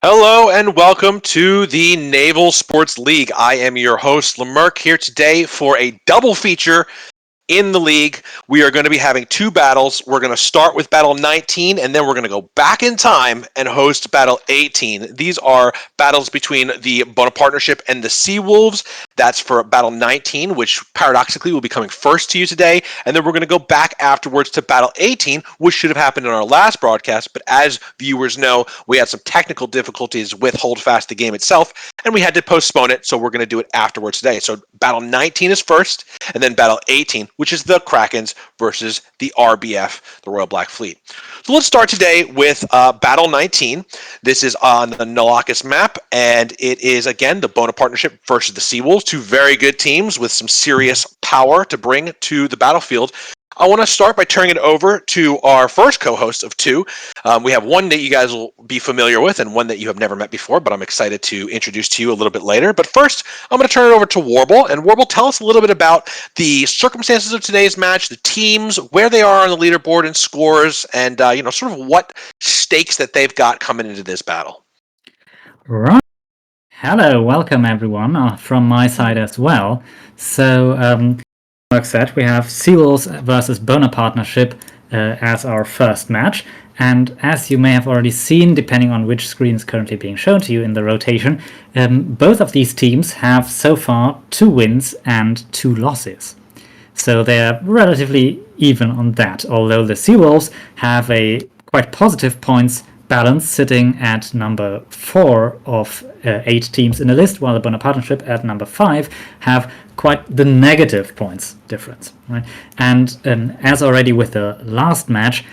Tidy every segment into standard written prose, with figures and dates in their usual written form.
Hello and welcome to the Naval Sports League. I am your host, Lamerck, here today for a double feature in the league. We are going to be having two battles. We're going to start with Battle 19, and then we're going to go back in time and host Battle 18. These are battles between the Bonapartnership and the Seawolves. That's for Battle 19, which paradoxically will be coming first to you today. And then we're going to go back afterwards to Battle 18, which should have happened in our last broadcast. But as viewers know, we had some technical difficulties with Holdfast, the game itself, and we had to postpone it. So we're going to do it afterwards today. So Battle 19 is first, and then Battle 18, which is the Krakens versus the RBF, the Royal Black Fleet. So let's start today with Battle 19. This is on the Nalakis map, and it is, again, the Bonapartnership versus the Seawolves, two very good teams with some serious power to bring to the battlefield. I want to start by turning it over to our first co-host of two. We have one that you guys will be familiar with and one that you have never met before, but I'm excited to introduce to you a little bit later. But first, I'm going to turn it over to Warble. And Warble, tell us a little bit about the circumstances of today's match, the teams, where they are on the leaderboard and scores, and sort of what stakes that they've got coming into this battle. Right. Hello, welcome everyone from my side as well. So, like said, we have Seawolves versus Bonapartnership as our first match. And as you may have already seen, depending on which screen is currently being shown to you in the rotation, both of these teams have so far 2 wins and 2 losses. So they're relatively even on that, although the Seawolves have a quite positive points balance sitting at number 4 of 8 teams in the list, while the Bonapartnership at number 5 have quite the negative points difference. Right? And as already with the last match,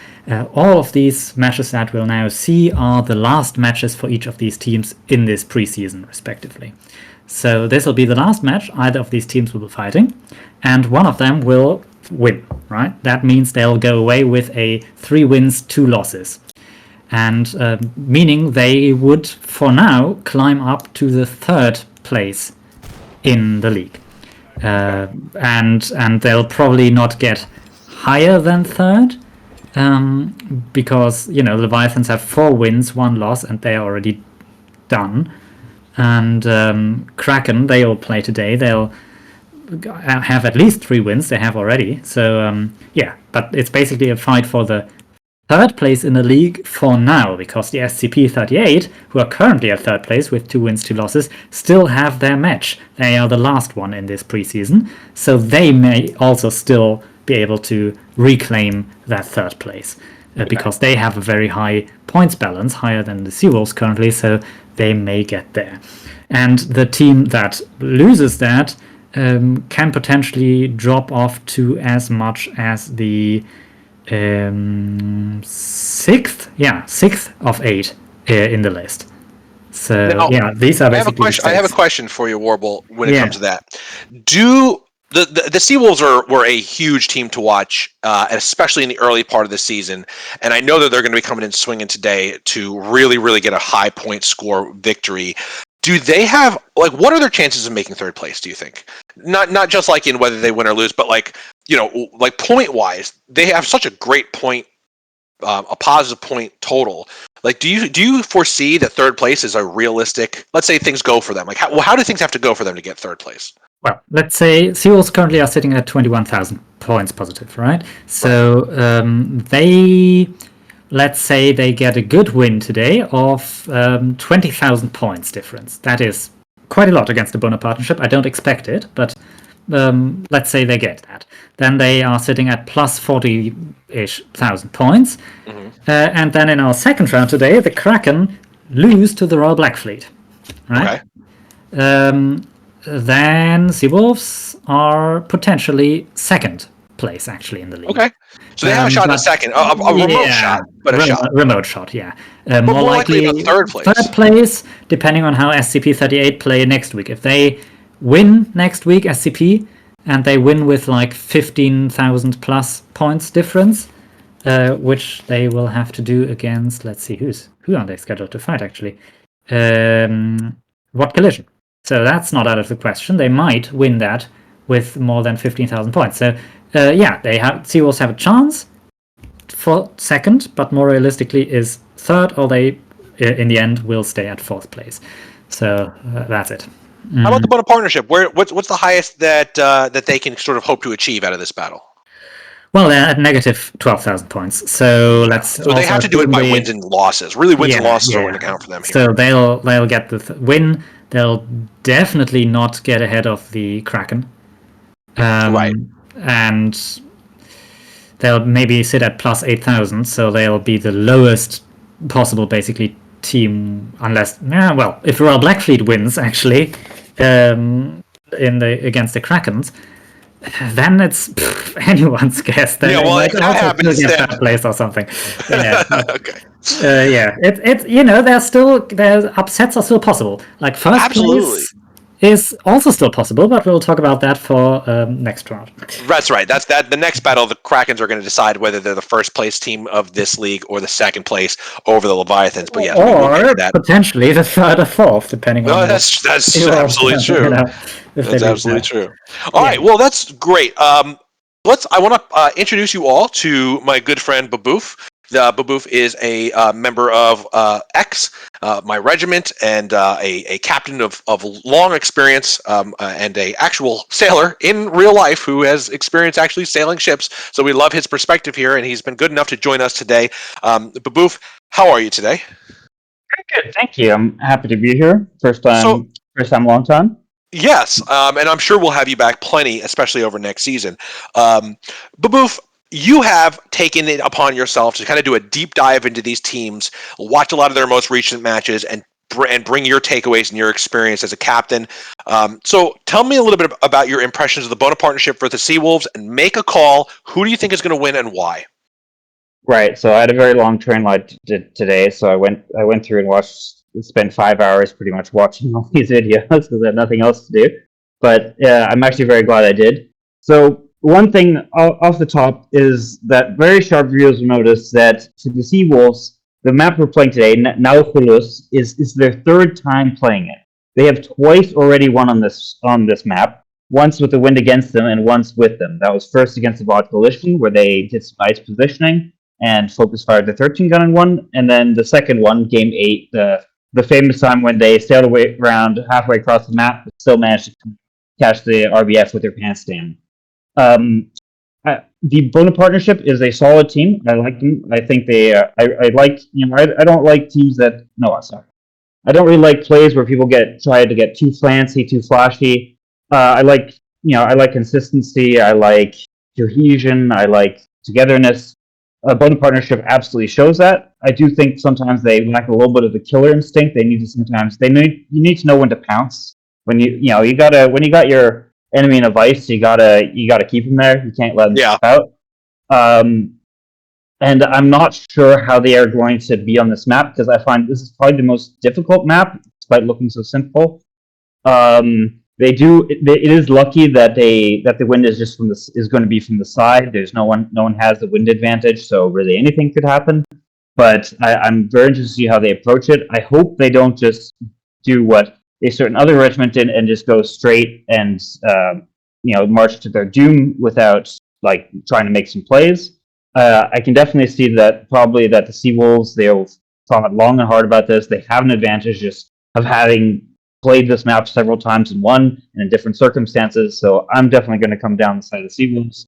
all of these matches that we'll now see are the last matches for each of these teams in this preseason, respectively. So this will be the last match either of these teams will be fighting, and one of them will win. Right? That means they'll go away with a 3 wins, 2 losses. And meaning they would, for now, climb up to the 3rd place in the league. And they'll probably not get higher than 3rd, because, the Leviathans have 4 wins, 1 loss, and they're already done. And Kraken, they all play today. They'll have at least 3 wins. They have already. So, but it's basically a fight for the 3rd place in the league for now, because the SCP-38, who are currently at 3rd place with 2 wins, 2 losses, still have their match. They are the last one in this preseason, so they may also still be able to reclaim that 3rd place, because they have a very high points balance, higher than the Seawolves currently, so they may get there. And the team that loses that can potentially drop off to as much as the 6th of 8 in the list. So now, these are basically. I have a question for you, Warble, when it comes to that. Do the Seawolves were a huge team to watch, especially in the early part of the season, and I know that they're going to be coming in swinging today to really, really get a high point score victory. Do they have, what are their chances of making 3rd place, do you think? Not just in whether they win or lose, but point wise, they have such a great point, a positive point total. Do you foresee that 3rd place is a realistic? Let's say things go for them. How do things have to go for them to get 3rd place? Well, let's say Seawolves currently are sitting at 21,000 points positive, right? So let's say they get a good win today of 20,000 points difference. That is quite a lot against the Bonapartnership. I don't expect it, but let's say they get that. Then they are sitting at plus 40-ish thousand points. Mm-hmm. And then in our second round today, the Kraken lose to the Royal Black Fleet. Right? Okay. Then Seawolves are potentially 2nd place, actually, in the league. Okay. So they have a shot in a second. A remote shot, but a shot. Remote shot, yeah. More likely about 3rd place. 3rd place, depending on how SCP-38 play next week. If they win next week, SCP, and they win with 15,000 plus points difference, which they will have to do against, let's see, who are they scheduled to fight, actually? What Collision? So that's not out of the question. They might win that with more than 15,000 points. So, Seawolves have a chance for 2nd, but more realistically is 3rd, or they in the end will stay at 4th place. So that's it. How about the Bona partnership? What's the highest that they can sort of hope to achieve out of this battle? Well, they're at negative 12,000 points. So So they have to do it by wins and losses. Really, wins and losses are going to count for them here. So they'll get the win. They'll definitely not get ahead of the Kraken. Right. And they'll maybe sit at plus 8,000. So they'll be the lowest possible, basically, team, unless if Royal Blackfleet wins actually against the Krakens, then it's anyone's guess. Then if that happens, get that place or something. Yeah. Okay. It's there's upsets are still possible. Like first place is also still possible, but we'll talk about that for next round. That's right. That's the next battle. The Krakens are going to decide whether they're the first place team of this league or the second place over the Leviathans. But yes, or potentially the third or fourth, depending on. That's absolutely true. That's absolutely true. All right. Well, that's great. I want to introduce you all to my good friend Baboof. Baboof is a member of X, my regiment, and a captain of long experience and a actual sailor in real life who has experience actually sailing ships. So we love his perspective here, and he's been good enough to join us today. Baboof, how are you today? Very good, thank you. I'm happy to be here. First time, long time. Yes, and I'm sure we'll have you back plenty, especially over next season. Baboof, you have taken it upon yourself to kind of do a deep dive into these teams, watch a lot of their most recent matches, and bring your takeaways and your experience as a captain. So tell me a little bit about your impressions of the Bona partnership for the Seawolves, and make a call. Who do you think is going to win and why? Right. So I had a very long train ride today, so I went through and spent 5 hours pretty much watching all these videos because I had nothing else to do. But I'm actually very glad I did. So one thing off the top is that very sharp viewers will notice that for the Seawolves, the map we're playing today, Naval, is their third time playing it. They have twice already won on this map, once with the wind against them and once with them. That was first against the Vought Coalition, where they did some nice positioning and focus fired the 13 gun and won. And then the second one, Game 8, the famous time when they sailed away around halfway across the map, but still managed to catch the RBF with their pants down. The Bona partnership is a solid team. I like them. I think they. I like. I don't like teams that. No, sorry. I don't really like plays where people try to get too fancy, too flashy. I like. I like consistency. I like cohesion. I like togetherness. Bona partnership absolutely shows that. I do think sometimes they lack a little bit of the killer instinct. You need to know when to pounce. When you got your enemy in a vice, you gotta keep him there. You can't let him step out. And I'm not sure how they are going to be on this map, because I find this is probably the most difficult map, despite looking so simple. It is lucky that the wind is going to be from the side. There's no one has the wind advantage, so really anything could happen. But I'm very interested to see how they approach it. I hope they don't just do what a certain other regiment did and just go straight and march to their doom without trying to make some plays. I can definitely see that the Seawolves, they'll thought long and hard about this. They have an advantage just of having played this map several times and won in different circumstances. So I'm definitely going to come down the side of the Seawolves.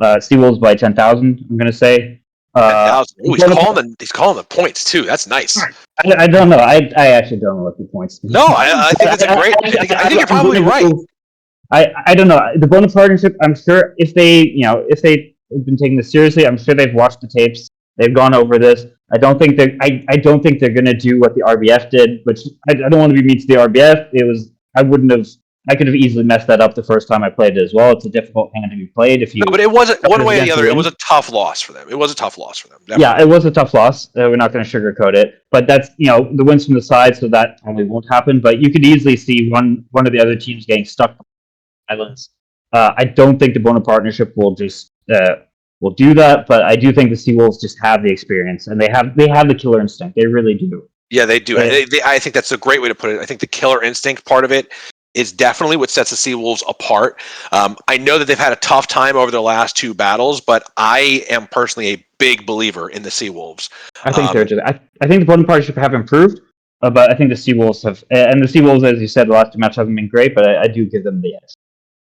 Seawolves by 10,000, I'm going to say. 10,000. He's calling the points too. That's nice. I don't know. I actually don't know what the points. No, I think that's a great. I think you're probably right. I don't know the Bona partnership. I'm sure if they've been taking this seriously, I'm sure they've watched the tapes. They've gone over this. I don't think they're going to do what the RBF did, which I don't want to be mean to the RBF. I could have easily messed that up the first time I played it as well. It's a difficult hand to be played. But it wasn't one way or the other. It was a tough loss for them. Definitely. Yeah, it was a tough loss. We're not going to sugarcoat it. But that's the wins from the side, so that probably won't happen. But you could easily see one of the other teams getting stuck on islands. I don't think the Bona partnership will just will do that, but I do think the Seawolves just have the experience and they have the killer instinct. They really do. Yeah, they do. I think that's a great way to put it. I think the killer instinct part of it is definitely what sets the Seawolves apart. I know that they've had a tough time over their last two battles, but I am personally a big believer in the Seawolves. I think I think the Bona partnership have improved. But I think the Seawolves have, and the Seawolves, as you said, the last two matches haven't been great, but I do give them the edge.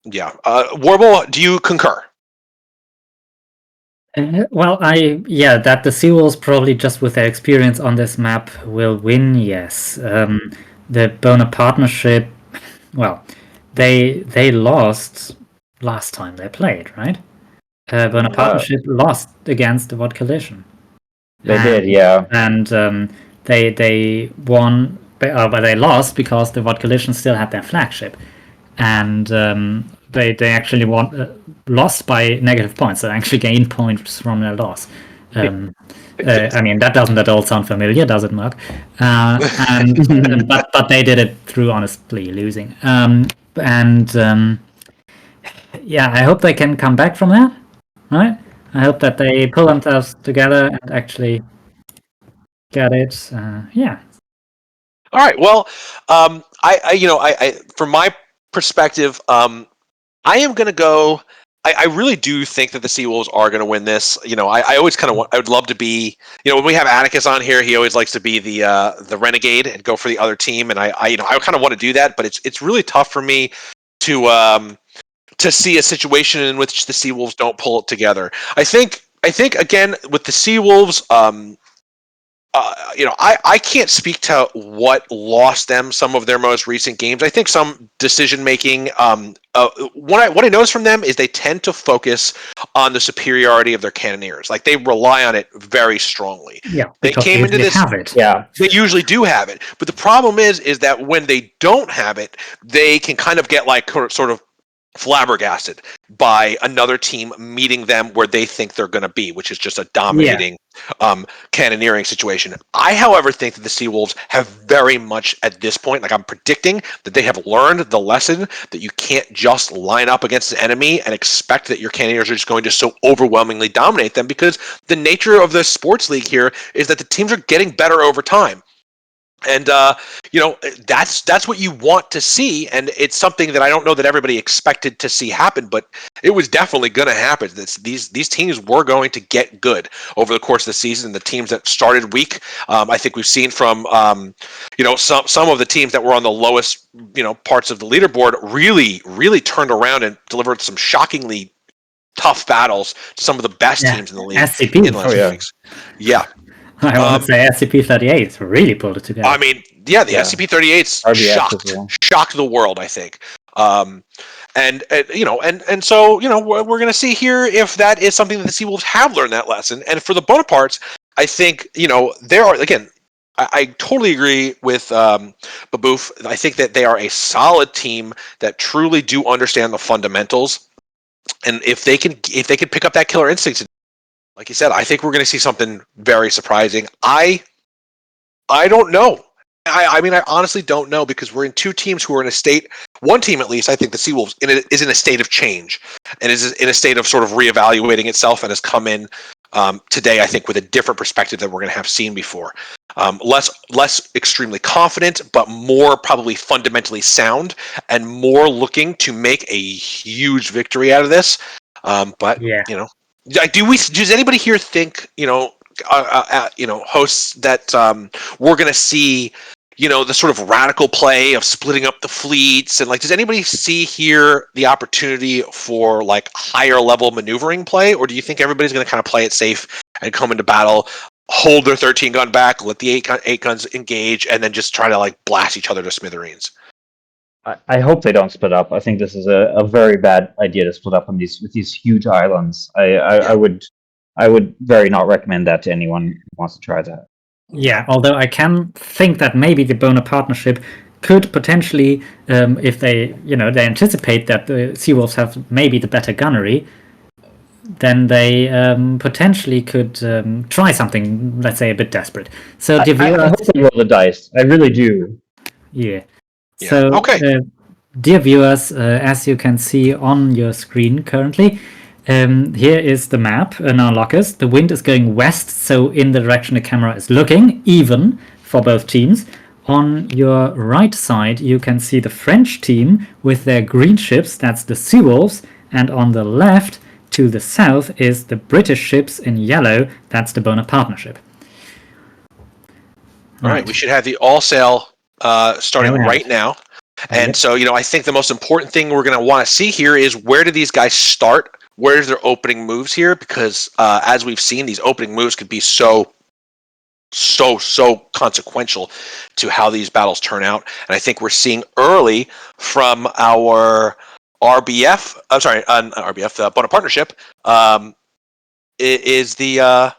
Yeah. Warble, do you concur? That the Seawolves probably just with their experience on this map will win. Yes, the Bonapartnership. Well, they lost last time they played, right? Bonapartnership lost against the VOD Coalition. They did, yeah. And they won, but they lost because the VOD Coalition still had their flagship, and they actually lost by negative points. They actually gained points from their loss. I mean, that doesn't at all sound familiar, does it, Mark? But they did it through honestly losing. Yeah, I hope they can come back from that. Right? I hope that they pull themselves together and actually get it. Yeah. All right. Well, I from my perspective, I am going to go. I really do think that the Seawolves are going to win this. I always kind of I would love to be. When we have Atticus on here, he always likes to be the renegade and go for the other team, and I kind of want to do that, but it's really tough for me to see a situation in which the Seawolves don't pull it together. I think again with the Seawolves, I can't speak to what lost them some of their most recent games. I think some decision making. What I notice from them is they tend to focus on the superiority of their cannoneers. Like they rely on it very strongly. Yeah, they came into this. Have it. Yeah, they usually do have it, but the problem is that when they don't have it, they can kind of get like sort of flabbergasted by another team meeting them where they think they're going to be, which is just a dominating cannoneering situation. I, however, think that the Seawolves have very much at this point, like I'm predicting that they have learned the lesson that you can't just line up against the enemy and expect that your cannoneers are just going to so overwhelmingly dominate them, because the nature of the sports league here is that the teams are getting better over time. And that's what you want to see, and it's something that I don't know that everybody expected to see happen, but it was definitely going to happen. These teams were going to get good over the course of the season. The teams that started weak, I think we've seen from some of the teams that were on the lowest parts of the leaderboard really turned around and delivered some shockingly tough battles to some of the best teams in the league SCP. in the last few weeks. Yeah. I want to say SCP-38 really pulled it together. I mean, the SCP-38s shocked the world, I think. So we're going to see here if that is something that the Seawolves have learned that lesson. And for the Bonaparts, I think there are, again, I totally agree with Baboof. I think that they are a solid team that truly do understand the fundamentals, and if they can pick up that killer instinct. Like you said, I think we're going to see something very surprising. I don't know. I mean, I honestly don't know, because we're in two teams who are in a state. One team, at least, I think the Seawolves is in a state of change and is in a state of sort of reevaluating itself, and has come in today, I think, with a different perspective than we're going to have seen before. Less extremely confident, but more probably fundamentally sound, and more looking to make a huge victory out of this. Does anybody here think, hosts, that we're going to see, the sort of radical play of splitting up the fleets, and like, does anybody see here the opportunity for like higher level maneuvering play, or do you think everybody's going to kind of play it safe and come into battle, hold their 13 gun back, let the 8 guns engage, and then just try to like blast each other to smithereens? I hope they don't split up. I think this is a very bad idea to split up on with these huge islands. I would very not recommend that to anyone who wants to try that. Yeah, although I can think that maybe the Bonapartnership could potentially, if they anticipate that the Seawolves have maybe the better gunnery, then they potentially could try something, let's say, a bit desperate. So I hope they roll the dice. I really do. Yeah. So, okay. Dear viewers, as you can see on your screen currently, here is the map, now Locus. The wind is going west, so in the direction the camera is looking, even for both teams. On your right side, you can see the French team with their green ships, that's the Seawolves, and on the left, to the south, is the British ships in yellow, that's the Bonapartnership. All right, we should have the all sail starting right now. And so, I think the most important thing we're going to want to see here is where do these guys start? Where's their opening moves here? Because as we've seen, these opening moves could be so consequential to how these battles turn out. And I think we're seeing early from our RBF, I'm sorry, not RBF, the Bona partnership, is a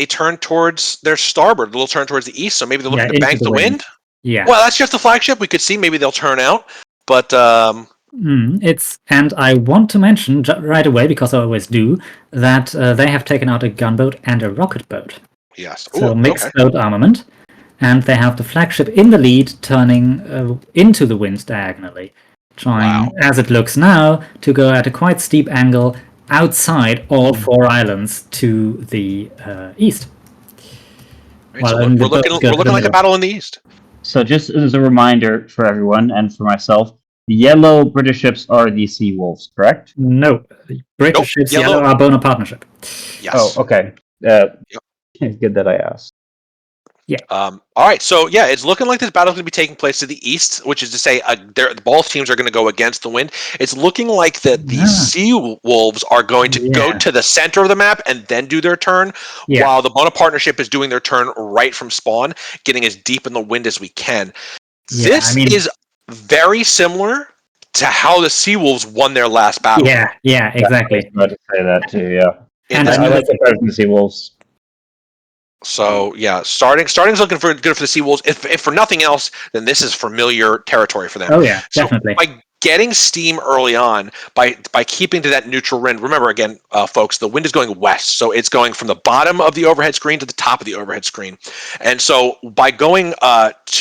turn towards their starboard, a little turn towards the east. So maybe they're looking to bank the wind. Yeah. Well, that's just the flagship. We could see maybe they'll turn out, but and I want to mention right away, because I always do, that they have taken out a gunboat and a rocket boat. Yes. So mixed boat armament, and they have the flagship in the lead, turning into the wind diagonally, trying, as it looks now, to go at a quite steep angle outside all 4 islands to the east. Right, so we're looking like a battle in the east. So just as a reminder for everyone and for myself, the yellow British ships are the Sea Wolves, correct? No, British ships yellow are Bona partnership. Yes. Oh, okay. It's good that I asked. Yeah. All right. So it's looking like this battle is going to be taking place to the east, which is to say, both teams are going to go against the wind. It's looking like that the Sea Wolves are going to go to the center of the map and then do their turn, while the Bona partnership is doing their turn right from spawn, getting as deep in the wind as we can. This is very similar to how the Sea Wolves won their last battle. Yeah, exactly. I was about to say that too. Yeah, and I like the Sea Wolves. So starting's looking good for the Sea Wolves. If for nothing else, then this is familiar territory for them. Oh yeah, definitely. So by getting steam early on, by keeping to that neutral wind. Remember again, folks, the wind is going west, so it's going from the bottom of the overhead screen to the top of the overhead screen. And so by going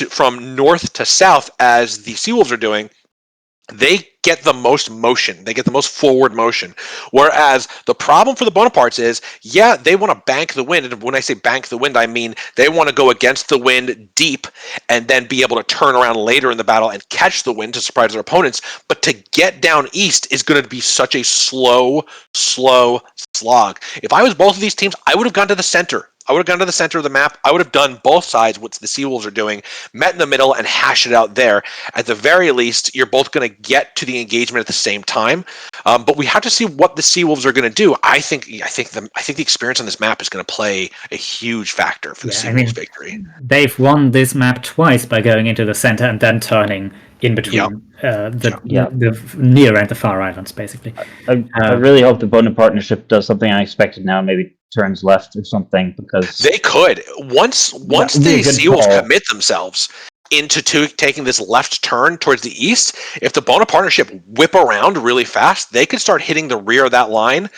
from north to south, as the Sea Wolves are doing, they get the most motion. They get the most forward motion. Whereas the problem for the Bonaparts is, they want to bank the wind. And when I say bank the wind, I mean they want to go against the wind deep and then be able to turn around later in the battle and catch the wind to surprise their opponents. But to get down east is going to be such a slow slog. If I was both of these teams, I would have gone to the center. I would have gone to the center of the map. I would have done both sides, what the Sea Wolves are doing, met in the middle and hashed it out there. At the very least, you're both going to get to the engagement at the same time. But we have to see what the Sea Wolves are going to do. I think the experience on this map is going to play a huge factor for the Sea Wolves' victory. They've won this map twice by going into the center and then turning in between the near and the far islands, basically. I really hope the Bona partnership does something unexpected now, maybe turns left or something, because they could. Once the Sea Wolves commit themselves into taking this left turn towards the east, if the Bona partnership whip around really fast, they could start hitting the rear of that line,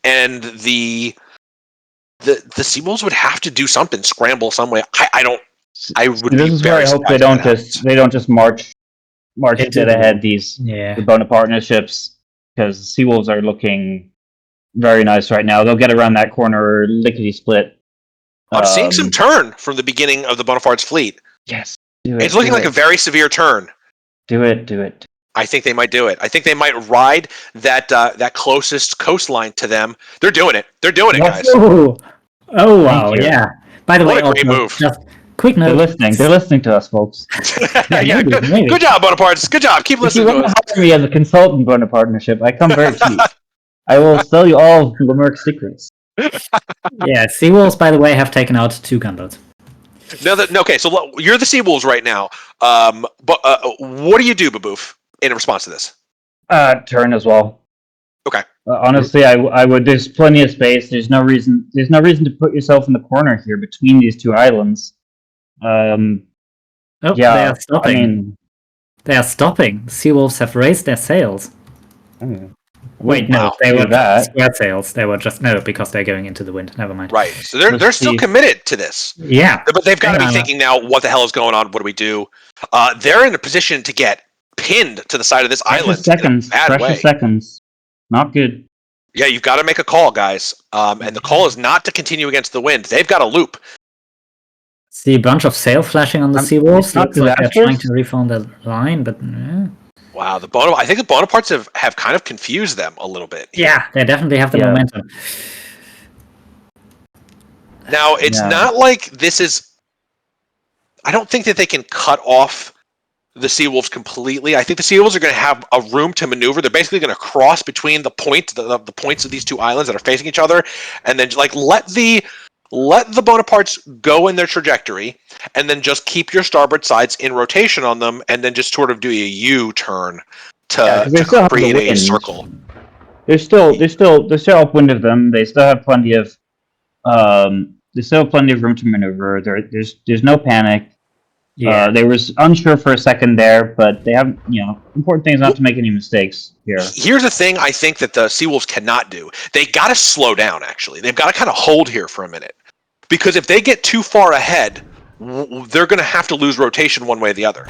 and the Sea Wolves would have to do something, scramble some way. This is where I hope they don't just march dead ahead the Bona partnerships, because the Sea Wolves are looking very nice right now. They'll get around that corner lickety split. I'm seeing some turn from the beginning of the Bonaparts fleet. Yes. It's looking like a very severe turn. Do it. I think they might do it. I think they might ride that closest coastline to them. They're doing it. They're doing it, guys. Oh wow, yeah. By the way, what a great move. Just quick note. They're listening to us, folks. Maybe. Good job, Bonaparts. Good job. Keep listening to us. If you want to hire me as a consultant, Bona partnership, I come very cheap. I will sell you all of Lemerc's secrets. Sea Wolves, by the way, have taken out 2 gunboats. Okay, so you're the Sea Wolves right now. But what do you do, Baboof, in response to this? Turn as well. Okay. Honestly, I would. There's plenty of space. There's no reason to put yourself in the corner here between these 2 islands. They are stopping. They are stopping. Sea Wolves have raised their sails. Wait, no, they were squared sails. They were just because they're going into the wind. Never mind. Right, so they're still committed to this. Yeah, but they've got to be thinking now, what the hell is going on? What do we do? They're in a position to get pinned to the side of this island. Precious seconds. Not good. Yeah, you've got to make a call, guys. And the call is not to continue against the wind. They've got a loop. See a bunch of sail flashing on the Sea Wolves. Looks like they're trying to reform the line, but. Wow, I think the Bonaparts have kind of confused them a little bit. Yeah, they definitely have the momentum. Now, it's not like this is I don't think that they can cut off the Seawolves completely. I think the Seawolves are going to have a room to maneuver. They're basically going to cross between the points of these two islands that are facing each other, and then like let the Bonapartes go in their trajectory, and then just keep your starboard sides in rotation on them, and then just sort of do a U-turn to create a circle. They're still upwind of them. They still have plenty of room to maneuver. There's no panic. Yeah. They was unsure for a second there, but they have, important thing is not to make any mistakes here. Here's the thing I think that the Seawolves cannot do. They got to slow down, actually. They've got to kind of hold here for a minute. Because if they get too far ahead, they're going to have to lose rotation one way or the other.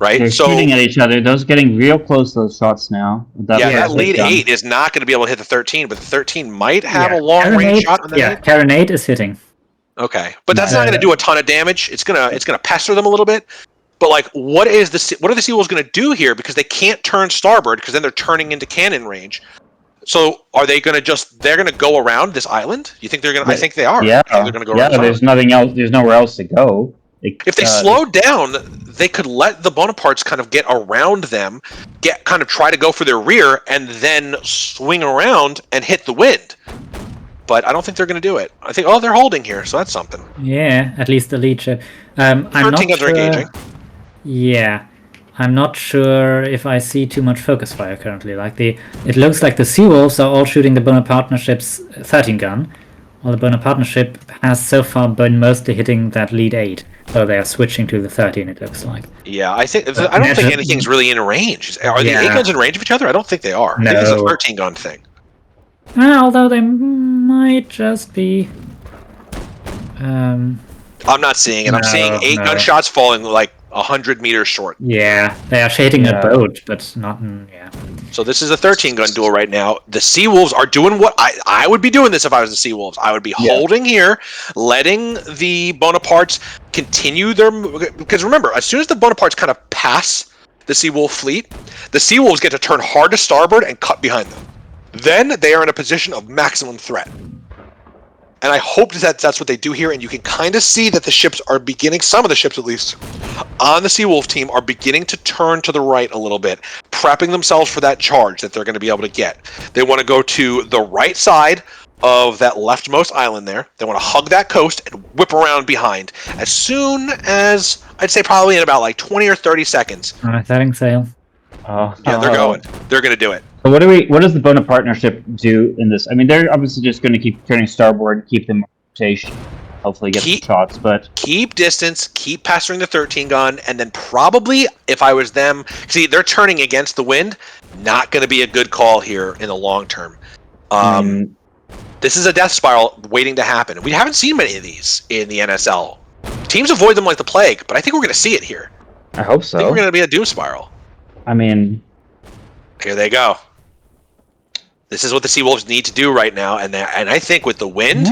Right? They're shooting at each other. Those getting real close, those shots now. That lead 8 is not going to be able to hit the 13, but the 13 might have a long-range shot on the 8. Karen 8 is hitting. Okay, but that's not going to do a ton of damage. It's gonna pester them a little bit. But like, what are the Seawolves going to do here? Because they can't turn starboard, because then they're turning into cannon range. So are they going to they're going to go around this island? You think they're going to? I think they are. Yeah, they're going to go around. There's nothing else. There's nowhere else to go. If they slowed down, they could let the Bonapartes kind of get around them, try to go for their rear, and then swing around and hit the wind. But I don't think they're going to do it. I think, they're holding here, so that's something. Yeah, at least the lead ship. I'm not sure. Engaging. Yeah, I'm not sure if I see too much focus fire currently. It looks like the Seawolves are all shooting the Bonaparte ship's 13 gun, while the Bonaparte ship has so far been mostly hitting that lead 8. So they are switching to the 13. It looks like. Yeah, I don't think anything's really in range. Are the 8 guns in range of each other? I don't think they are. No. I think it's a 13 gun thing. Although they might just be. I'm not seeing it. I'm seeing 8 gunshots falling like 100 meters short. Yeah, they are shading a boat, but not. So this is a 13 gun duel right now. The Seawolves are doing what I would be doing this if I was the Seawolves. I would be holding here, letting the Bonapartes continue their. Because remember, as soon as the Bonapartes kind of pass the Seawolf fleet, the Seawolves get to turn hard to starboard and cut behind them. Then they are in a position of maximum threat. And I hope that that's what they do here, and you can kind of see that the ships are beginning, some of the ships at least, on the Seawolf team are beginning to turn to the right a little bit, prepping themselves for that charge that they're going to be able to get. They want to go to the right side of that leftmost island there. They want to hug that coast and whip around behind. As soon as, I'd say probably in about like 20 or 30 seconds. Setting sail. Yeah, they're going. They're going to do it. So what does the Bonaparte ship do in this? I mean, they're obviously just going to keep turning starboard, keep them in rotation, hopefully get some shots, but keep distance, keep pestering the 13 gun, and then probably, if I was them, see, they're turning against the wind, not going to be a good call here in the long term. This is a death spiral waiting to happen. We haven't seen many of these in the NSL. Teams avoid them like the plague, but I think we're going to see it here. I hope so. I think we're going to be a doom spiral. I mean, here they go. This is what the Seawolves need to do right now, and I think with the wind,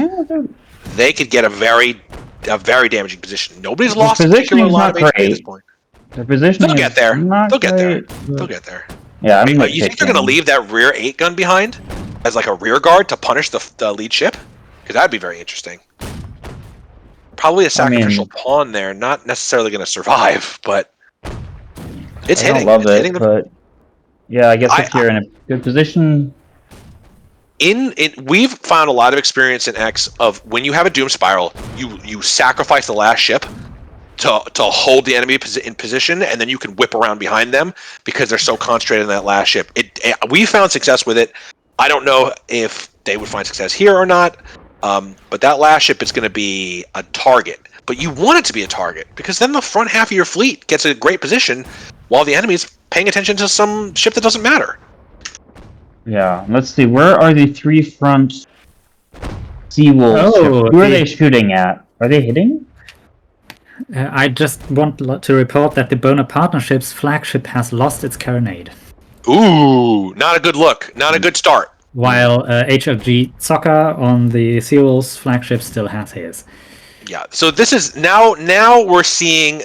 they could get a very damaging position. Nobody's lost a particular lot of HP at this point. Their positioning They'll get there. They'll get there. But... They'll get there. Yeah, you think they're going to leave that rear 8 gun behind as like a rear guard to punish the lead ship? Because that'd be very interesting. Probably a sacrificial pawn there, not necessarily going to survive, but it's hitting. I love it, but yeah, I guess if you're in a good position. We've found a lot of experience in X of when you have a doom spiral, you sacrifice the last ship to hold the enemy in position, and then you can whip around behind them because they're so concentrated on that last ship. We found success with it. I don't know if they would find success here or not, but that last ship is going to be a target. But you want it to be a target because then the front half of your fleet gets a great position while the enemy is paying attention to some ship that doesn't matter. Yeah, let's see. Where are the 3 front Seawolves? Who are they shooting at? Are they hitting? I just want to report that the Bonaparte ship's flagship has lost its carronade. Ooh, not a good look. Not a good start. While HLG Soccer on the Seawolves flagship still has his. Yeah, so this is now we're seeing,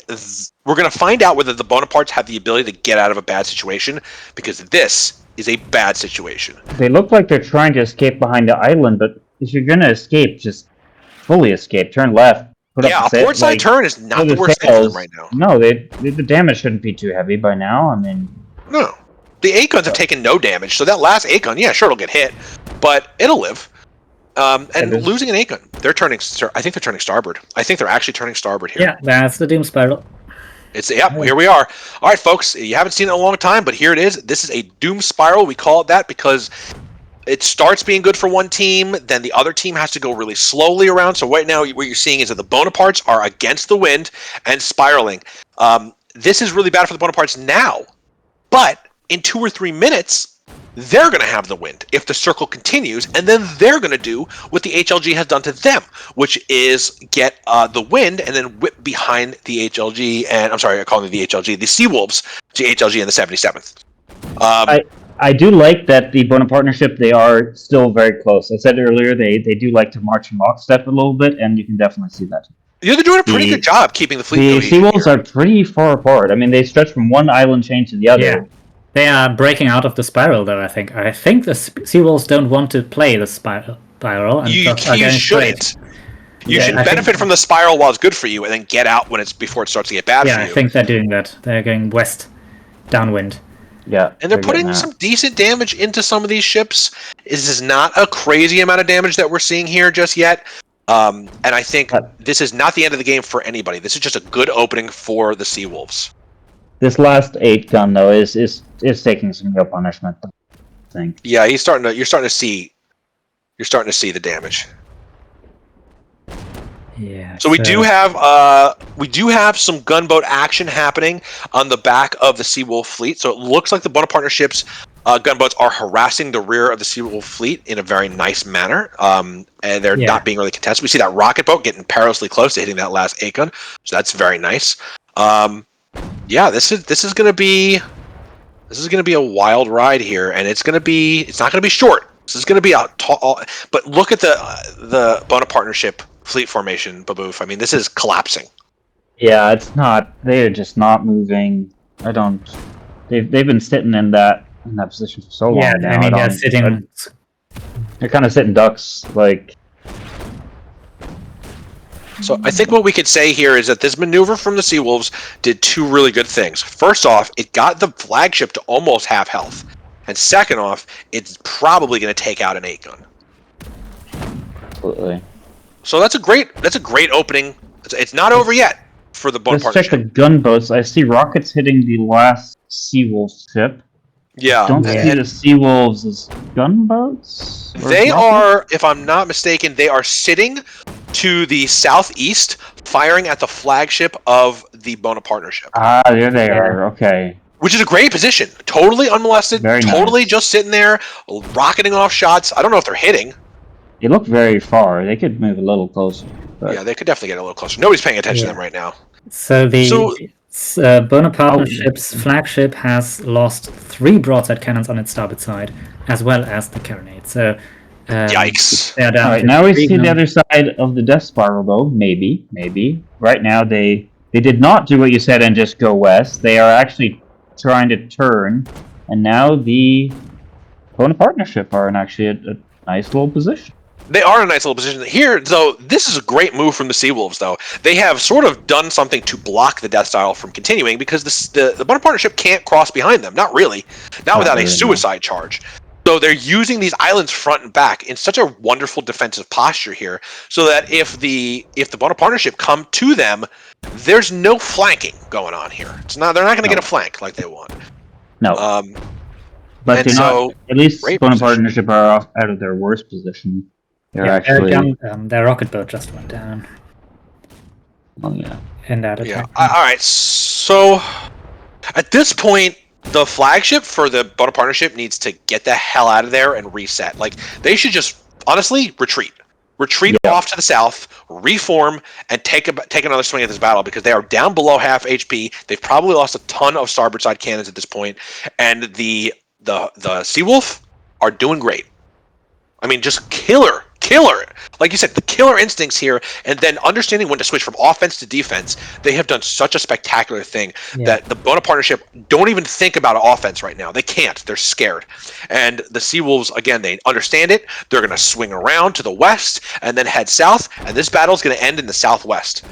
we're going to find out whether the Bonapartes have the ability to get out of a bad situation, because this is a bad situation. They look like they're trying to escape behind the island, but if you're going to escape, just fully escape. Turn left. put up Yeah, the a sail. port side turn is not the worst thing for them right now. No, the damage shouldn't be too heavy by now. I mean, No. The 8 guns have taken no damage, so that last 8 gun, yeah, sure, it'll get hit, but it'll live. And losing an 8 gun, I think they're turning starboard. I think they're actually turning starboard here. Yeah, that's the Doom Spiral. Here we are. All right, folks, you haven't seen it in a long time, but here it is. This is a Doom Spiral. We call it that because it starts being good for one team, then the other team has to go really slowly around. So right now, what you're seeing is that the Bonaparts are against the wind and spiraling. This is really bad for the Bonaparts now, but in 2 or 3 minutes, they're going to have the wind if the circle continues, and then they're going to do what the HLG has done to them, which is get the wind and then whip behind the HLG, and I'm sorry, I call them the HLG, the Seawolves, the HLG and the 77th. I do like that the Bonapartnership, they are still very close. I said earlier, they do like to march in lockstep a little bit, and you can definitely see that. Yeah, they're doing a pretty good job keeping the fleet cohesion. The Seawolves are pretty far apart. I mean, they stretch from one island chain to the other. Yeah. They are breaking out of the spiral, though, I think. I think the Seawolves don't want to play the spiral. And you shouldn't. You should benefit from the spiral while it's good for you, and then get out before it starts to get bad for you. Yeah, I think they're doing that. They're going west, downwind. Yeah, and they're putting some decent damage into some of these ships. This is not a crazy amount of damage that we're seeing here just yet. And I think this is not the end of the game for anybody. This is just a good opening for the Seawolves. This last 8 gun though is taking some real punishment, I think. Yeah, you're starting to see the damage. Yeah. So we do have some gunboat action happening on the back of the Seawolf fleet. So it looks like the Bonapartnership's gunboats are harassing the rear of the Seawolf fleet in a very nice manner, and they're not being really contested. We see that rocket boat getting perilously close to hitting that last 8 gun, so that's very nice. Yeah, this is gonna be a wild ride here, and it's not gonna be short. This is gonna be but look at the Bonapartnership fleet formation, Baboof. I mean, this is collapsing. Yeah, it's not. They're just not moving. They've been sitting in that position for so long. Yeah, now. I mean, they're sitting. They're kind of sitting ducks, like. So I think what we could say here is that this maneuver from the Seawolves did 2 really good things. First off, it got the flagship to almost half health. And second off, it's probably going to take out an 8 gun. Absolutely. So that's a great opening. It's not over yet for the Bonapartnership. Let's check the gunboats. I see rockets hitting the last Seawolf ship. Yeah. Don't see the Seawolves as gunboats? They are, if I'm not mistaken, they are sitting to the southeast, firing at the flagship of the Bonapartnership. Ah, there they are. Okay. Which is a great position. Totally unmolested. Totally just sitting there, rocketing off shots. I don't know if they're hitting. They look very far. They could move a little closer. But... Yeah, they could definitely get a little closer. Nobody's paying attention to them right now. So Bonapartnership's flagship has lost 3 broadside cannons on its starboard side, as well as the carronade. So, yikes! All right, now we see the other side of the death spiral, though. Maybe. Right now, they did not do what you said and just go west. They are actually trying to turn, and now the Bonapartnership are in actually a nice little position. They are in a nice little position. Here, though, this is a great move from the Seawolves, though. They have sort of done something to block the Death Spiral from continuing because the Bonapartnership can't cross behind them. Not really. Not without a suicide charge. So they're using these islands front and back in such a wonderful defensive posture here, so that if the Bonapartnership come to them, there's no flanking going on here. They're not going to get a flank like they want. No. But they're not. At least Bonapartnership are out of their worst position. They're actually. Their rocket boat just went down. Oh yeah. In that attack. Yeah. All right. So at this point, the flagship for the Bonapartnership needs to get the hell out of there and reset. Like, they should just honestly retreat off to the south, reform, and take another swing at this battle because they are down below half HP. They've probably lost a ton of starboard side cannons at this point, and the Seawolf are doing great. I mean, just killer killer. Like you said, the killer instincts here, and then understanding when to switch from offense to defense. They have done such a spectacular thing that the Bona partnership don't even think about offense right now. They can't. They're scared. And the Seawolves, again, they understand it. They're going to swing around to the west and then head south, and this battle is going to end in the southwest.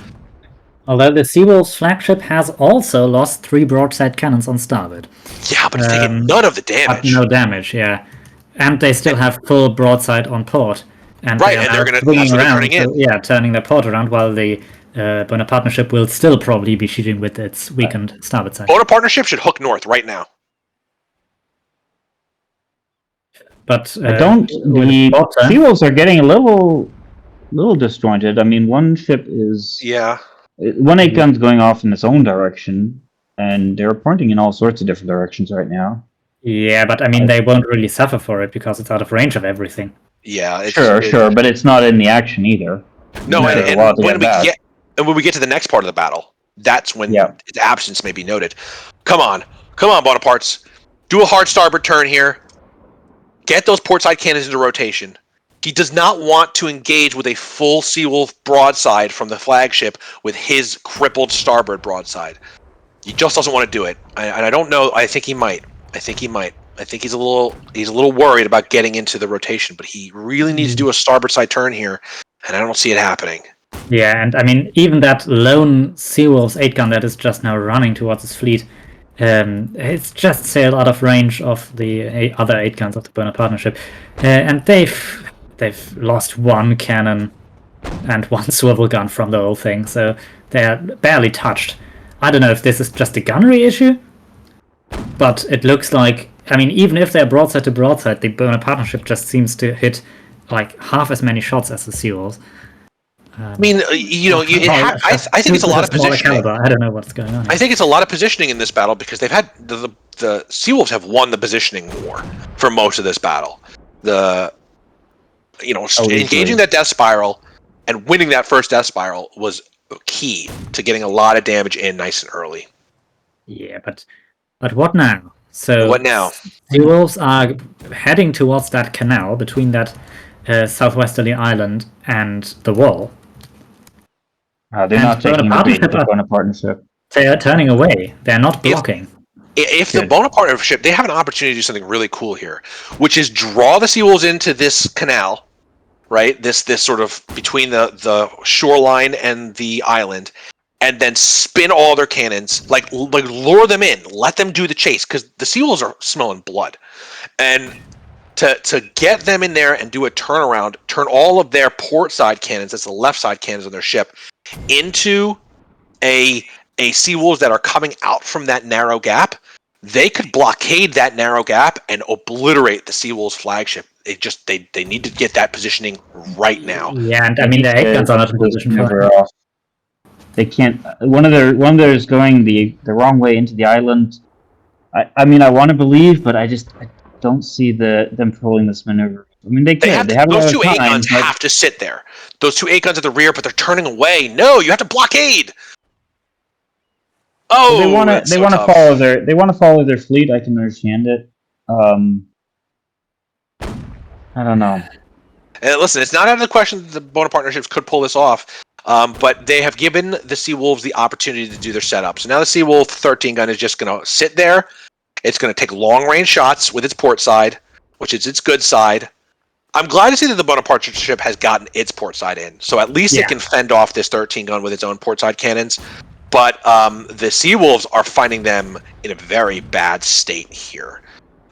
Although the Seawolves flagship has also lost 3 broadside cannons on starboard. Yeah, but it's taking none of the damage. No damage, yeah. And they still have full broadside on port. And right, and they're going to swinging around, turning in. Turning their port around, while the Bona partnership will still probably be shooting with its weakened starboard side. Bona partnership should hook north right now. But I don't. The Seawolves are getting a little disjointed. I mean, one ship is 1 8-gun's going off in its own direction, and they're pointing in all sorts of different directions right now. Yeah, but I mean, they won't really suffer for it because it's out of range of everything. Yeah, sure, but it's not in the action either. No, and when we get to the next part of the battle, that's when its absence may be noted. Come on, Bonaparts, do a hard starboard turn here. Get those portside cannons into rotation. He does not want to engage with a full Seawolf broadside from the flagship with his crippled starboard broadside. He just doesn't want to do it, and I don't know. I think he might. I think he's a little worried about getting into the rotation, but he really needs to do a starboard side turn here, and I don't see it happening. Yeah, and I mean, even that lone Seawolf's 8-gun that is just now running towards his fleet, it's just sailed out of range of the other 8-guns of the Bona partnership, and they've lost 1 cannon and 1 swivel gun from the whole thing, so they're barely touched. I don't know if this is just a gunnery issue, but it looks like, I mean, even if they're broadside to broadside, the Bona partnership just seems to hit like half as many shots as the Seawolves. I mean, I think it's a lot of positioning. Caliber. I don't know what's going on here. I think it's a lot of positioning in this battle because they've had the Seawolves have won the positioning war for most of this battle. Engaging that death spiral and winning that first death spiral was key to getting a lot of damage in nice and early. Yeah, but what now? So what now? Seawolves are heading towards that canal between that southwesterly island and the wall. They're not taking the Bona partnership. They are turning away. They're not blocking. If the Bona partnership, they have an opportunity to do something really cool here, which is draw the Seawolves into this canal, right? This sort of between the shoreline and the island, and then spin all their cannons, like lure them in, let them do the chase, because the Seawolves are smelling blood, and to get them in there and do a turnaround, turn all of their port side cannons, that's the left side cannons on their ship, into a Seawolves that are coming out from that narrow gap. They could blockade that narrow gap and obliterate the Seawolves flagship. They need to get that positioning right now. Yeah, and I mean the 8-guns are not in position for it. They can't. One of theirs going the wrong way into the island. I mean, I want to believe, but I don't see them pulling this maneuver. I mean, they have those 2 8-guns have to sit there. Those 2 8-guns at the rear, but they're turning away. No, you have to blockade. Oh, they want to follow their fleet. I can understand it. I don't know. Listen, it's not out of the question that the Bona partnerships could pull this off, but they have given the Seawolves the opportunity to do their setup. So now the Seawolf 13-gun is just going to sit there. It's going to take long-range shots with its port side, which is its good side. I'm glad to see that the Bona partnership has gotten its port side in, so at least it can fend off this 13-gun with its own port side cannons. But the Seawolves are finding them in a very bad state here.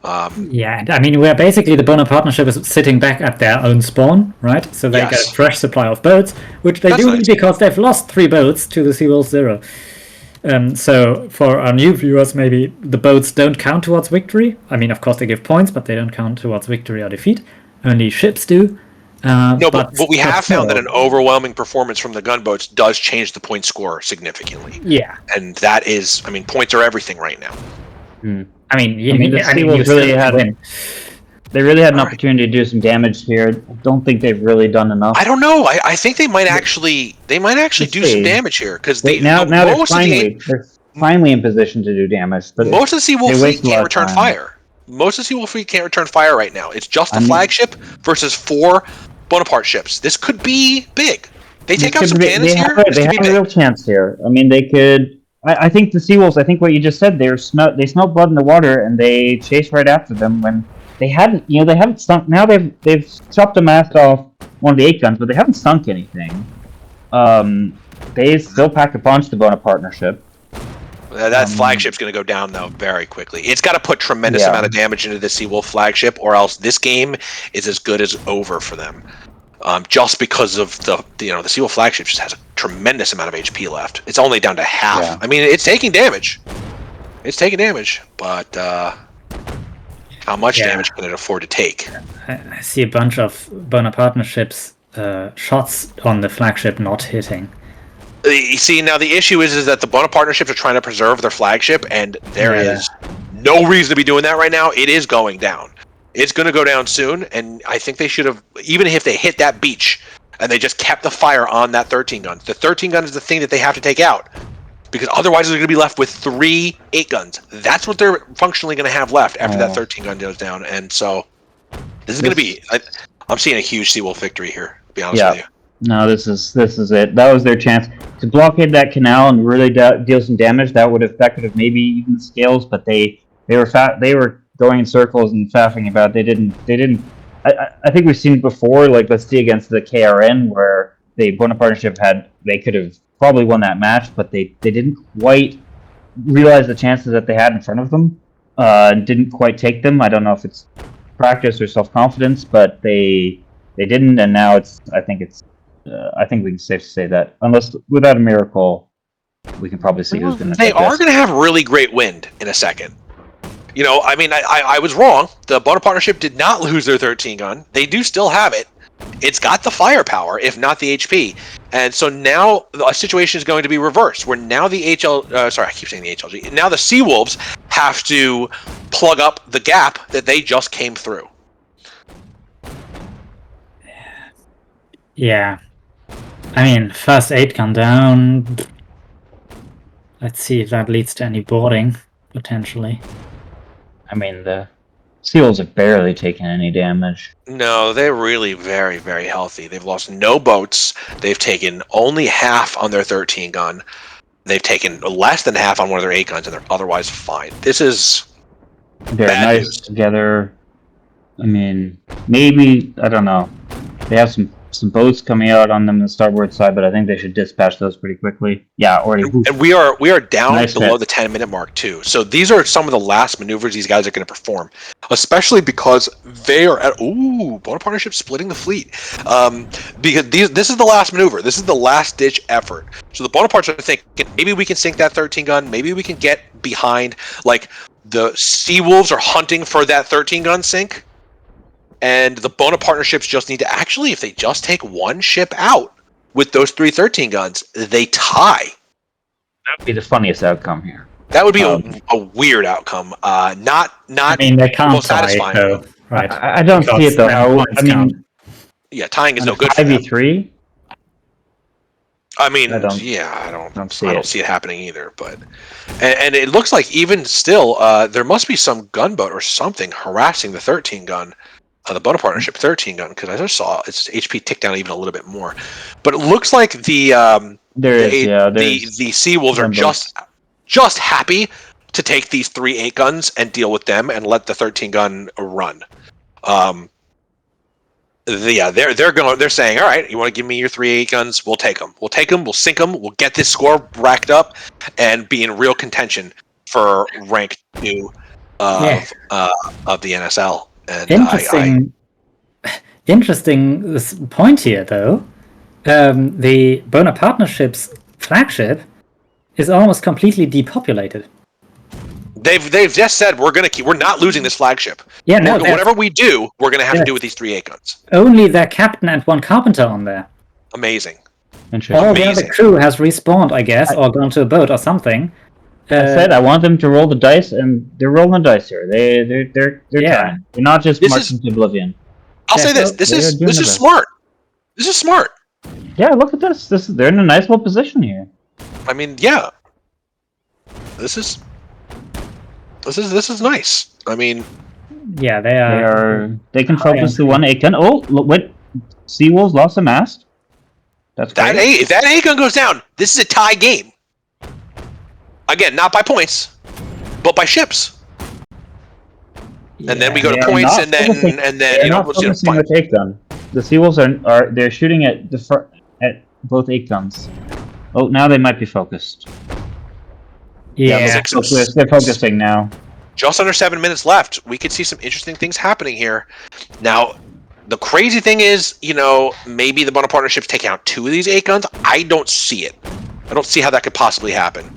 Yeah, I mean, we're basically, the Bona partnership is sitting back at their own spawn, right? So they get a fresh supply of boats, which they do because they've lost 3 boats to the Seawolf 0. So for our new viewers, maybe the boats don't count towards victory. I mean, of course they give points, but they don't count towards victory or defeat. Only ships do. But we have found that an overwhelming performance from the gunboats does change the point score significantly. Yeah. And that is, I mean, points are everything right now. I mean, the Seawolves really had an opportunity to do some damage here. I don't think they've really done enough. I don't know. I think they might actually do some damage here because they're finally in position to do damage. But most of the Seawolf fleet can't return fire. Most of the Seawolf fleet can't return fire right now. It's just the flagship versus 4 Bonaparte ships. This could be big. They take out This some could be- cannons they here. have, This they could be have a big. real chance here. I mean, they could. I think the Seawolves. I think what you just said. They smell blood in the water, and they chase right after them when they hadn't. They haven't sunk. Now they've chopped the mast off one of the 8 guns, but they haven't sunk anything. They still pack a punch to Bonaparte partnership. That flagship's going to go down though very quickly. It's got to put tremendous amount of damage into the Seawolf flagship, or else this game is as good as over for them. Just because of the Seawolf flagship just has a tremendous amount of HP left. It's only down to half. Yeah. I mean, it's taking damage. But how much damage can it afford to take? I see a bunch of Bonaparte ships shots on the flagship not hitting. You see, now the issue is that the Bonaparte ships are trying to preserve their flagship, and there is no reason to be doing that right now. It is going down. It's going to go down soon, and I think they should have, even if they hit that beach, and they just kept the fire on that 13 gun. The 13 gun is the thing that they have to take out, because otherwise they're going to be left with 3 8 guns. That's what they're functionally going to have left after that 13 gun goes down, and so this is going to be, I'm seeing a huge Seawolf victory here, to be honest with you. No, this is it. That was their chance to blockade that canal and really deal some damage. That could have maybe even the scales, but they were going in circles and faffing about. They didn't. I think we've seen it before. Like, let's see, against the KRN, where the Bonaparte they could have probably won that match, but they didn't quite realize the chances that they had in front of them. Didn't quite take them. I don't know if it's practice or self-confidence, but they didn't, and now I think we can safe to say that unless without a miracle, we can probably see who's going to. They are going to have really great wind in a second. I mean, I was wrong. The Bonaparte ship did not lose their 13 gun. They do still have it. It's got the firepower, if not the HP. And so now the situation is going to be reversed, where now the I keep saying the HLG. Now the Seawolves have to plug up the gap that they just came through. Yeah. I mean, first 8 gun down. Let's see if that leads to any boarding, potentially. I mean, the Seals have barely taken any damage. No, they're really very, very healthy. They've lost no boats. They've taken only half on their 13 gun. They've taken less than half on one of their 8 guns, and they're otherwise fine. This is They're bad nice news. together. I mean, maybe, I don't know. They have some boats coming out on them on the starboard side, but I think they should dispatch those pretty quickly. Yeah, already. And we are down Nice below hit. the 10-minute mark too. So these are some of the last maneuvers these guys are going to perform, especially because they are at Bonaparte ship splitting the fleet. Because this is the last maneuver. This is the last ditch effort. So the Bonapartes are thinking maybe we can sink that 13 gun. Maybe we can get behind. Like the Seawolves are hunting for that 13 gun sink. And the Bonaparte ships just need to actually, if they just take one ship out with those 3 13 guns, they tie. That would be the funniest outcome here. That would be a weird outcome. Not I mean, they can't most tie, satisfying. though, right? I don't see it though. I mean, Yeah, tying is no good for them. 5v3. I mean, I don't see it happening either. But and it looks like even still, there must be some gunboat or something harassing the 13 gun. The Bonaparte ship 13 gun, because I just saw its HP tick down even a little bit more. But it looks like the Seawolves are just happy to take these 3 8 guns and deal with them and let the 13 gun run. They're saying, all right, you want to give me your 3 8 guns? We'll take them. We'll sink them. We'll get this score racked up and be in real contention for rank 2 of the NSL. And interesting this point here, though. The Bonaparte ship's flagship is almost completely depopulated. They've just said we're not losing this flagship. Yeah, no. Whatever we do, we're gonna have to do with these 3 8 guns. Only their captain and 1 carpenter on there. Amazing. All the other crew has respawned, I guess, or gone to a boat or something. I said I want them to roll the dice, and they're rolling the dice here. They're trying. They're not just marching to oblivion. I'll say this. This is smart. This is smart. Yeah, look at this. They're in a nice little position here. I mean, yeah. This is nice. I mean, yeah, they They can focus the 1 8 gun. Oh, look, Seawolves lost a mast. That's That great. if that A gun goes down, this is a tie game. Again, not by points, but by ships. And then we go They to are points, not and then focusing- and then They're you know, not we'll see. focusing with 8 gun. The Seawolves are they're shooting at at both 8 guns. Oh, now they might be focused. Yeah. They're focusing now. Just under 7 minutes left. We could see some interesting things happening here. Now, the crazy thing is, maybe the Bonaparte ship's taking out 2 of these 8 guns. I don't see it. I don't see how that could possibly happen.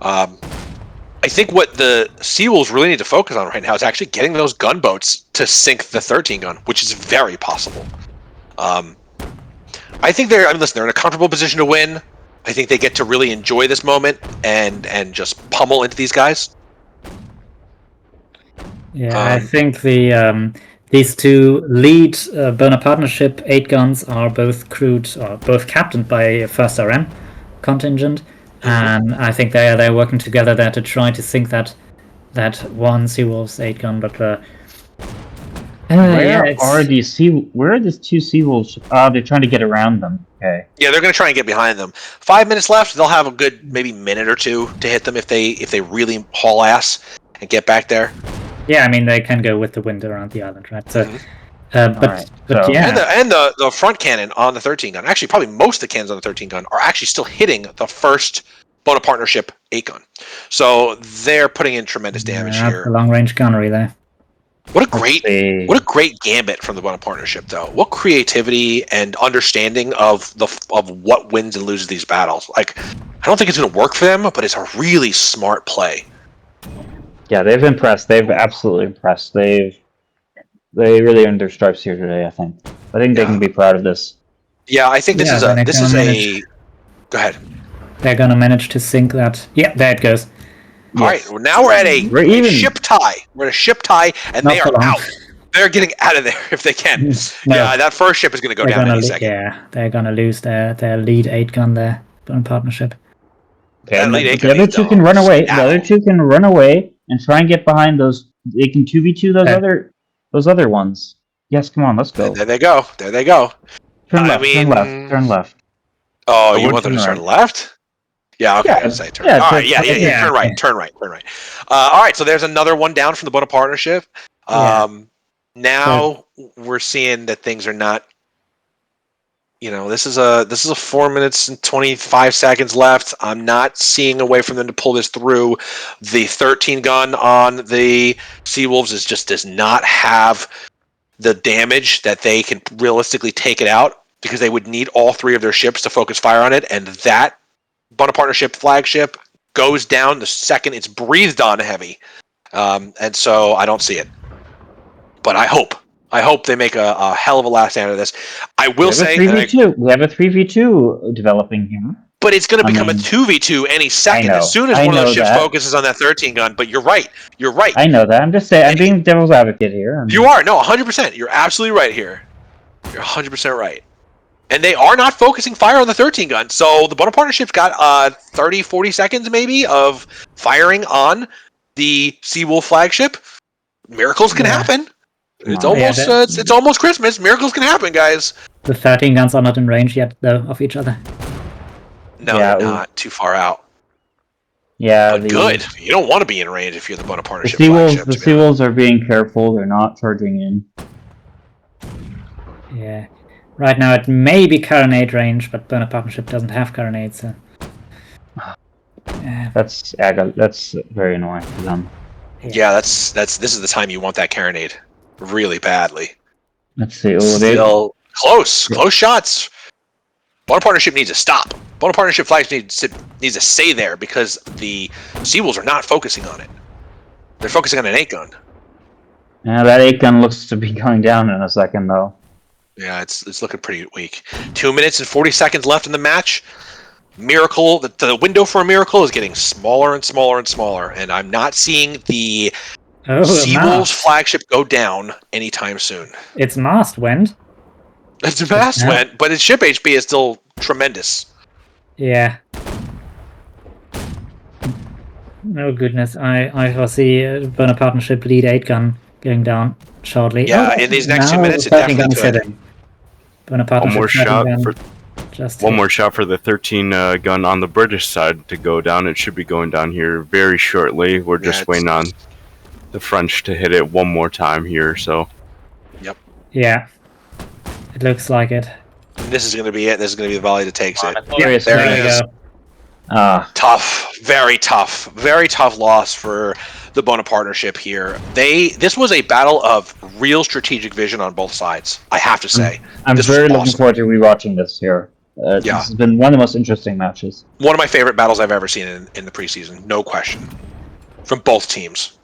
I think what the Seawolves really need to focus on right now is actually getting those gunboats to sink the 13 gun, which is very possible. I think listen, they're in a comfortable position to win. I think they get to really enjoy this moment and just pummel into these guys. Yeah, I think these 2 lead Bonaparte ship 8 guns are both crewed or both captained by a first RM contingent, and I think they're working together there to try to sink that one Seawolves 8 gun. But where are these 2 Seawolves? They're trying to get around them. Okay. Yeah, they're going to try and get behind them. 5 minutes left. They'll have a good maybe minute or 2 to hit them if they really haul ass and get back there. Yeah, I mean they can go with the wind around the island, right? So, Right. So- yeah, And the front cannon on the 13 gun, actually probably most of the cannons on the 13 gun are actually still hitting the first Bonaparte ship 8 gun. So they're putting in tremendous damage the here. long range gunnery there. What a great They- what a great gambit from the Bonaparte ship, though. What creativity and understanding of what wins and loses these battles. Like, I don't think it's going to work for them, but it's a really smart play. Yeah, they've impressed. They've absolutely impressed. They really earned their stripes here today. I think they can be proud of this. Yeah, I think this is then a. Go ahead. They're gonna manage to sink that. Yeah, there it goes. All right, well, now we're at We're a even. ship tie. We're at a ship tie, and Not they for are long. out. They're getting out of there if they can. No. Yeah, that first ship is going to go They're down gonna any second. Yeah, they're gonna lose their lead 8 gun there on partnership. Okay, That lead the 8 gun other needs 2 to can run away. The skedaddle. other 2 can run away and try and get behind those. They can 2v2 those other ones. Yes, come on, let's go. And there they go. There they go. Turn I left. mean- Turn left. Turn left. Oh, Or you would want them to turn turn right. left? Yeah, okay. Yeah, I'd say turn. yeah, All right, yeah. yeah, Turn right. okay. Turn right. Turn right. All right. So there's another one down from the Bonaparte ship. Now we're seeing that things are not. This is a 4 minutes and 25 seconds left. I'm not seeing a way for them to pull this through. The 13 gun on the Seawolves does not have the damage that they can realistically take it out, because they would need all 3 of their ships to focus fire on it, and that Bonaparte ship flagship goes down the second it's breathed on heavy. And so I don't see it. But I hope they make a hell of a last stand of this. I will say, we have a 3v2 developing here. but it's going to become I a mean, 2v2 any second I know, as soon as I one of those know ships that. focuses on that 13 gun. But you're right. You're right. I know that. I'm just saying. I'm being devil's advocate here. You are. No, 100%. You're absolutely right here. You're 100% right. And they are not focusing fire on the 13 gun. So the Bonaparte ship's got 30, 40 seconds maybe of firing on the Seawolf flagship. Miracles can happen. It's Oh, almost it's almost Christmas. Miracles can happen, guys. The 13 guns are not in range yet, though, of each other. No, Yeah, they're not. Too far out. Yeah, But good. You don't want to be in range if you're the Bonaparte The ship flagship. Seawolves, to be honest. are being careful. They're not charging in. Yeah. Right now it may be carronade range, but Bonaparte ship doesn't have carronade, so. Yeah. That's very annoying for them. Yeah, this is the time you want that carronade really badly. Let's see. Oh, Still close shots. Bonaparte ship needs to stop. Bonaparte ship flags needs to stay there because the Seawolves are not focusing on it. They're focusing on an 8 gun. Yeah, that 8 gun looks to be going down in a second, though. Yeah, it's looking pretty weak. 2 minutes and 40 seconds left in the match. Miracle, the window for a miracle is getting smaller and smaller and smaller, and I'm not seeing the Seawolves flagship go down anytime soon. Its mast went. Its mast went, but its ship HP is still tremendous. Yeah. Oh goodness, I foresee Bonaparte ship lead 8 gun going down shortly. Yeah, in these next 2 minutes, it definitely could. Bonapartes One more should shot then for just one hit. more shot for the 13 gun on the British side to go down. It should be going down here very shortly. We're just waiting on the French to hit it one more time here. So Yeah, it looks like it. This is going to be it. This is going to be the volley that takes it. Glorious there There it we is. go. Tough, very tough loss for the Bonapartnership here. This was a battle of real strategic vision on both sides, I have to say. I'm This was very looking awesome. forward to rewatching this here. Yeah. This has been one of the most interesting matches. One of my favorite battles I've ever seen in the preseason, no question, from both teams.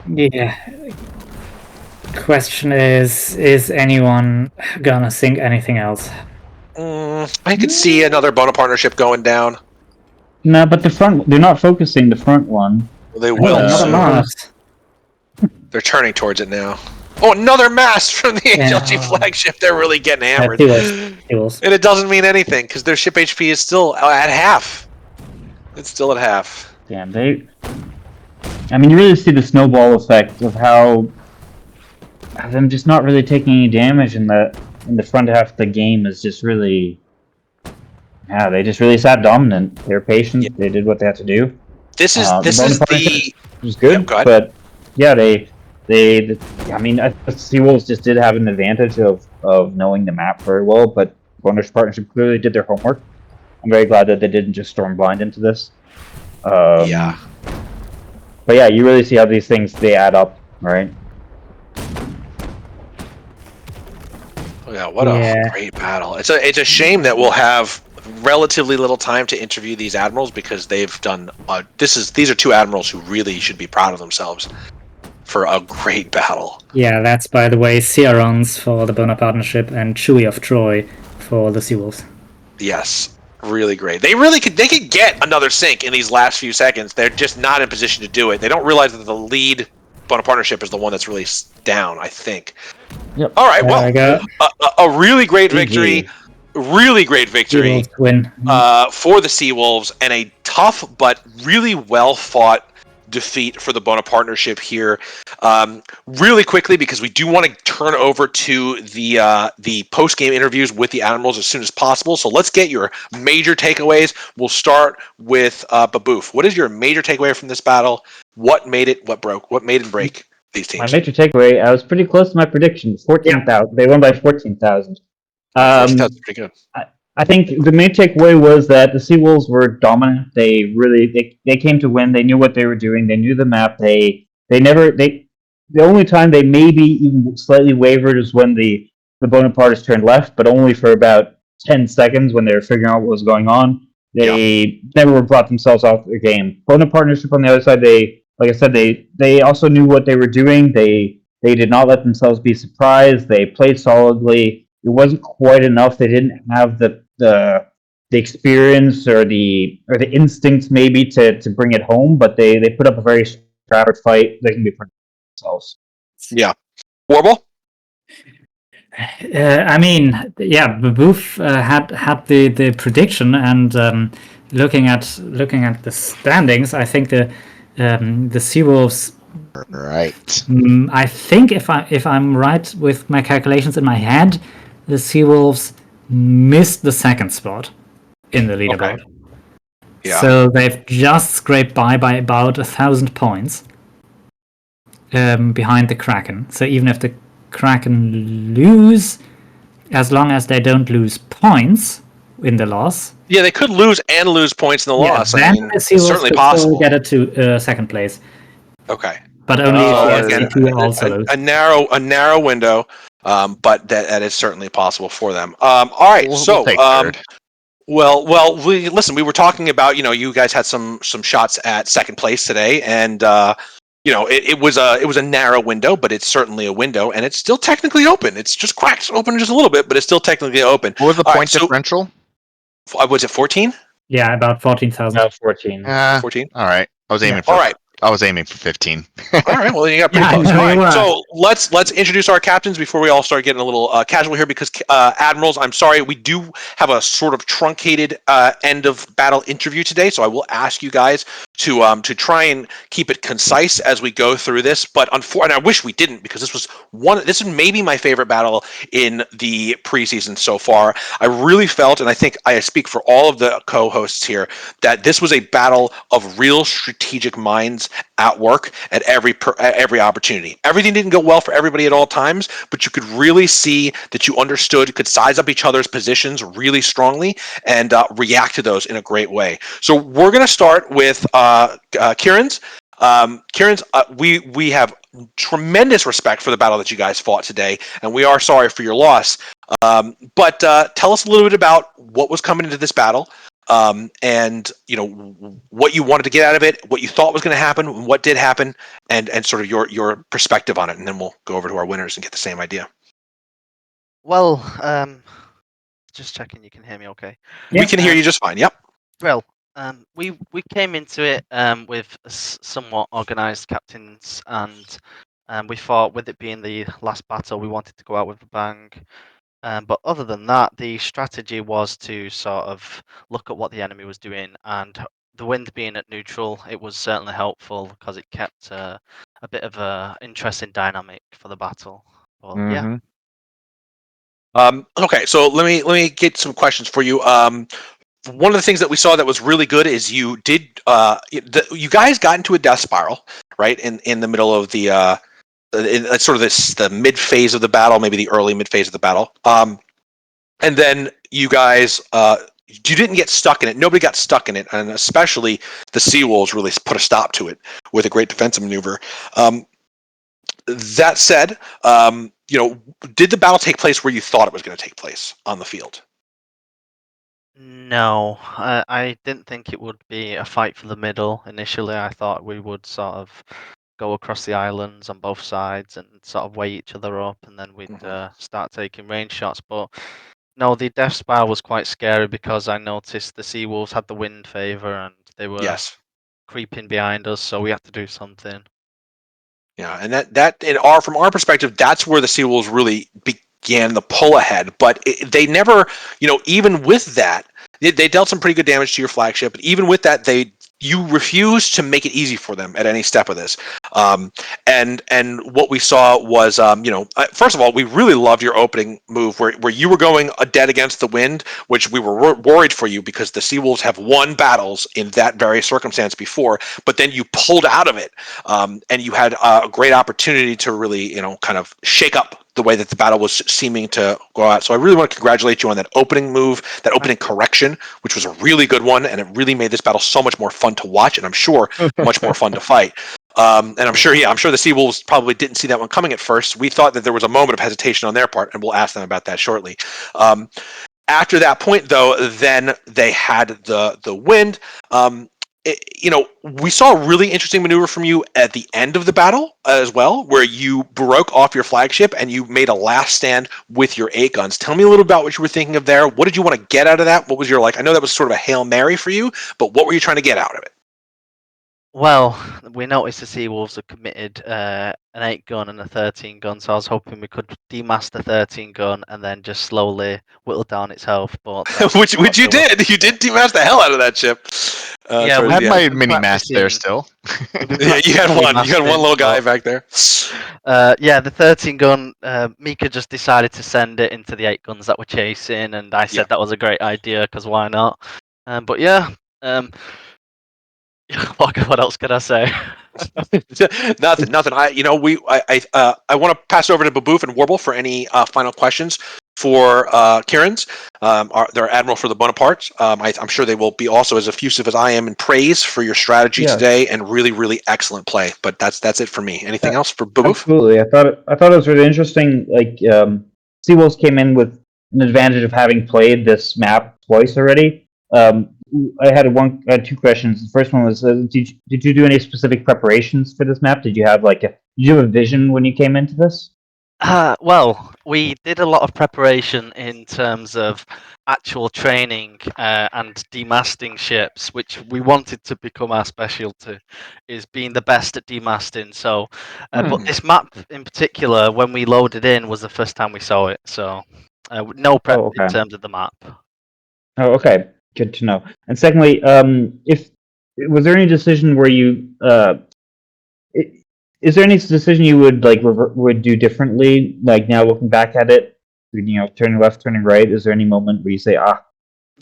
Yeah. Question is anyone gonna think anything else? I could see another Bonapartnership going down. No, but the front, they're not focusing the front one. They will Another soon. loss. They're turning towards it now. Oh, another mass from the HLG flagship. They're really getting hammered. Fuels. And it doesn't mean anything, because their ship HP is still at half. It's still at half. Damn, I mean, you really see the snowball effect of how them just not really taking any damage in the front half of the game is just really. Yeah, they just really sat dominant. They were patient. Yeah. They did what they had to do. This is It was good, but yeah, I mean, the Seawolves just did have an advantage of knowing the map very well, but Bonapartnership clearly did their homework. I'm very glad that they didn't just storm blind into this. Yeah. But yeah, you really see how these things, they add up, right? Oh, yeah, what a great battle. It's a shame that we'll have relatively little time to interview these admirals, because they've done these are two admirals who really should be proud of themselves for a great battle. Yeah, that's by the way Ciarons for the Bonapartnership and Chewie of Troy for the Seawolves. Yes, really great. They could get another sink in these last few seconds. They're just not in position to do it. They don't realize that the lead Bonapartnership is the one that's really down, I think. Yep. All right, There we go. a really great victory. Really great victory Seawolves win. for the Seawolves, and a tough but really well fought defeat for the Bonapartnership here. Really quickly, because we do want to turn over to the post game interviews with the Admirals as soon as possible. So let's get your major takeaways. We'll start with Baboof. What is your major takeaway from this battle? What made it? What broke? What made and break these teams? My major takeaway, I was pretty close to my prediction. 14,000. They won by 14,000. That's pretty good. I think the main takeaway was that the Seawolves were dominant. They came to win. They knew what they were doing. They knew the map. The only time they maybe even slightly wavered is when the Bonapartes turned left, but only for about 10 seconds when they were figuring out what was going on. They never brought themselves off their game. Bonapartnership on the other side, like I said, they also knew what they were doing. They did not let themselves be surprised. They played solidly. It wasn't quite enough. They didn't have the experience or the instincts maybe to bring it home, but they put up a very straightforward fight. They can be proud of themselves. Yeah. Warble? I mean, yeah, Baboof had the prediction, and looking at the standings, I think the Seawolves. Right. I think if I'm right with my calculations in my head, the Seawolves missed the second spot in the leaderboard. Okay. Yeah. So they've just scraped by about 1,000 points behind the Kraken. So even if the Kraken lose, as long as they don't lose points in the loss. Yeah, they could lose points in the loss. Then I mean, the it's Seawolves certainly could possible. still get it to second place. Okay. But only Again, if SC2 also lose. a narrow window, but that is certainly possible for them. All right, We'll take third. Well, we were talking about, you guys had some shots at second place today, and it was a narrow window, but it's certainly a window, and it's still technically open. It's just cracked open just a little bit, but it's still technically open. What was the All point right, differential? Was it 14? Yeah, about 14,000. About 14. 14? All right. I was aiming for All right. I was aiming for 15. All right, well, you got pretty Yeah, I close. know All you right, were. so let's introduce our captains before we all start getting a little casual here, because admirals, I'm sorry, we do have a sort of truncated end of battle interview today, so I will ask you guys to try and keep it concise as we go through this. But and I wish we didn't, because this is maybe my favorite battle in the preseason so far. I really felt, and I think I speak for all of the co-hosts here, that this was a battle of real strategic minds at work at every opportunity. Everything didn't go well for everybody at all times, but you could really see that you understood, could size up each other's positions really strongly, and react to those in a great way. So we're going to start with Kieran's. Kieran's, we have tremendous respect for the battle that you guys fought today, and we are sorry for your loss. But tell us a little bit about what was coming into this battle, and what you wanted to get out of it, what you thought was going to happen, what did happen, and sort of your perspective on it, and then we'll go over to our winners and get the same idea. Well, just checking you can hear me okay. We can hear you just fine. Yep. Well, we came into it with somewhat organised captains, and we thought, with it being the last battle, we wanted to go out with a bang. But other than that, the strategy was to sort of look at what the enemy was doing, and the wind being at neutral, it was certainly helpful because it kept a bit of a interesting dynamic for the battle. But yeah. Okay, so let me get some questions for you. One of the things that we saw that was really good is you you guys got into a death spiral, right, in the middle of the sort of the mid phase of the battle, maybe the early mid phase of the battle. And then you guys, you didn't get stuck in it. Nobody got stuck in it, and especially the Seawolves really put a stop to it with a great defensive maneuver. That said, did the battle take place where you thought it was going to take place on the field? No, I didn't think it would be a fight for the middle. Initially, I thought we would sort of go across the islands on both sides and sort of weigh each other up, and then we'd start taking range shots. But no, the death spiral was quite scary because I noticed the Seawolves had the wind favor and they were creeping behind us, so we had to do something. Yeah, and that from our perspective, that's where the Seawolves really began the pull ahead. But they never, even with that, they dealt some pretty good damage to your flagship. But even with that, you refused to make it easy for them at any step of this. And what we saw was, first of all, we really loved your opening move where you were going dead against the wind, which we were worried for you because the Seawolves have won battles in that very circumstance before. But then you pulled out of it, and you had a great opportunity to really, kind of shake up the way that the battle was seeming to go out. So I really want to congratulate you on that opening move, that opening correction, which was a really good one, and it really made this battle so much more fun to watch, and I'm sure much more fun to fight. And I'm sure the Seawolves probably didn't see that one coming at first. We thought that there was a moment of hesitation on their part, and we'll ask them about that shortly. After that point, though, then they had the wind. We saw a really interesting maneuver from you at the end of the battle as well, where you broke off your flagship and you made a last stand with your 8 guns. Tell me a little about what you were thinking of there. What did you want to get out of that? What was your, I know that was sort of a Hail Mary for you, but what were you trying to get out of it? Well, we noticed the Seawolves had committed an 8 gun and a 13 gun, so I was hoping we could demask the 13 gun and then just slowly whittle down its health. But which you did. You did demask the hell out of that ship. I had my mini mast there still. Yeah, you had one. You had one little guy back there. The 13 gun. Mika just decided to send it into the 8 guns that were chasing, and I said that was a great idea because why not? But yeah. What else can I say? Nothing. I want to pass over to Baboof and Warble for any final questions for Kieran's, their admiral for the Bonaparts. I'm sure they will be also as effusive as I am in praise for your strategy today and really, really excellent play. But that's it for me. Anything else for Baboof? Absolutely. I thought it was really interesting. Seawolves came in with an advantage of having played this map twice already. I had 2 questions. The first one was, did you do any specific preparations for this map? Did you have did you have a vision when you came into this? Well, we did a lot of preparation in terms of actual training and demasting ships, which we wanted to become our specialty, is being the best at demasting. So, but this map in particular, when we loaded in, was the first time we saw it. So, no prep in terms of the map. Oh, okay. Good to know. And secondly, if was there any decision where you is there any decision you would would do differently? Like now looking back at it, turning left, turning right. Is there any moment where you say,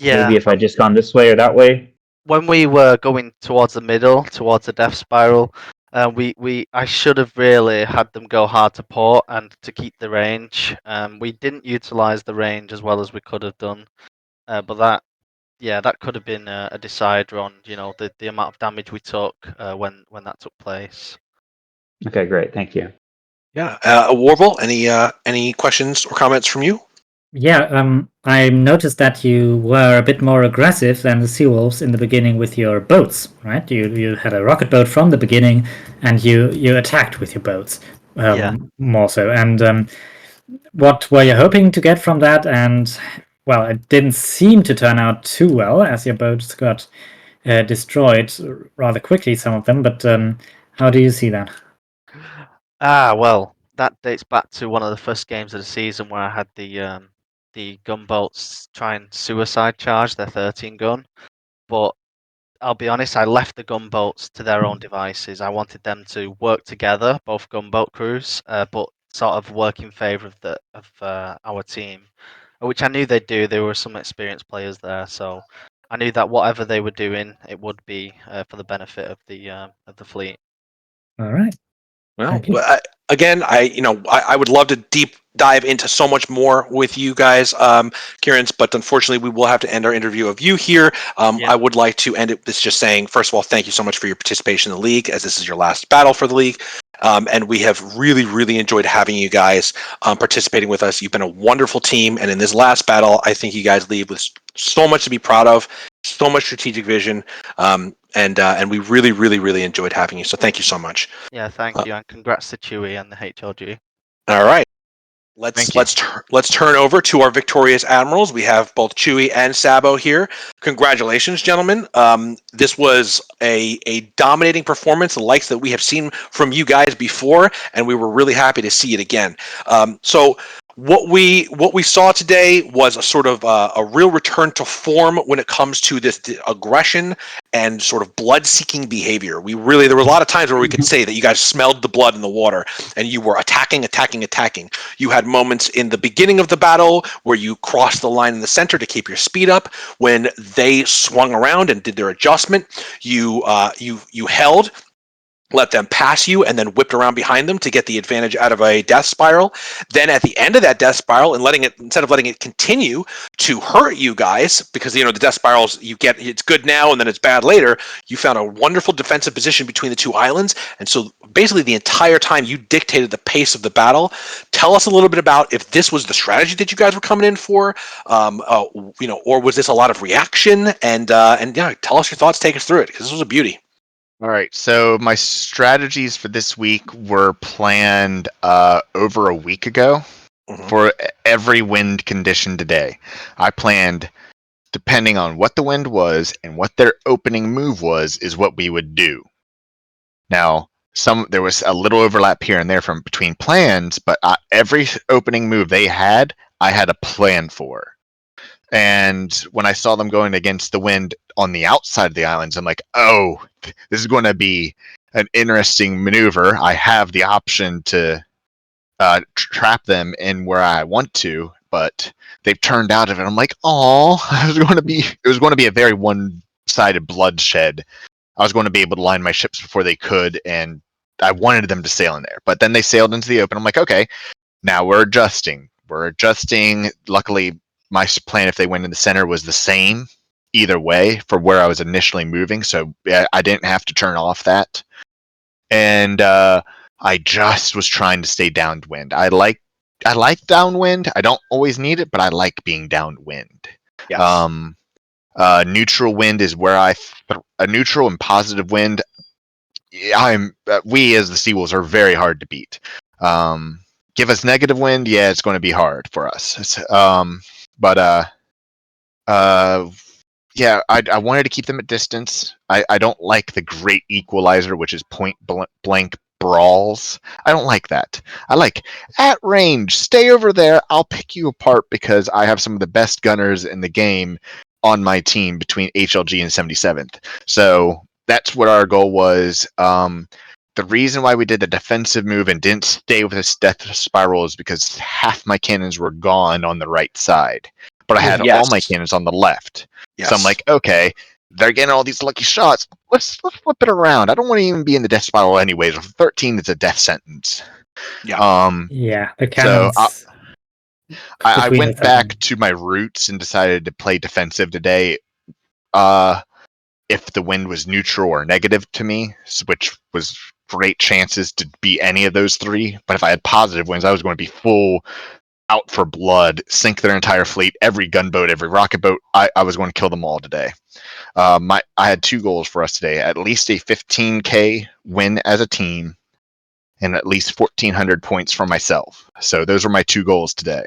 maybe if I just gone this way or that way? When we were going towards the middle, towards the death spiral, I should have really had them go hard to port and to keep the range. We didn't utilize the range as well as we could have done, but that could have been a decider on the amount of damage we took when that took place. Okay, great. Thank you. Yeah, Warble, any questions or comments from you? Yeah, I noticed that you were a bit more aggressive than the Seawolves in the beginning with your boats, right? You had a rocket boat from the beginning, and you attacked with your boats more so. And what were you hoping to get from that? And well, it didn't seem to turn out too well, as your boats got destroyed rather quickly, some of them. But how do you see that? Well, that dates back to one of the first games of the season where I had the gunboats try and suicide charge their 13 gun, but I'll be honest, I left the gunboats to their own devices. I wanted them to work together, both gunboat crews, but sort of work in favour of our team, which I knew they'd do. There were some experienced players there, so I knew that whatever they were doing, it would be for the benefit of the fleet. All right. Well, I would love to deep dive into so much more with you guys, Kieran's, but unfortunately, we will have to end our interview of you here. I would like to end it with just saying, first of all, thank you so much for your participation in the league, as this is your last battle for the league. And we have really, really enjoyed having you guys participating with us. You've been a wonderful team, and in this last battle, I think you guys leave with so much to be proud of, so much strategic vision, and we really, really, really enjoyed having you. So thank you so much. Yeah, thank you, and congrats to Chewy and the HLG. All right. Let's turn over to our victorious admirals. We have both Chewy and Sabo here. Congratulations, gentlemen. This was a dominating performance, the likes that we have seen from you guys before, and we were really happy to see it again. So what we saw today was a sort of a real return to form when it comes to this aggression and sort of blood-seeking behavior. There were a lot of times where we could say that you guys smelled the blood in the water and you were attacking. You had moments in the beginning of the battle where you crossed the line in the center to keep your speed up. When they swung around and did their adjustment, you held, let them pass you, and then whipped around behind them to get the advantage out of a death spiral. Then at the end of that death spiral, and instead of letting it continue to hurt you guys, because the death spirals, it's good now and then it's bad later, you found a wonderful defensive position between the two islands, and so basically the entire time you dictated the pace of the battle. Tell us a little bit about if this was the strategy that you guys were coming in for, or was this a lot of reaction? And tell us your thoughts, take us through it, because this was a beauty. All right, so my strategies for this week were planned over a week ago for every wind condition today. I planned, depending on what the wind was and what their opening move was, is what we would do. Now, there was a little overlap here and there from between plans, but every opening move they had, I had a plan for. And when I saw them going against the wind on the outside of the islands, I'm like, oh, this is going to be an interesting maneuver. I have the option to trap them in where I want to, but they've turned out of it. I'm like, oh, it was going to be a very one-sided bloodshed. I was going to be able to line my ships before they could, and I wanted them to sail in there. But then they sailed into the open. I'm like, okay, now we're adjusting. Luckily, my plan, if they went in the center, was the same either way for where I was initially moving, so I didn't have to turn off that. And I just was trying to stay downwind. I like downwind. I don't always need it, but I like being downwind. Yes. Neutral wind is where a neutral and positive wind. We as the Seawolves are very hard to beat. give us negative wind, yeah, it's going to be hard for us. Yeah, I wanted to keep them at distance. I don't like the great equalizer, which is point blank brawls. I don't like that. I like at range, stay over there. I'll pick you apart because I have some of the best gunners in the game on my team between HLG and 77th. So that's what our goal was. The reason why we did the defensive move and didn't stay with this death spiral is because half my cannons were gone on the right side, but I had all my cannons on the left. Yes. So I'm like, okay, they're getting all these lucky shots. Let's flip it around. I don't want to even be in the death spiral anyways. With 13, it's a death sentence. Yeah. Yeah, the cannons. So I between went the back to my roots and decided to play defensive today. If the wind was neutral or negative to me, which was great chances to be any of those three. But if I had positive winds, I was going to be full out for blood, sink their entire fleet, every gunboat, every rocket boat. I was going to kill them all today. I had two goals for us today: at least a 15K win as a team, and at least 1,400 points for myself. So those are my two goals today.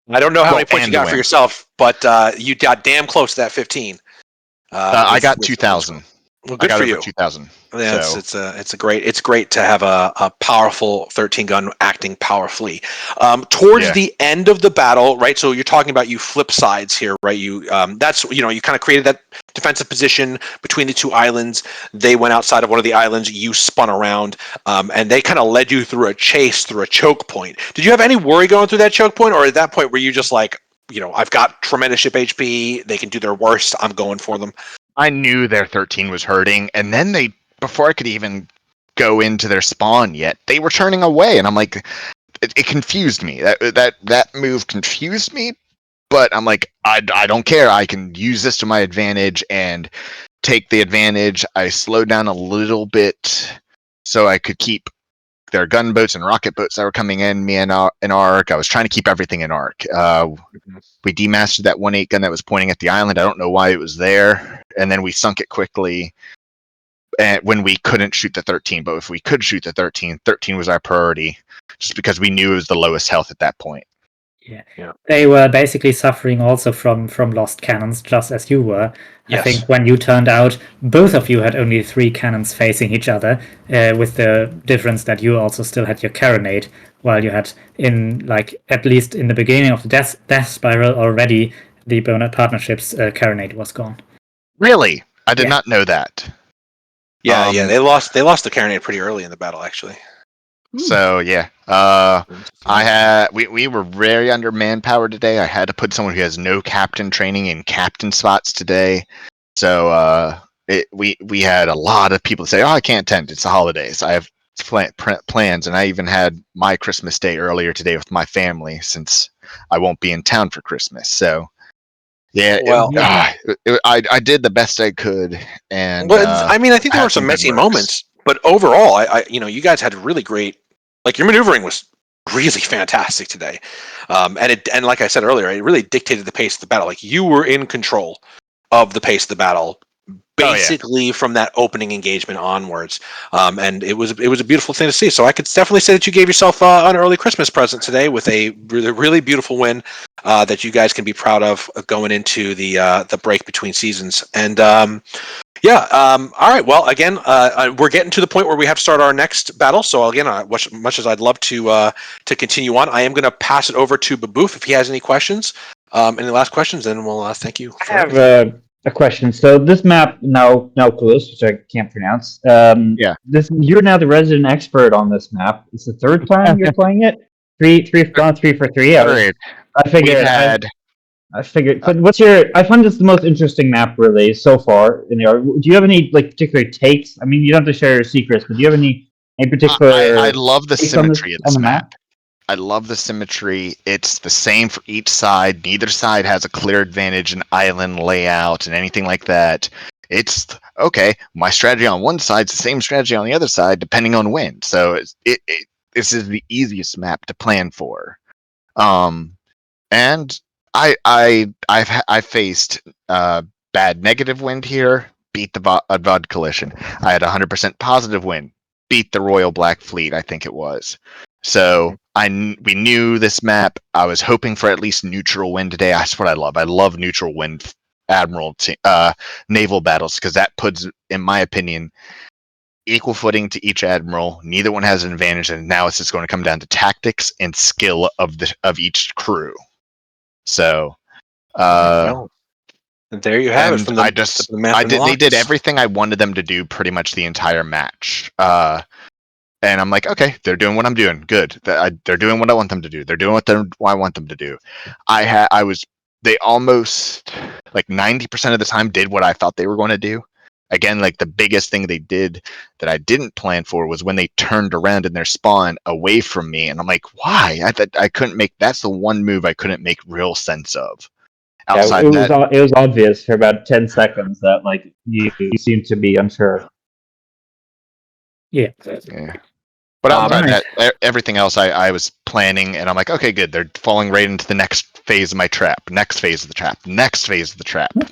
I don't know how many points you got for yourself, but you got damn close to that 15. I got 2,000. Well, good for you. 2,000. Yeah, so. It's great to have a powerful 13 gun acting powerfully. Towards the end of the battle, right? So you're talking about you flip sides here, right? You that's you kind of created that defensive position between the two islands. They went outside of one of the islands. You spun around, and they kind of led you through a chase through a choke point. Did you have any worry going through that choke point, or at that point were you just like, I've got tremendous ship HP. They can do their worst. I'm going for them. I knew their 13 was hurting, and then before I could even go into their spawn yet, they were turning away, and I'm like, it confused me. That move confused me, but I'm like, I don't care. I can use this to my advantage and take the advantage. I slowed down a little bit so I could keep their gunboats and rocket boats that were coming in me in arc. I was trying to keep everything in arc. We demastered that 1-8 gun that was pointing at the island. I don't know why it was there, and then we sunk it quickly when we couldn't shoot the 13. But if we could shoot the 13 was our priority, just because we knew it was the lowest health at that point. Yeah. They were basically suffering also from lost cannons, just as you were. Yes. I think when you turned out, both of you had only 3 cannons facing each other, with the difference that you also still had your carronade, while you had at least in the beginning of the death spiral already, the Bonaparts' carronade was gone. Really? I did not know that. Yeah, they lost the carronade pretty early in the battle, actually. So yeah, we were very under manpower today. I had to put someone who has no captain training in captain spots today. So we had a lot of people say, "Oh, I can't attend. It's the holidays. I have plans," and I even had my Christmas day earlier today with my family since I won't be in town for Christmas. So yeah, I did the best I could, and I mean, I think there were some messy moments. But overall, you guys had really great, your maneuvering was really fantastic today. And like I said earlier, it really dictated the pace of the battle. Like, you were in control of the pace of the battle, basically from that opening engagement onwards. And it was a beautiful thing to see. So I could definitely say that you gave yourself an early Christmas present today with a really, really beautiful win that you guys can be proud of going into the break between seasons. And all right. Well, again, we're getting to the point where we have to start our next battle. So again, much as I'd love to continue on, I am going to pass it over to Baboof if he has any questions. Any last questions? Then we'll thank you. I have a question. So this map now closed, which I can't pronounce. You're now the resident expert on this map. It's the third time you're playing it. Three for three. I figured. But I find this the most interesting map really so far. Do you have any particular takes? I mean, you don't have to share your secrets, but do you have any particular? I love the symmetry of this map. I love the symmetry. It's the same for each side. Neither side has a clear advantage in island layout and anything like that. It's okay. My strategy on one side is the same strategy on the other side, depending on wind. So this is the easiest map to plan for. And I've faced bad negative wind here, beat the VOD Coalition. I had 100% positive wind, beat the Royal Black Fleet, I think it was. So we knew this map. I was hoping for at least neutral wind today. That's what I love. I love neutral wind naval battles because that puts, in my opinion, equal footing to each admiral. Neither one has an advantage, and now it's just going to come down to tactics and skill of each crew. So, there you have it. From they did everything I wanted them to do pretty much the entire match. And I'm like, okay, they're doing what I'm doing. Good. They're doing what I want them to do. They're doing what I want them to do. They almost like 90% of the time did what I thought they were going to do. Again, like the biggest thing they did that I didn't plan for was when they turned around in their spawn away from me. And I'm like, why? I couldn't make, that's the one move I couldn't make real sense of. Outside it was obvious for about 10 seconds that like you seemed to be unsure. Yeah. But outside that, everything else I was planning, and I'm like, okay, good. They're falling right into the next phase of my trap. Next phase of the trap. Next phase of the trap. I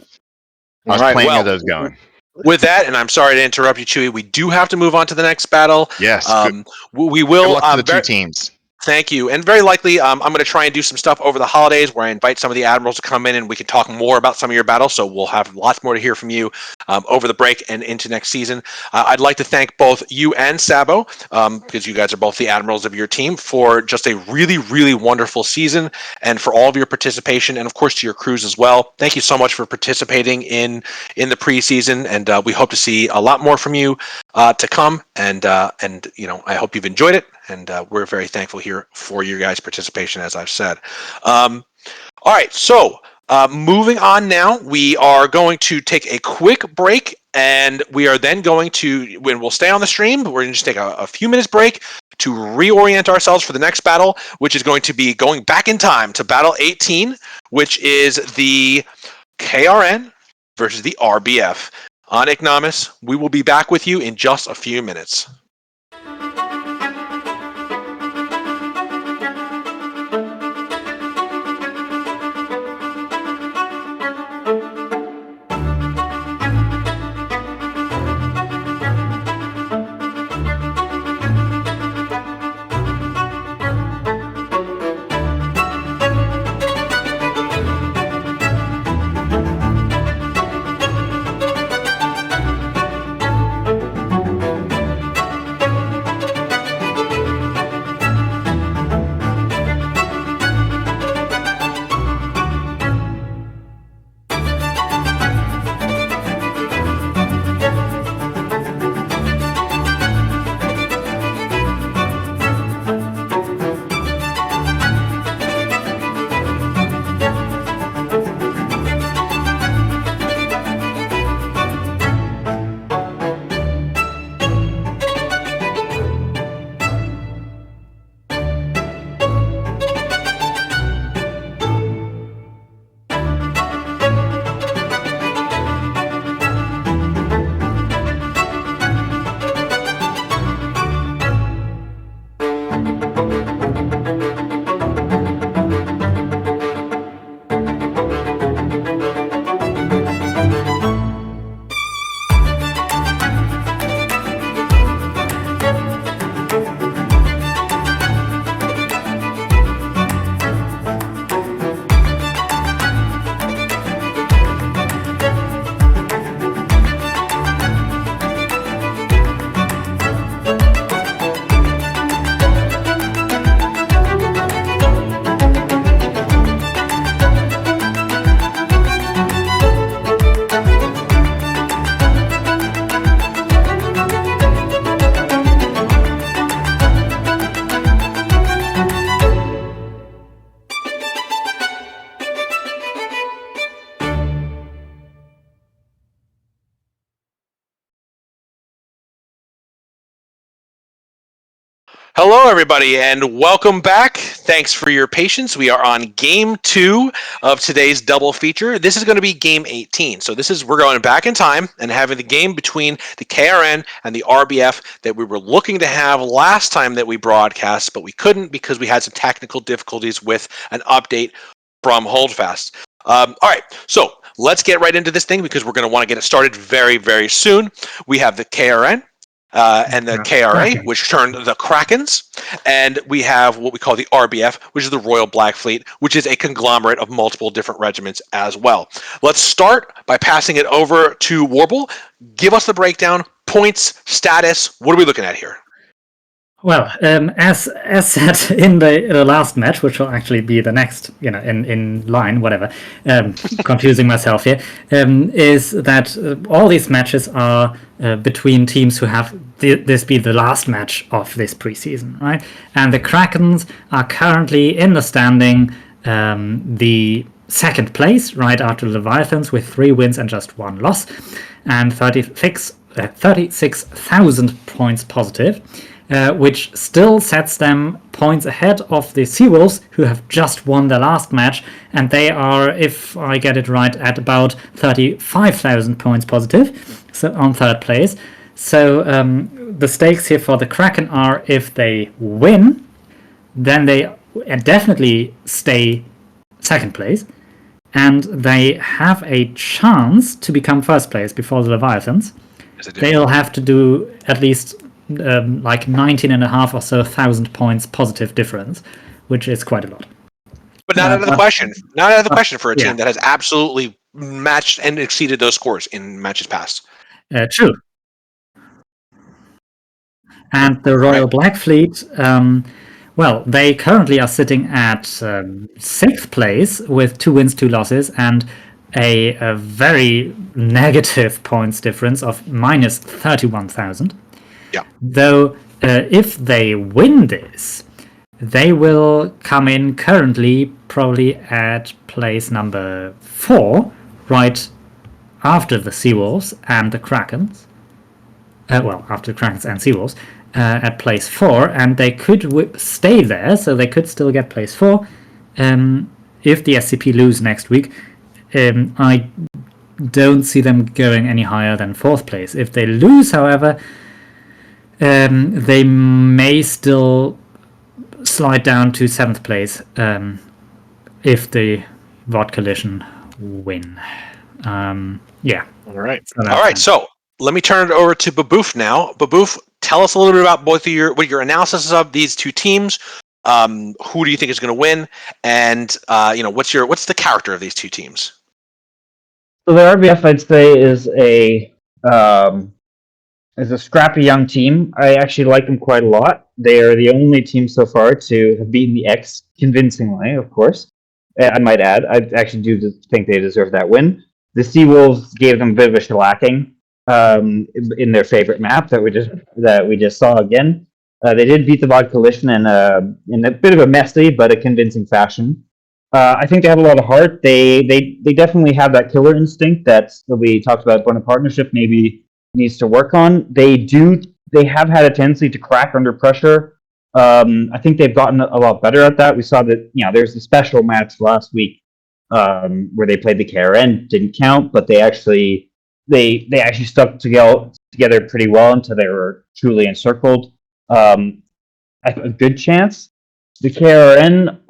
was playing as those going. With that, and I'm sorry to interrupt you, Chewy, we do have to move on to the next battle. Yes. We will. Good luck to the two teams. Thank you. And very likely, I'm going to try and do some stuff over the holidays where I invite some of the admirals to come in and we can talk more about some of your battles. So we'll have lots more to hear from you over the break and into next season. I'd like to thank both you and Sabo, because you guys are both the admirals of your team, for just a really, really wonderful season and for all of your participation, and of course to your crews as well. Thank you so much for participating in the preseason, and we hope to see a lot more from you to come. And I hope you've enjoyed it. And we're very thankful here for your guys' participation, as I've said. All right, so moving on now, we are going to take a quick break, and we are then going to, when we'll stay on the stream, we're going to just take a few minutes break to reorient ourselves for the next battle, which is going to be going back in time to Battle 18, which is the KRN versus the RBF. On Ignamus, we will be back with you in just a few minutes. Hello, everybody, and welcome back. Thanks for your patience. We are on Game 2 of today's double feature. This is going to be Game 18. So we're going back in time and having the game between the KRN and the RBF that we were looking to have last time that we broadcast, but we couldn't because we had some technical difficulties with an update from Holdfast. All right, so let's get right into this thing because we're going to want to get it started very, very soon. We have the KRN and the KRA, Kraken. which turned the Krakens, and we have what we call the RBF, which is the Royal Black Fleet, which is a conglomerate of multiple different regiments as well. Let's start by passing it over to Warble. Give us the breakdown, points, status. What are we looking at here? Well, as said in the last match, which will actually be the next, in line, whatever, confusing myself here, is that all these matches are between teams who have this be the last match of this preseason, right? And the Krakens are currently in the standing, the second place, right after the Leviathans, with 3 wins and just 1 loss, and 36,000 points positive. Which still sets them points ahead of the Seawolves, who have just won their last match, and they are, if I get it right, at about 35,000 points positive, so on 3rd place. So the stakes here for the Kraken are, if they win, then they definitely stay 2nd place, and they have a chance to become 1st place before the Leviathans. Yes, They'll have to do at least like 19,500 or so thousand points positive difference, which is quite a lot. But not out of the question. Not out of the question for a yeah. team that has absolutely matched and exceeded those scores in matches past. True. And the Royal Black Fleet, well, they currently are sitting at 6th place with 2 wins, 2 losses, and a very negative points difference of minus 31,000. Yeah. Though, if they win this, they will come in currently probably at place number 4, right after the Seawolves and the Krakens. Well, after the Krakens and Seawolves, at place 4, and they could stay there, so they could still get place 4. If the SCP lose next week, I don't see them going any higher than 4th place. If they lose, however, they may still slide down to 7th place if the VOD Collision win. Yeah. All right. So let me turn it over to Baboof now. Baboof, tell us a little bit about what your analysis is of these two teams. Who do you think is going to win? And what's the character of these two teams? So the RBF, I'd say, is a scrappy young team. I actually like them quite a lot. They are the only team so far to have beaten the X convincingly, of course. I might add. I actually do think they deserve that win. The Seawolves gave them a bit of a shellacking in their favorite map that we just saw again. They did beat the VOD Coalition in a bit of a messy but a convincing fashion. I think they have a lot of heart. They definitely have that killer instinct that we talked about. Bonapartnership maybe needs to work on. They have had a tendency to crack under pressure. I think they've gotten a lot better at that. We saw that there's a special match last week where they played the KRN, didn't count, but they actually stuck together pretty well until they were truly encircled. A good chance. The KRN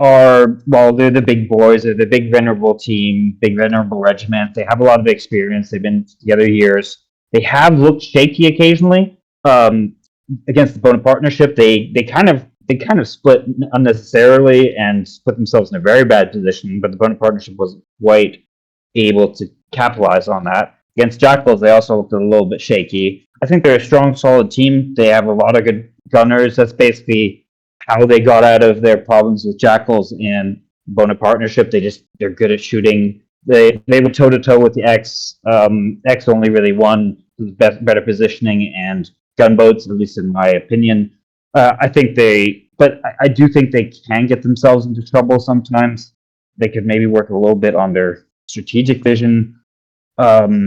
they're the big boys. They're the big venerable team, big venerable regiment. They have a lot of experience. They've been together years. They have looked shaky occasionally against the Bonapartnership. They kind of split unnecessarily and put themselves in a very bad position. But the Bonapartnership wasn't quite able to capitalize on that. Against Jackals, they also looked a little bit shaky. I think they're a strong, solid team. They have a lot of good gunners. That's basically how they got out of their problems with Jackals and Bonapartnership. They're good at shooting. They were toe to toe with the X. X only really won with better positioning and gunboats, at least in my opinion. I do think they can get themselves into trouble sometimes. They could maybe work a little bit on their strategic vision. I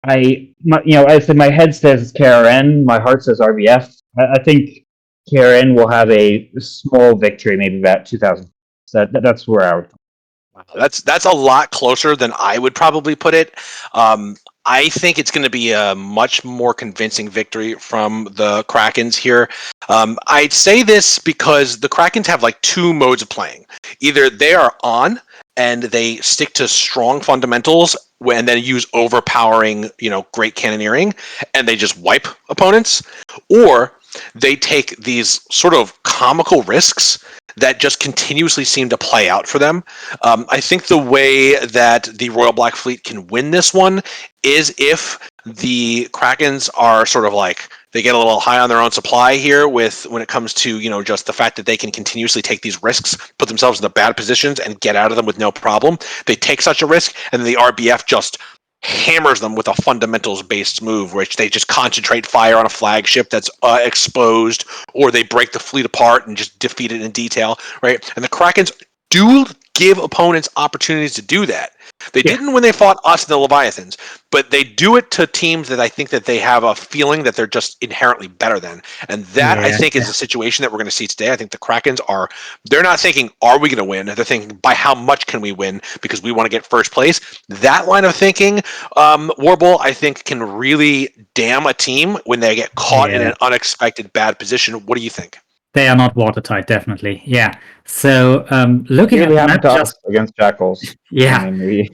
said my head says KRN, my heart says RBF. I think KRN will have a small victory, maybe about 2,000. So that's where I would. That's a lot closer than I would probably put it. I think it's going to be a much more convincing victory from the Krakens here. I'd say this because the Krakens have like 2 modes of playing. Either they are on and they stick to strong fundamentals and then use overpowering, great cannoneering, and they just wipe opponents, or they take these sort of comical risks that just continuously seem to play out for them. I think the way that the Royal Black Fleet can win this one is if the Krakens are sort of like, they get a little high on their own supply here when it comes to, just the fact that they can continuously take these risks, put themselves in the bad positions and get out of them with no problem. They take such a risk, and then the RBF just hammers them with a fundamentals based move, which they just concentrate fire on a flagship that's exposed, or they break the fleet apart and just defeat it in detail, right? And the Krakens do give opponents opportunities to do that. They didn't when they fought us and the Leviathans, but they do it to teams that I think that they have a feeling that they're just inherently better than. And that, I think, is a situation that we're going to see today. I think the Krakens they're not thinking, are we going to win? They're thinking, by how much can we win? Because we want to get first place. That line of thinking, Warble, I think, can really damn a team when they get caught in an unexpected bad position. What do you think? They are not watertight, definitely. Yeah. So looking at the map, just against Jackals. Yeah. I mean,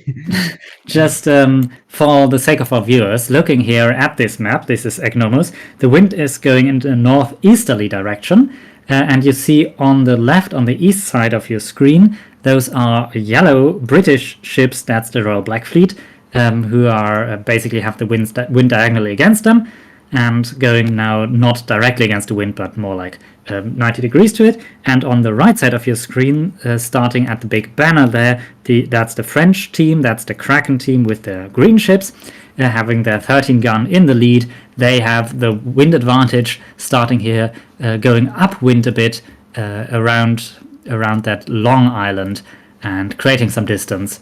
just for the sake of our viewers, looking here at this map, this is Agnomus. The wind is going in the northeasterly direction, and you see on the left, on the east side of your screen, those are yellow British ships. That's the Royal Black Fleet, who are basically have the wind diagonally against them, and going now not directly against the wind, but more like 90 degrees to it. And on the right side of your screen, starting at the big banner there, that's the French team, that's the Kraken team with the green ships, having their 13 gun in the lead. They have the wind advantage, starting here, going upwind a bit around that long island and creating some distance,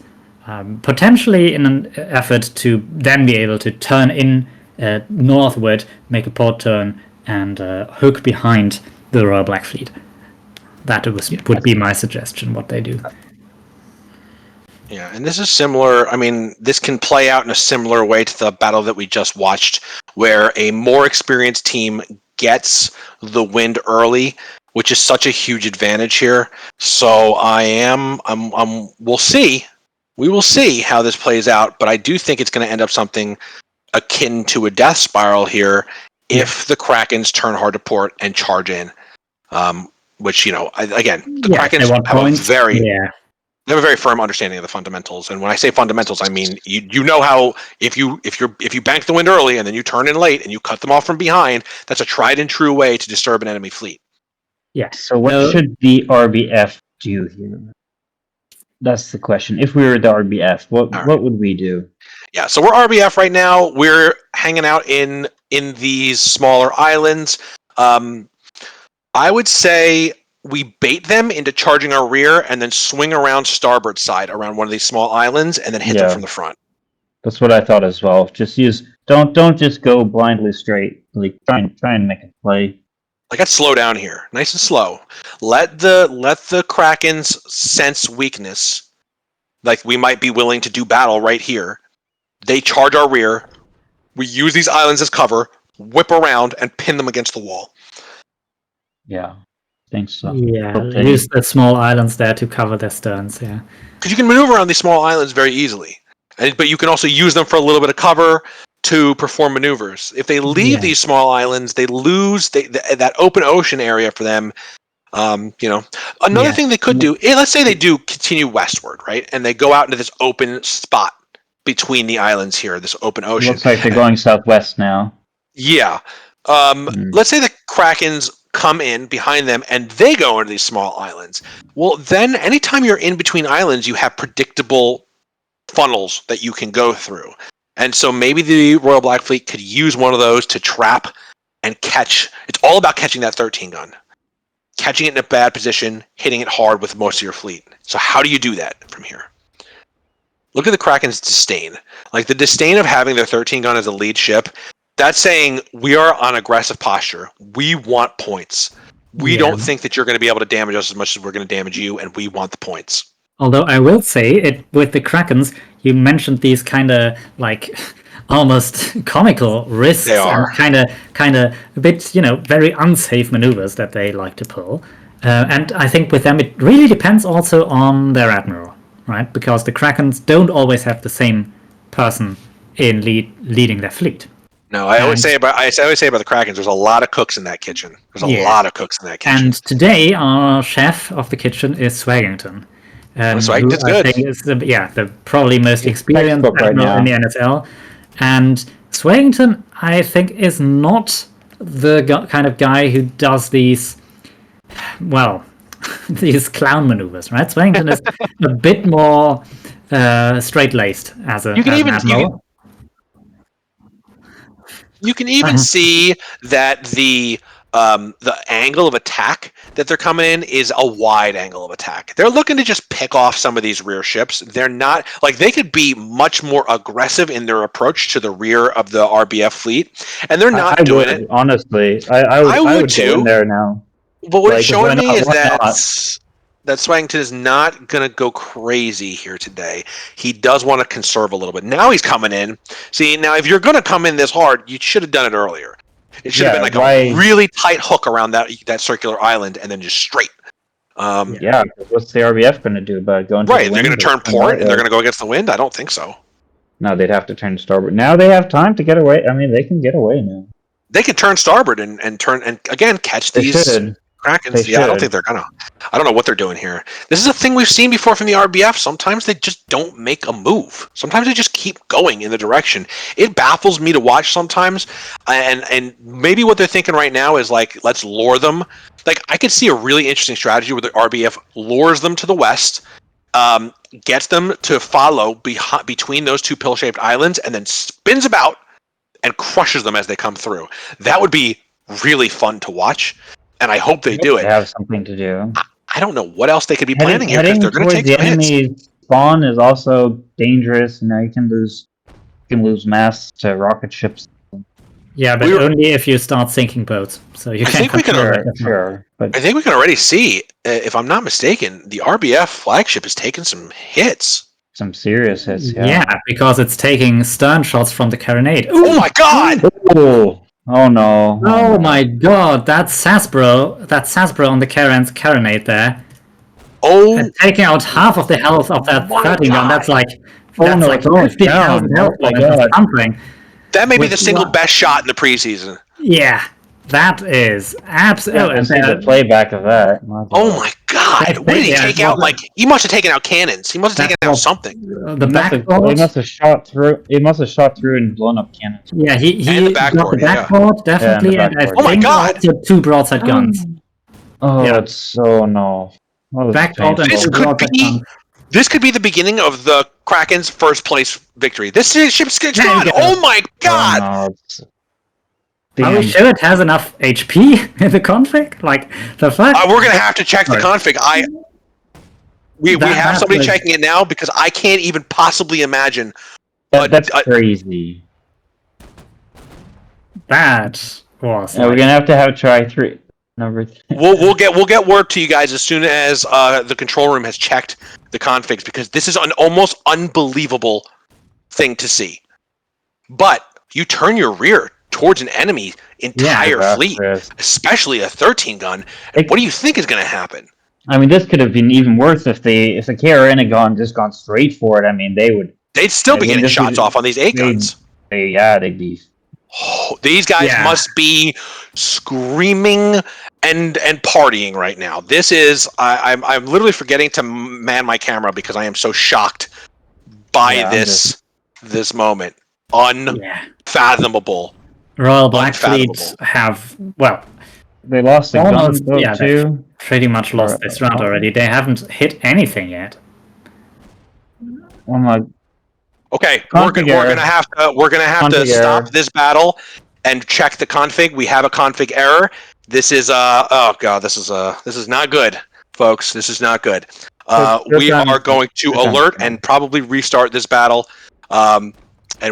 potentially in an effort to then be able to turn in northward, make a port turn, and hook behind the Royal Black Fleet. That would be my suggestion, what they do. Yeah, and this is similar. I mean, this can play out in a similar way to the battle that we just watched, where a more experienced team gets the wind early, which is such a huge advantage here. So we'll see. We will see how this plays out, but I do think it's going to end up something akin to a death spiral here if the Krakens turn hard to port and charge in. Which, the Krakens have a very firm understanding of the fundamentals. And when I say fundamentals, I mean you know how if you bank the wind early and then you turn in late and you cut them off from behind, that's a tried and true way to disturb an enemy fleet. Yeah. So what should the RBF do here? That's the question. If we were the RBF, what would we do? Yeah, so we're RBF right now. We're hanging out in these smaller islands. I would say we bait them into charging our rear and then swing around starboard side around one of these small islands and then hit them from the front. That's what I thought as well. Just don't just go blindly straight. Like try and make a play. Like, let's slow down here, nice and slow. Let the Krakens sense weakness. Like, we might be willing to do battle right here. They charge our rear. We use these islands as cover, whip around, and pin them against the wall. Yeah, I think so. Yeah, use the small islands there to cover their sterns, yeah. Because you can maneuver around these small islands very easily. But you can also use them for a little bit of cover to perform maneuvers. If they leave these small islands, they lose that open ocean area for them. Another thing they could do, let's say they do continue westward, right? And they go out into this open spot between the islands here, this open ocean. Looks like they're going southwest now. Yeah. Let's say the Krakens come in behind them and they go into these small islands. Well, then anytime you're in between islands, you have predictable funnels that you can go through. And so maybe the Royal Black Fleet could use one of those to trap and catch. It's all about catching that 13 gun. Catching it in a bad position, hitting it hard with most of your fleet. So how do you do that from here? Look at the Kraken's disdain. Like, the disdain of having their 13 gun as a lead ship, that's saying we are on aggressive posture. We want points. We don't think that you're going to be able to damage us as much as we're going to damage you, and we want the points. Although I will say, with the Krakens, you mentioned these kind of like almost comical risks and kind of a bit, very unsafe maneuvers that they like to pull. And I think with them, it really depends also on their admiral. right? Because the Krakens don't always have the same person in leading their fleet. No, I always say about the Krakens. There's a lot of cooks in that kitchen. There's a lot of cooks in that kitchen. And today, our chef of the kitchen is Swaggington. Swaggington's who I good. think is the probably most experienced textbook right admiral now. in the NSL. And Swaggington, I think, is not the kind of guy who does these, well, these clown maneuvers, right? Swaggington is a bit more straight-laced as an admiral. You can even see that the angle of attack that they're coming in is a wide angle of attack. They're looking to just pick off some of these rear ships. They're not like they could be much more aggressive in their approach to the rear of the RBF fleet, and they're not doing it. Honestly, I would too. go in there now. But what it's showing me is why that not? that Swaggington is not going to go crazy here today. He does want to conserve a little bit. Now he's coming in. See, now if you're going to come in this hard, you should have done it earlier. It should have been like a really tight hook around that circular island and then just straight. Yeah, what's the RBF going to do about going? Right, they're going to turn port and they're going to go against the wind. I don't think so. No, they'd have to turn to starboard. Now they have time to get away. I mean, they can get away now. They can turn starboard and turn and again catch these Krakens. Yeah, I don't think they're gonna. I don't know what they're doing here. This is a thing we've seen before from the RBF. Sometimes they just don't make a move. Sometimes they just keep going in the direction. It baffles me to watch sometimes. And maybe what they're thinking right now is like, let's lure them. Like I could see a really interesting strategy where the RBF lures them to the west, gets them to follow between those two pill-shaped islands, and then spins about and crushes them as they come through. That would be really fun to watch. And I hope they do it. They have something to do. I don't know what else they could be planning here because they're going to take the some hits. enemy spawn is also dangerous. You know, you can lose mass to rocket ships. Yeah, but only if you start sinking boats. So you can't. Sure. But I think we can already see, if I'm not mistaken, the RBF flagship is taking some hits. Some serious hits. Yeah, because it's taking stern shots from the carronade. Oh my god! Oh no! Oh my god! That's Sasbro on the carronade there. Oh, and taking out half of the health of that 13 gun. That's like 50,000 health points or something. That may be the single best shot in the preseason. Yeah, that is absolutely. I've seen the playback of that. Oh my god! What did he take out? Like he must have taken out cannons. He must have taken out something. The backboard. He must have shot through. He must have shot through and blown up cannons. Yeah, he got the backboard definitely, and I think oh my god! also 2 broadside guns. Oh, yeah. That's so no. Backboard and 2 broadside guns. This could be the beginning of the Kraken's first place victory. This ship's gone. Oh my god! Oh, no, are we sure it has enough HP in the config? Like the fact we're gonna have to check the config. We have somebody checking it now because I can't even possibly imagine. That's crazy. That was. We're gonna have to try 3. Number 3. We'll get word to you guys as soon as the control room has checked the configs because this is an almost unbelievable thing to see. But you turn your rear towards an enemy entire fleet, especially a 13 gun. What do you think is going to happen? I mean, this could have been even worse if the KRN had just gone straight for it. I mean, they'd still be getting shots off on these 8 guns. They'd be. Oh, these guys must be screaming and partying right now. This is I'm literally forgetting to man my camera because I am so shocked by this moment. Unfathomable. Royal Black Fleet have they lost the gun too. Pretty much lost this round already. They haven't hit anything yet. Oh my. Okay, we're gonna have to stop this battle and check the config. We have a config error. This is this is not good, folks. This is not good. We are going to alert and probably restart this battle. And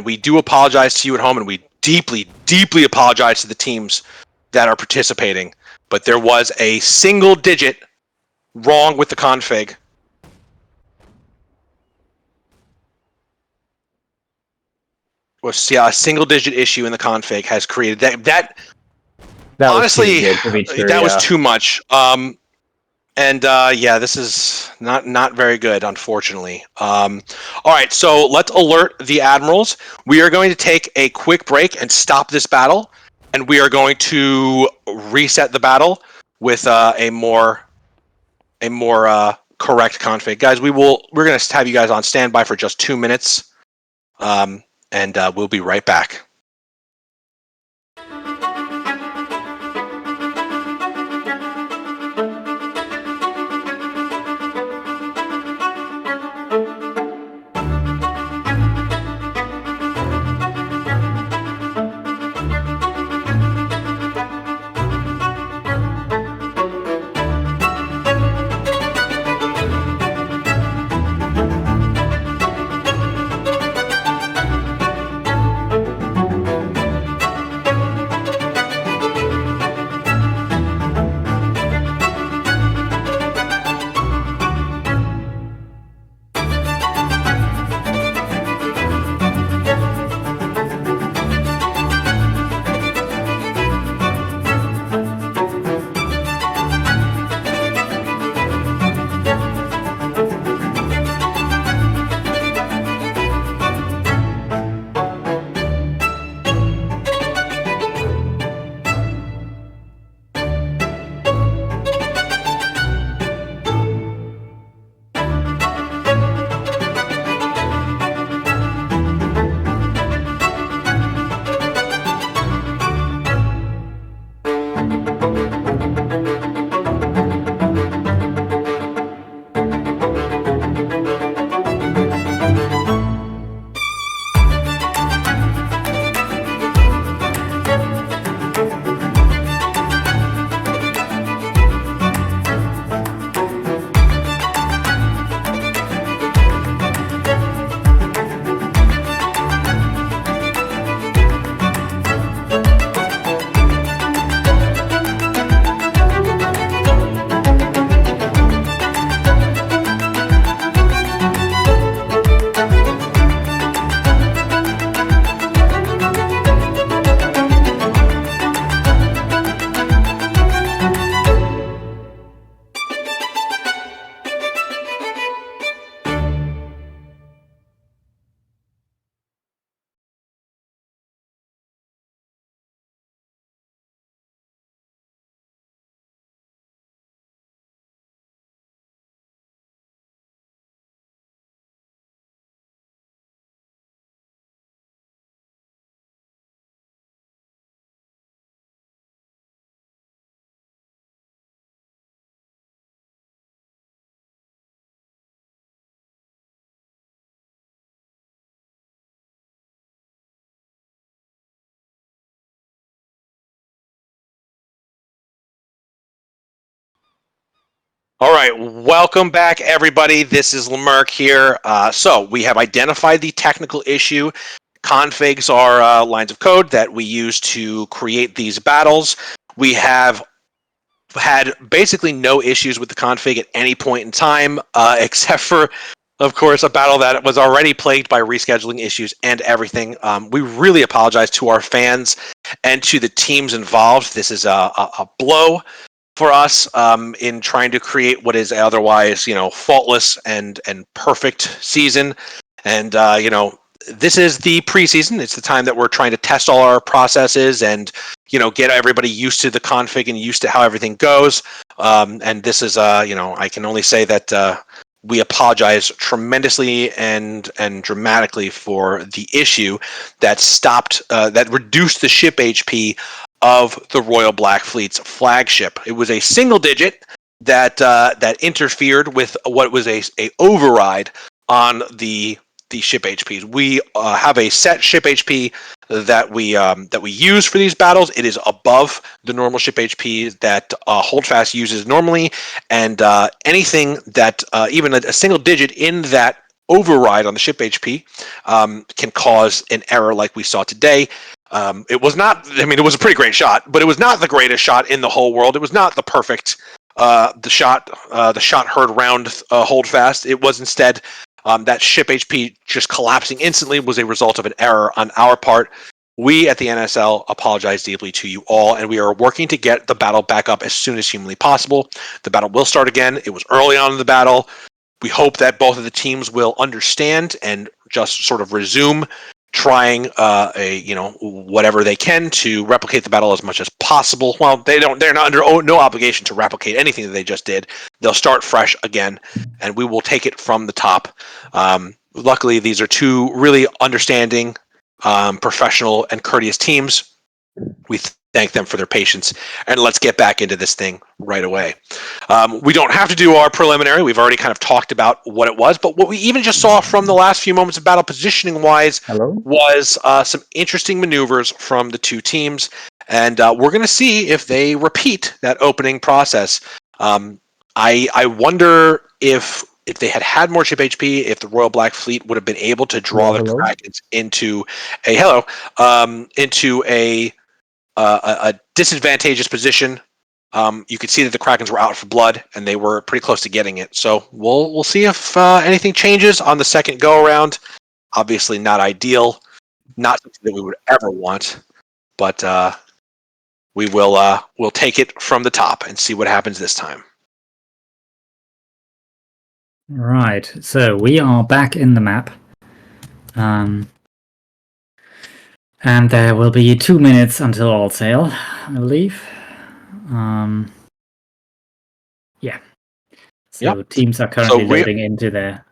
we do apologize to you at home, and we deeply, deeply apologize to the teams that are participating. But there was a single digit wrong with the config. A single digit issue in the config has created that honestly, that was too much. And yeah, this is not very good, unfortunately. All right, so let's alert the admirals. We are going to take a quick break and stop this battle, and we are going to reset the battle with a more correct config. Guys, we're going to have you guys on standby for just 2 minutes, and we'll be right back. All right, welcome back, everybody. This is Lamerck here. So we have identified the technical issue. Configs are lines of code that we use to create these battles. We have had basically no issues with the config at any point in time, except for, of course, a battle that was already plagued by rescheduling issues and everything. We really apologize to our fans and to the teams involved. This is a blow for us in trying to create what is otherwise, faultless and perfect season. And this is the preseason. It's the time that we're trying to test all our processes and get everybody used to the config and used to how everything goes. And this is I can only say that we apologize tremendously and dramatically for the issue that that reduced the ship HP of the Royal Black Fleet's flagship. It was a single digit that interfered with what was a override on the ship HPs. We have a set ship HP that we use for these battles. It is above the normal ship HP that Holdfast uses normally, and anything that even a single digit in that override on the ship HP can cause an error like we saw today. It was not. I mean, it was a pretty great shot, but it was not the greatest shot in the whole world. It was not the perfect. The shot heard round Holdfast. It was instead that ship HP just collapsing instantly was a result of an error on our part. We at the NSL apologize deeply to you all, and we are working to get the battle back up as soon as humanly possible. The battle will start again. It was early on in the battle. We hope that both of the teams will understand and just sort of resume trying whatever they can to replicate the battle as much as possible. Well, they're not under no obligation to replicate anything that they just did. They'll start fresh again, and we will take it from the top. Luckily, these are two really understanding, professional, and courteous teams. We thank them for their patience, and let's get back into this thing right away. We don't have to do our preliminary. We've already kind of talked about what it was, but what we even just saw from the last few moments of battle positioning-wise was some interesting maneuvers from the two teams, and we're going to see if they repeat that opening process. I wonder if they had more ship HP, if the Royal Black Fleet would have been able to draw the Krakens into a disadvantageous position. You could see that the Krakens were out for blood, and they were pretty close to getting it. So we'll see if anything changes on the second go around. Obviously, not ideal, not something that we would ever want, but we'll take it from the top and see what happens this time. Right, so we are back in the map. And there will be 2 minutes until all sail, I believe. Yeah. So Yep. teams are currently loading into their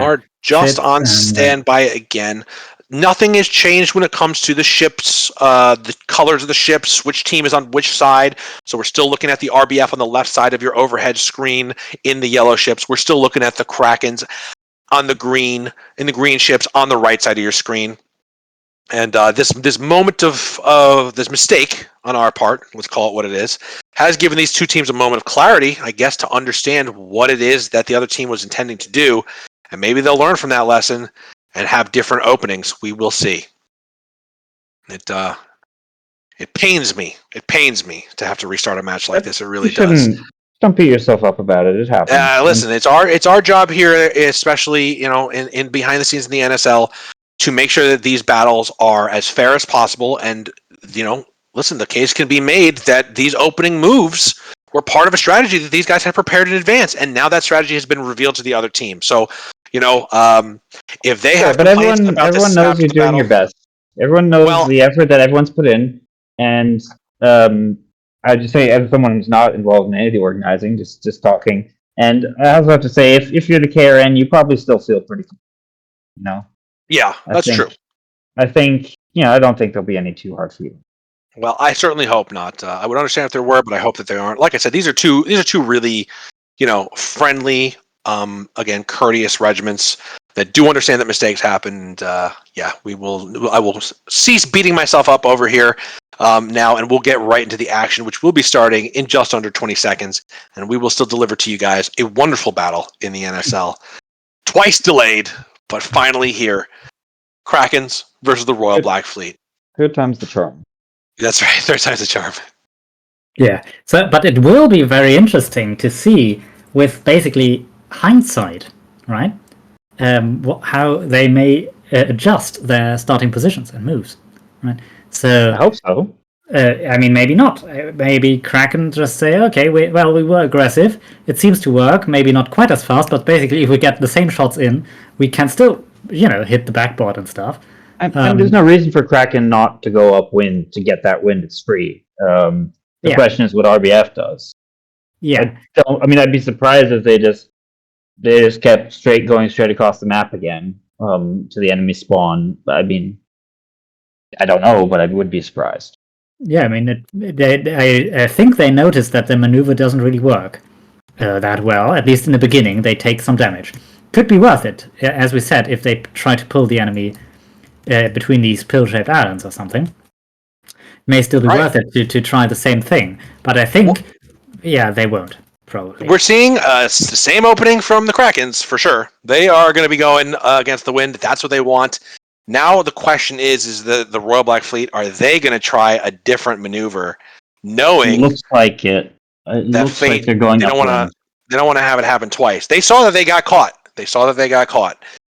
are just ships on standby again. Nothing has changed when it comes to the ships, the colors of the ships, which team is on which side. So we're still looking at the RBF on the left side of your overhead screen in the yellow ships. We're still looking at the Krakens on the green, in the green ships on the right side of your screen. And this moment of this mistake on our part, let's call it what it is, has given these two teams a moment of clarity, I guess, to understand what it is that the other team was intending to do. And maybe they'll learn from that lesson and have different openings. We will see. It pains me. It pains me to have to restart a match like this. It really does. Don't beat yourself up about it. It happens. Listen, it's our job here, especially in behind the scenes in the NSL, to make sure that these battles are as fair as possible. And listen, the case can be made that these opening moves were part of a strategy that these guys had prepared in advance, and now that strategy has been revealed to the other team. So, if they have, but everyone knows you're doing your best. Everyone knows the effort that everyone's put in, and I just say, as someone who's not involved in any of the organizing, just talking. And I also have to say, if you're the KRN, you probably still feel pretty, Yeah, that's true. I think, I don't think there'll be any too hard feelings. Well, I certainly hope not. I would understand if there were, but I hope that they aren't. Like I said, these are two really, friendly, again, courteous regiments that do understand that mistakes happen. And I will cease beating myself up over here now, and we'll get right into the action, which will be starting in just under 20 seconds. And we will still deliver to you guys a wonderful battle in the NSL. Twice delayed, but finally here. Krakens versus the Royal Black Fleet. Third time's the charm. That's right. Third time's the charm. Yeah. So, but it will be very interesting to see, with basically hindsight, right? How they may adjust their starting positions and moves, right? So I hope so. I mean, maybe not. Maybe Kraken just say, okay, we were aggressive. It seems to work. Maybe not quite as fast, but basically, if we get the same shots in, we can still, hit the backboard and stuff. And there's no reason for Kraken not to go upwind to get that wind. It's free. The question is what RBF does. Yeah. I'd be surprised if they just kept going straight across the map again to the enemy spawn. I mean, I don't know, but I would be surprised. Yeah, I mean, I think they noticed that the maneuver doesn't really work that well. At least in the beginning, they take some damage. Could be worth it, as we said, if they try to pull the enemy between these pill-shaped islands or something. May still be worth it to try the same thing. But I think, they won't, probably. We're seeing the same opening from the Krakens, for sure. They are going to be going against the wind. That's what they want. Now the question is the Royal Black Fleet, are they going to try a different maneuver, knowing it looks like it? It looks like they're going. They don't want to have it happen twice. They saw that they got caught.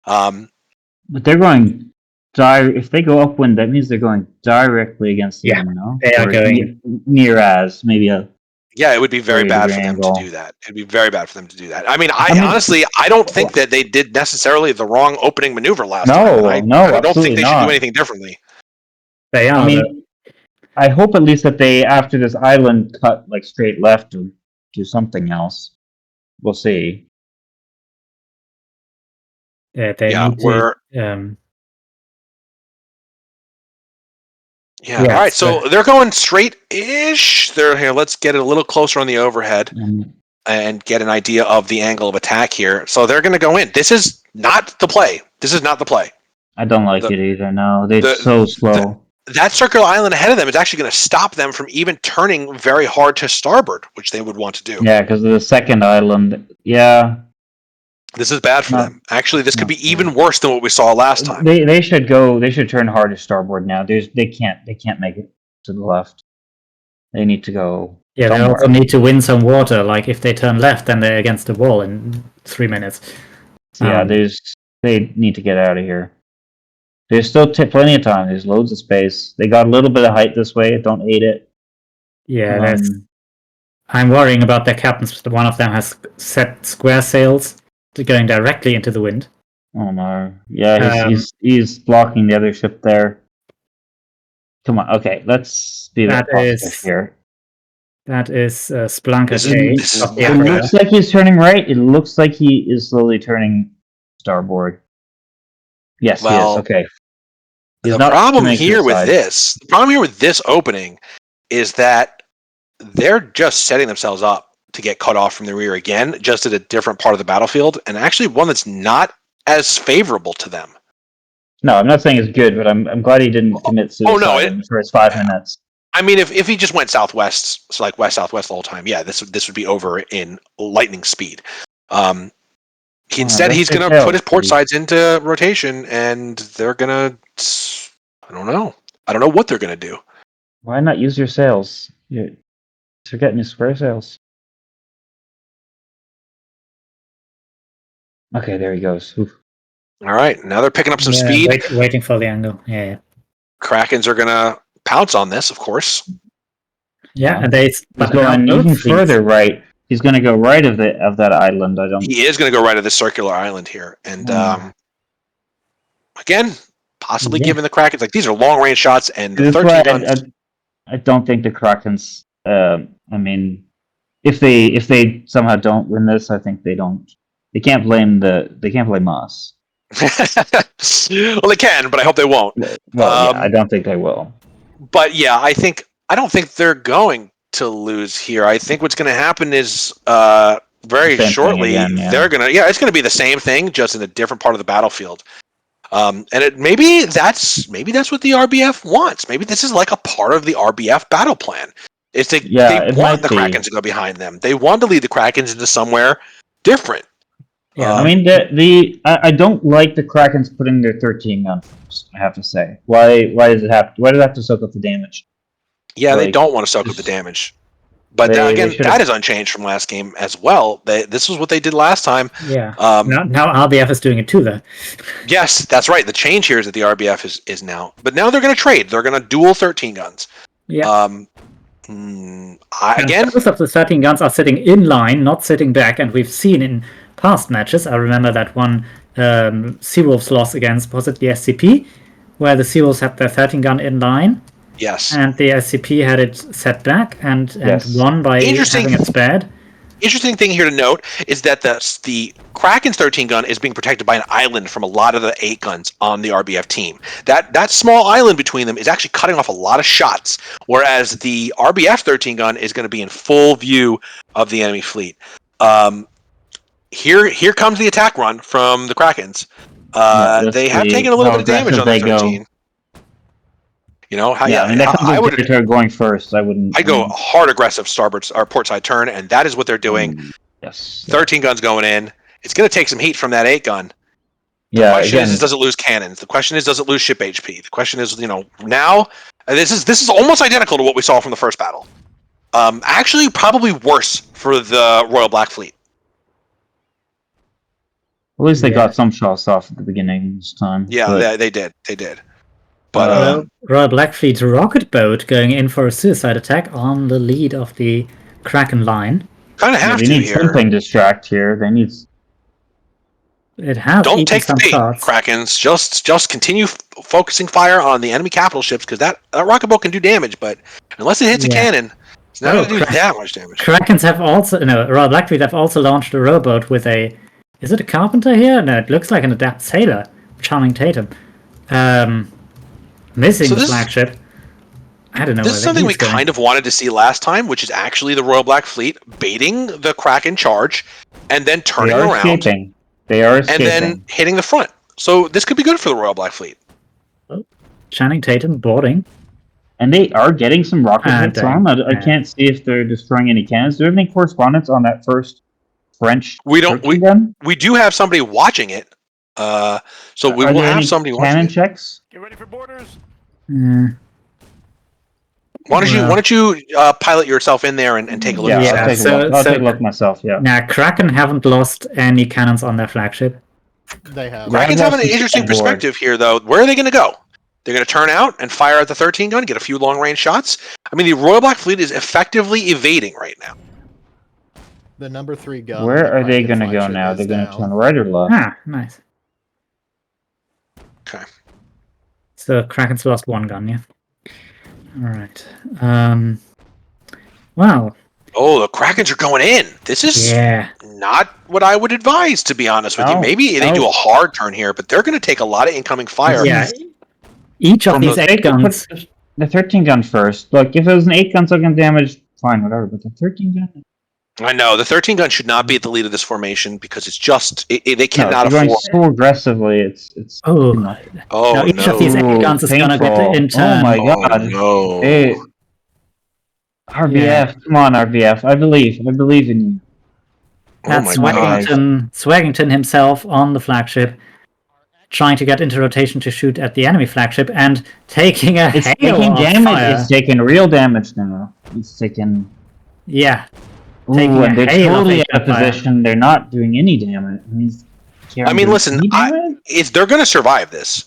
But they're going if they go upwind, that means they're going directly against the wind, no? they are Or going- near as, maybe a Yeah, it would be very 30 bad degree for them angle. to do that. It'd be very bad for them to do that. I mean, honestly, I don't think that they did necessarily the wrong opening maneuver last time. No, I don't absolutely think they should not. do anything differently. They are. I mean, I hope at least that they, after this island, cut like straight left or do something else. We'll see. they Yeah, need to. Yeah. All right. So they're going straight-ish. They're here. Let's get it a little closer on the overhead and get an idea of the angle of attack here. So they're going to go in. This is not the play. I don't like it either. No, they're so slow. That circular island ahead of them is actually going to stop them from even turning very hard to starboard, which they would want to do. Yeah, because of the second island. Yeah. This is bad for them. Actually, this could be even worse than what we saw last time. They should go. They should turn hard to starboard now. They can't make it to the left. They need to go. Yeah, somewhere. they also need to win some water. Like if they turn left, then they're against the wall in 3 minutes. Yeah, they need to get out of here. There's still plenty of time. There's loads of space. They got a little bit of height this way. Don't eat it. Yeah, I'm worrying about their captains. One of them has set square sails to going directly into the wind. Oh no! Yeah, he's blocking the other ship there. Come on. Okay, let's be that positive here. That is Spelunker It looks like he's turning right. It looks like he is slowly turning starboard. Yes, he is. Okay. The problem here with this opening is that they're just setting themselves up to get cut off from the rear again, just at a different part of the battlefield, and actually one that's not as favorable to them. No, I'm not saying it's good, but I'm glad he didn't commit suicide in the first 5 minutes. I mean, if he just went southwest, so like west-southwest the whole time, yeah, this would be over in lightning speed. Instead, he's going to put his port sides into rotation, and they're going to... I don't know what they're going to do. Why not use your sails? You're getting your square sails. Okay, there he goes. Oof. All right, now they're picking up some speed. Waiting for the angle. Yeah. Krakens are going to pounce on this, of course. Yeah, and he's going even further right. He's going to go right of that island. He is going to go right of the circular island here, and again, possibly giving the Krakens like these are long range shots, and the 13 guns. I don't think the Krakens. I mean, if they somehow don't win this, I think they don't. They can't blame us. Well, they can, but I hope they won't. Well, I don't think they will. But yeah, I don't think they're going to lose here. I think what's going to happen is very shortly they're going to it's going to be the same thing, just in a different part of the battlefield. And maybe that's what the RBF wants. Maybe this is like a part of the RBF battle plan. Is they want the Krakens to go behind them. They want to lead the Krakens into somewhere different. Yeah, I mean I don't like the Krakens putting their 13 guns. I have to say, why does it have to soak up the damage? Yeah, they don't want to soak up the damage. But again, that is unchanged from last game as well. This was what they did last time. Yeah. Now RBF is doing it too, though. Yes, that's right. The change here is that the RBF is now. But now they're going to trade. They're going to dual 13 guns. Yeah. Again, most of the 13 guns are sitting in line, not sitting back, and we've seen in past matches. I remember that one Seawolves loss against, was it the SCP, where the Seawolves had their 13 gun in line. Yes. And the SCP had it set back and won by having it spared. Interesting thing here to note is that the Kraken's 13 gun is being protected by an island from a lot of the 8 guns on the RBF team. That small island between them is actually cutting off a lot of shots, whereas the RBF 13 gun is going to be in full view of the enemy fleet. Here comes the attack run from the Krakens. They have taken a little bit of damage on the 13. You know, I would going first. I go hard aggressive starboard or port side turn, and that is what they're doing. Yes, 13 guns going in. It's going to take some heat from that 8 gun. The question is, does it lose cannons? The question is, does it lose ship HP? The question is, now this is almost identical to what we saw from the first battle. Actually, probably worse for the Royal Black Fleet. At least they Yeah. got some shots off at the beginning this time. Yeah, but, they did. They did. But Royal Blackfleet's rocket boat going in for a suicide attack on the lead of the Kraken line. kind of have they to need here. something to distract here. They need. It has Don't eaten take the some bait, shots. Krakens. Just continue focusing fire on the enemy capital ships because that rocket boat can do damage, but unless it hits a cannon, it's not going to do that much damage. Krakens have also Royal Blackfleet have also launched a rowboat with a. Is it a carpenter here? No, it looks like an adept sailor, Channing Tatum. Missing the flagship. I don't know. This is something we kind of wanted to see last time, which is actually the Royal Black Fleet baiting the Kraken charge and then turning around. Escaping. They are escaping. And then hitting the front. So this could be good for the Royal Black Fleet. Channing Tatum boarding. And they are getting some rocket hits on. I can't see if they're destroying any cannons. Do you have any correspondence on that first French gun? We do have somebody watching it. So we will have somebody watching cannon it. checks? Get ready for boarders. Why don't you pilot yourself in there and take a look? Yeah, I'll take a look myself. Yeah. Now, Kraken haven't lost any cannons on their flagship. They have. Kraken's having an interesting perspective here, though. Where are they going to go? They're going to turn out and fire at the 13 gun, get a few long range shots. I mean, the Royal Black Fleet is effectively evading right now. The number 3 gun. Where are they going to go now? They're going to turn right or left? Ah, nice. Okay. So Kraken's lost one gun, yeah. All right. Wow. Oh, the Krakens are going in. This is not what I would advise, to be honest with you. Maybe they do a hard turn here, but they're going to take a lot of incoming fire. Yeah. Each of these 8 guns. The 13 gun first. Look, if it was an 8 gun second damage, fine, whatever. But the 13 gun. I know the 13 gun should not be at the lead of this formation because it's just they cannot afford. Going so aggressively, it's. Oh now each of these 8 guns is going to get in turn. Oh my god! No. Hey, RBF, come on, RBF! I believe in you. That's Swaggington himself on the flagship, trying to get into rotation to shoot at the enemy flagship and taking a hail of damage. Fire. It's taking real damage now. It's taking. Yeah. Ooh, and they're totally out of position. They're not doing any damage. I mean, listen, they're going to survive this.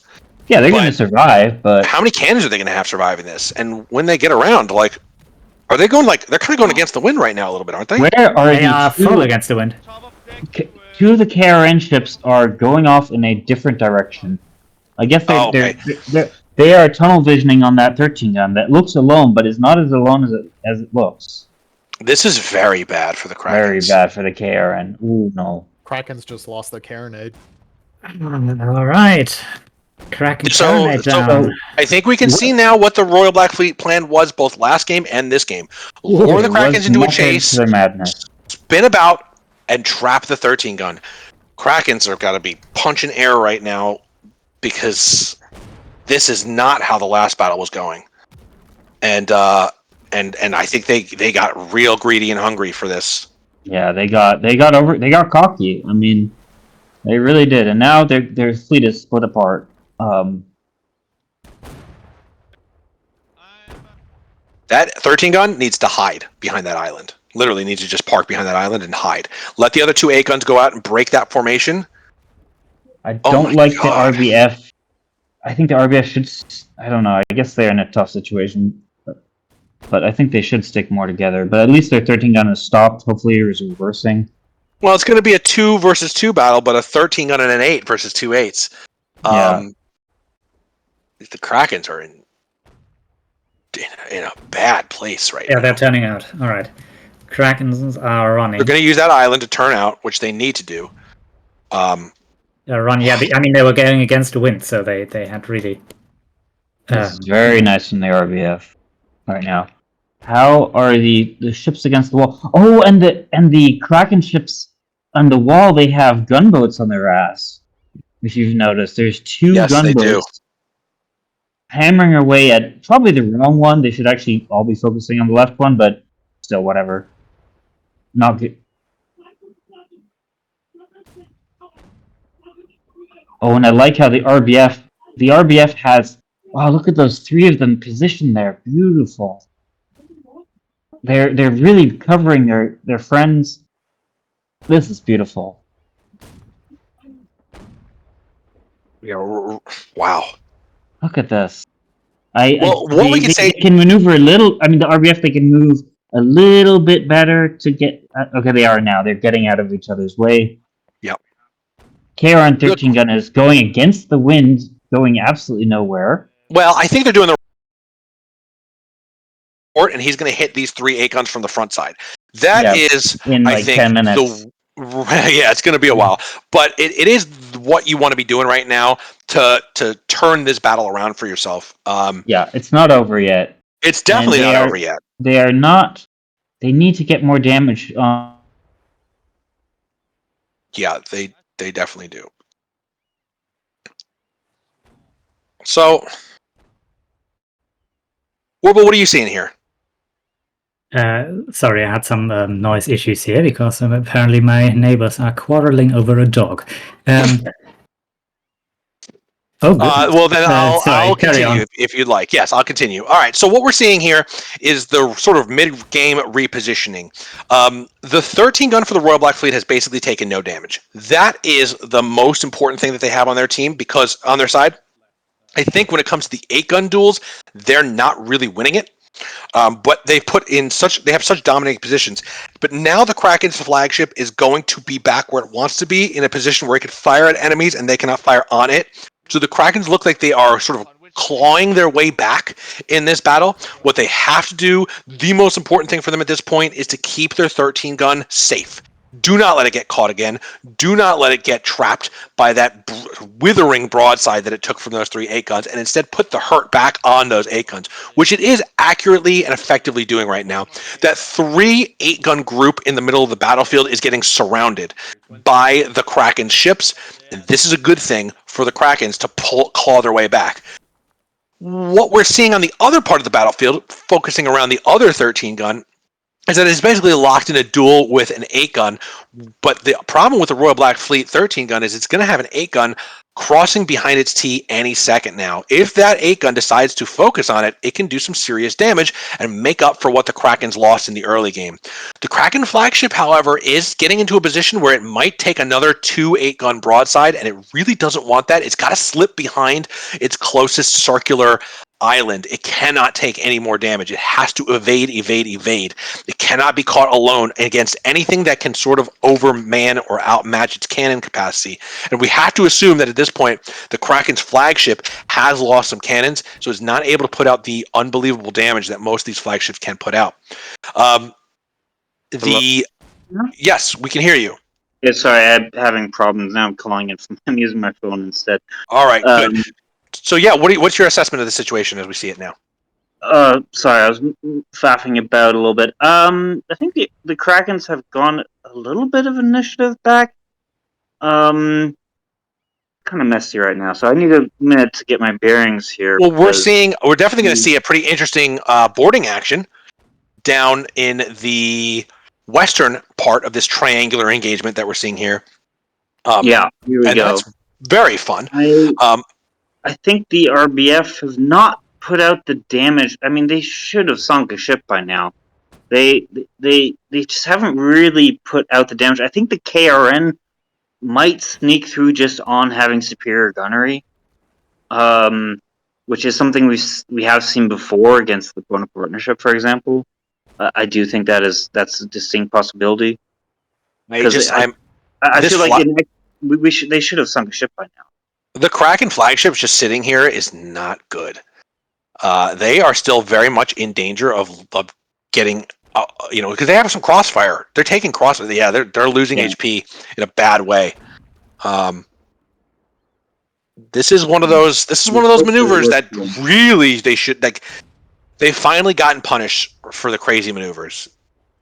Yeah, they're going to survive, but how many cannons are they going to have surviving this? And when they get around, like, are they going they're kind of going against the wind right now a little bit, aren't they? Where are they? Are full against the wind. 2 of the KRN ships are going off in a different direction. I guess they are tunnel visioning on that 13 gun that looks alone, but is not as alone as it looks. This is very bad for the Krakens. Very bad for the KRN. Ooh, no. Kraken's just lost their carronade. All right. Kraken carronade down. I think we can see now what the Royal Black Fleet plan was both last game and this game. Lure the Krakens into a chase, spin about, and trap the 13 gun. Krakens have got to be punching air right now because this is not how the last battle was going. And I think they got real greedy and hungry for this. Yeah, they got cocky. I mean, they really did. And now their fleet is split apart. That 13 gun needs to hide behind that island. Literally needs to just park behind that island and hide. Let the other 2 8 guns go out and break that formation. I don't like the RBF. I think the RBF should. I don't know. I guess they're in a tough situation. But I think they should stick more together. But at least their 13 gun is stopped. Hopefully it is reversing. Well, it's going to be a 2 versus 2 battle, but a 13 gun and an 8 versus 2 8s. The Krakens are in a bad place right now. Yeah, they're turning out. All right. Krakens are running. They're going to use that island to turn out, which they need to do. They're running. Yeah, I mean, they were going against the wind, so they had really... This is very nice from the RBF right now. How are the ships against the wall? Oh, and the Kraken ships on the wall, they have gunboats on their ass. If you've noticed, there's 2 gunboats hammering away at probably the wrong one. They should actually all be focusing on the left one, but still, whatever. Not good. Oh, and I like how the RBF has. Wow, look at those 3 of them positioned there. Beautiful. They're really covering their friends. This is beautiful. Wow. Look at this. We can say, They can maneuver a little. I mean, the RBF, they can move a little bit better to get. Okay, they are now. They're getting out of each other's way. Yep. KRN 13 gun is going against the wind, going absolutely nowhere. well, I think they're doing the report, and he's going to hit these 3 8 guns from the front side. That is, in I like think, 10 minutes. yeah, it's going to be a while, but it is what you want to be doing right now to turn this battle around for yourself. Yeah, it's not over yet. It's definitely not over yet. They are not. They need to get more damage on. Yeah, they definitely do. So, Warble, what are you seeing here? Sorry, I had some noise issues here because apparently my neighbors are quarreling over a dog. Oh, good. Well, then I'll carry continue on. if you'd like. Yes, I'll continue. All right. So what we're seeing here is the sort of mid-game repositioning. The 13 gun for the Royal Black Fleet has basically taken no damage. That is the most important thing that they have on their team, because on their side, I think when it comes to the 8 gun duels, they're not really winning it. But they have such dominating positions. But now the Kraken's flagship is going to be back where it wants to be, in a position where it can fire at enemies and they cannot fire on it. So the Krakens look like they are sort of clawing their way back in this battle. What they have to do, the most important thing for them at this point, is to keep their 13 gun safe. Do not let it get caught again. Do not let it get trapped by that withering broadside that it took from those 3 8 guns, and instead put the hurt back on those 8 guns, which it is accurately and effectively doing right now. That 3 8 gun group in the middle of the battlefield is getting surrounded by the Kraken ships, and this is a good thing for the Krakens to claw their way back. What we're seeing on the other part of the battlefield, focusing around the other 13 gun, is that it's basically locked in a duel with an 8 gun. But the problem with the Royal Black Fleet 13 gun is it's going to have an 8 gun crossing behind its T any second now. If that 8 gun decides to focus on it, it can do some serious damage and make up for what the Krakens lost in the early game. The Kraken flagship, however, is getting into a position where it might take another 2 8 gun broadside, and it really doesn't want that. It's got to slip behind its closest circular island. It cannot take any more damage. It has to evade. It cannot be caught alone against anything that can sort of overman or outmatch its cannon capacity. And we have to assume that at this point, the Kraken's flagship has lost some cannons, so it's not able to put out the unbelievable damage that most of these flagships can put out. Yes, we can hear you. Yeah, sorry, I'm having problems now. I'm calling it. I'm using my phone instead. All right, good. So yeah, what's your assessment of the situation as we see it now? Sorry, I was faffing about a little bit. I think the Krakens have gone a little bit of initiative back. Kind of messy right now, so I need a minute to get my bearings here. Well, we're definitely going to see a pretty interesting boarding action down in the western part of this triangular engagement that we're seeing here. Here we go. That's very fun. I think the RBF have not put out the damage. I mean, they should have sunk a ship by now. They just haven't really put out the damage. I think the KRN might sneak through just on having superior gunnery, which is something we have seen before against the Bonaparts partnership, for example. I do think that's a distinct possibility. I feel like they should have sunk a ship by now. The Kraken flagship just sitting here is not good. They are still very much in danger of getting, because they have some crossfire. They're taking crossfire. Yeah, they're losing HP in a bad way. This is one of those maneuvers that really they've finally gotten punished for the crazy maneuvers.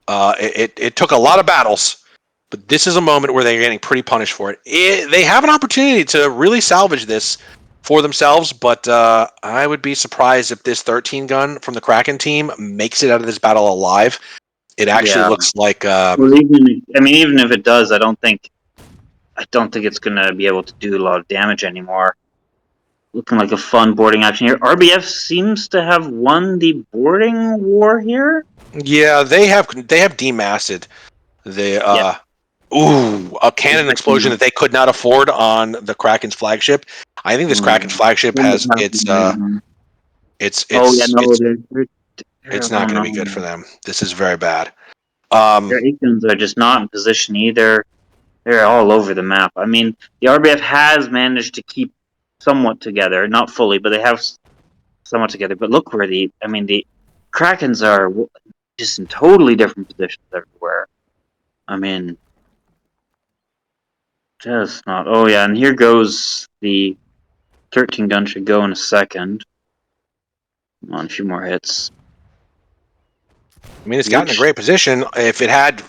It took a lot of battles, but this is a moment where they're getting pretty punished for it. They have an opportunity to really salvage this for themselves, but I would be surprised if this 13 gun from the Kraken team makes it out of this battle alive. It actually looks like. Even if it does, I don't think it's going to be able to do a lot of damage anymore. Looking like a fun boarding action here. RBF seems to have won the boarding war here. Yeah, they have demassed a cannon explosion that they could not afford on the Kraken's flagship I think this Kraken flagship has it's Oh yeah, no, they're it's not going to be good for them. This is very bad. Their Aikens are just not in position either. They're all over the map. I mean, the RBF has managed to keep somewhat together, not fully, but they have somewhat together. But look where the Krakens are just in totally different positions everywhere. I mean, just not. Oh yeah, and here goes the 13 gun should go in a second. Come on, a few more hits. I mean, it's gotten a great position. If it had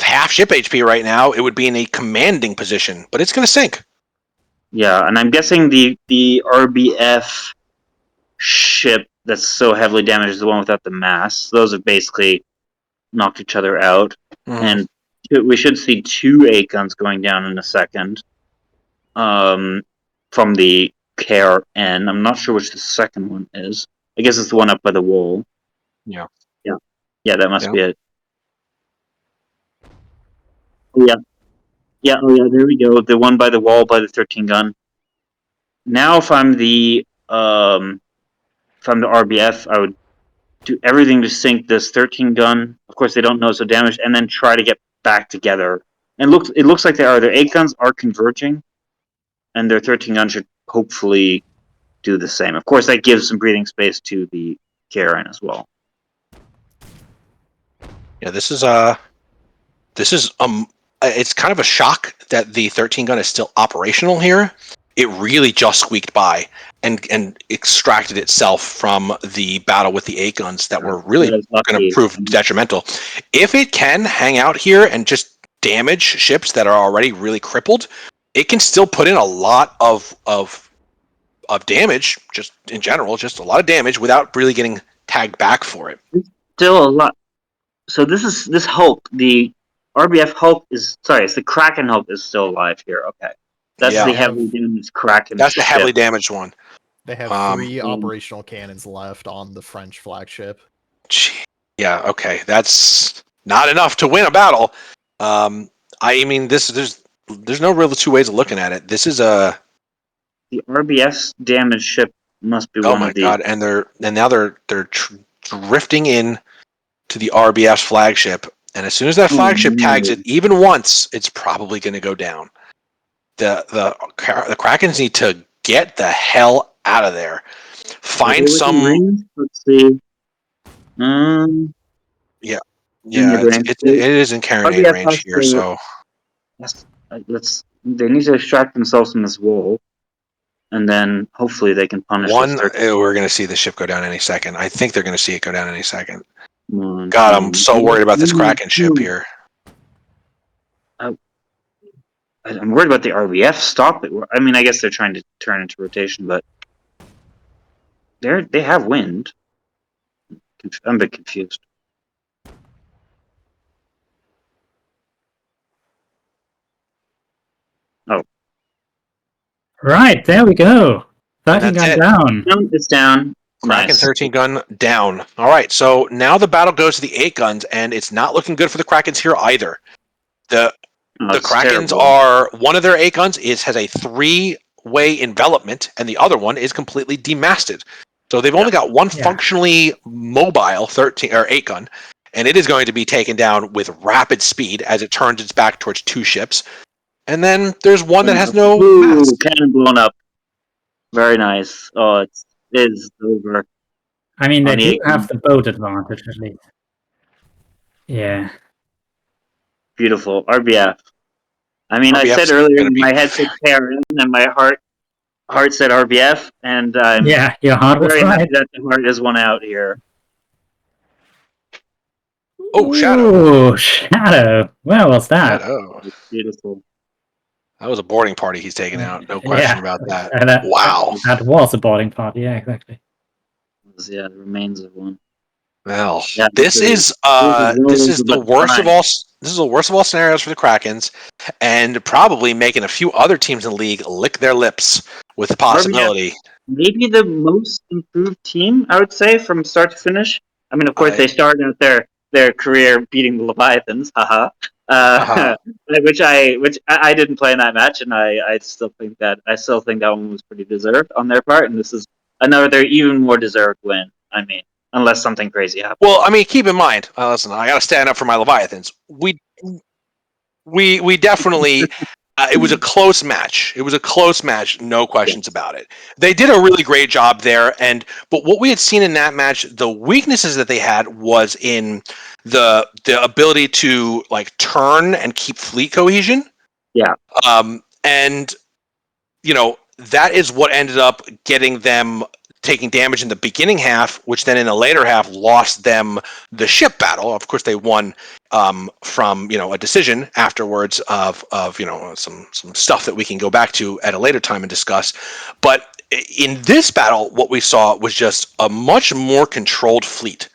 half ship HP right now, it would be in a commanding position, but it's going to sink. Yeah, and I'm guessing the RBF ship that's so heavily damaged is the one without the mass. Those have basically knocked each other out. And we should see 2 8 guns going down in a second. From the KRN. I'm not sure which the second one is. I guess it's the one up by the wall. Yeah. Yeah, that must be it. Oh yeah. Yeah, oh yeah, there we go. The one by the wall by the 13 gun. Now if I'm the RBF, I would do everything to sink this 13 gun. Of course they don't know so damaged, and then try to get back together. And it looks like they are. Their 8 guns are converging, and their 13 gun should hopefully do the same. Of course that gives some breathing space to the KRN as well. Yeah, this is it's kind of a shock that the 13 gun is still operational here. It really just squeaked by and extracted itself from the battle with the 8 guns that were really going to prove detrimental. If it can hang out here and just damage ships that are already really crippled, it can still put in a lot of damage, just in general, just a lot of damage without really getting tagged back for it. Still a lot. So this Hulk, the RBF Hulk it's the Kraken Hulk is still alive here. Okay. That's the heavily damaged Kraken. That's the heavily damaged one. They have 3 operational cannons left on the French flagship. Yeah, okay. That's not enough to win a battle. I mean, there's no real 2 ways of looking at it. This is the RBF's damaged ship must be one of these. Oh my god! And now they're drifting in to the RBF's flagship, and as soon as that flagship tags it even once, it's probably going to go down. The Krakens need to get the hell out of there. Find some range? Let's see. Yeah, it is in carrying range here. So they need to extract themselves from this wall, and then hopefully they can punish. We're going to see the ship go down any second. I think they're going to see it go down any second. God, I'm so worried about this Kraken ship here. I'm worried about the RBF. Stop it. I mean, I guess they're trying to turn into rotation, but they have wind. I'm a bit confused. Oh. Right, there we go. 13 gun down. It's down. Kraken Nice. 13 gun down. All right, so now the battle goes to the 8 guns, and it's not looking good for the Krakens here either. The Krakens are, one of their 8 guns has a 3-way envelopment, and the other one is completely demasted. So they've only got one functionally mobile 8 gun, and it is going to be taken down with rapid speed as it turns its back towards 2 ships. And then there's one that has no mass. Cannon blown up. Very nice. Oh, it is over. I mean, they do have the boat advantage at least. Yeah. Beautiful. RBF. I mean, I said earlier, my head said KRN, and my heart said RBF, and your heart was very right. happy that the heart is one out here. Oh, Shadow. Oh, Shadow. Where was that? Shadow. Beautiful. That was a boarding party he's taking out. No question about that. Wow. That was a boarding party, yeah, exactly. Yeah, the remains of one. Well, this is the worst of all. This is the worst of all scenarios for the Krakens, and probably making a few other teams in the league lick their lips with the possibility. Maybe the most improved team, I would say, from start to finish. I mean, of course, they started out their career beating the Leviathans, haha. which I didn't play in that match, and I still think that one was pretty deserved on their part, and this is another even more deserved win. I mean, unless something crazy happens. Well, I mean, keep in mind. Listen, I got to stand up for my Leviathans. We definitely. It was a close match. It was a close match, no questions about it. They did a really great job there, but what we had seen in that match, the weaknesses that they had was in the ability to like turn and keep fleet cohesion. Yeah. And that is what ended up getting them taking damage in the beginning half, which then in the later half lost them the ship battle. Of course, they won from a decision afterwards of some stuff that we can go back to at a later time and discuss. But in this battle, what we saw was just a much more controlled fleet.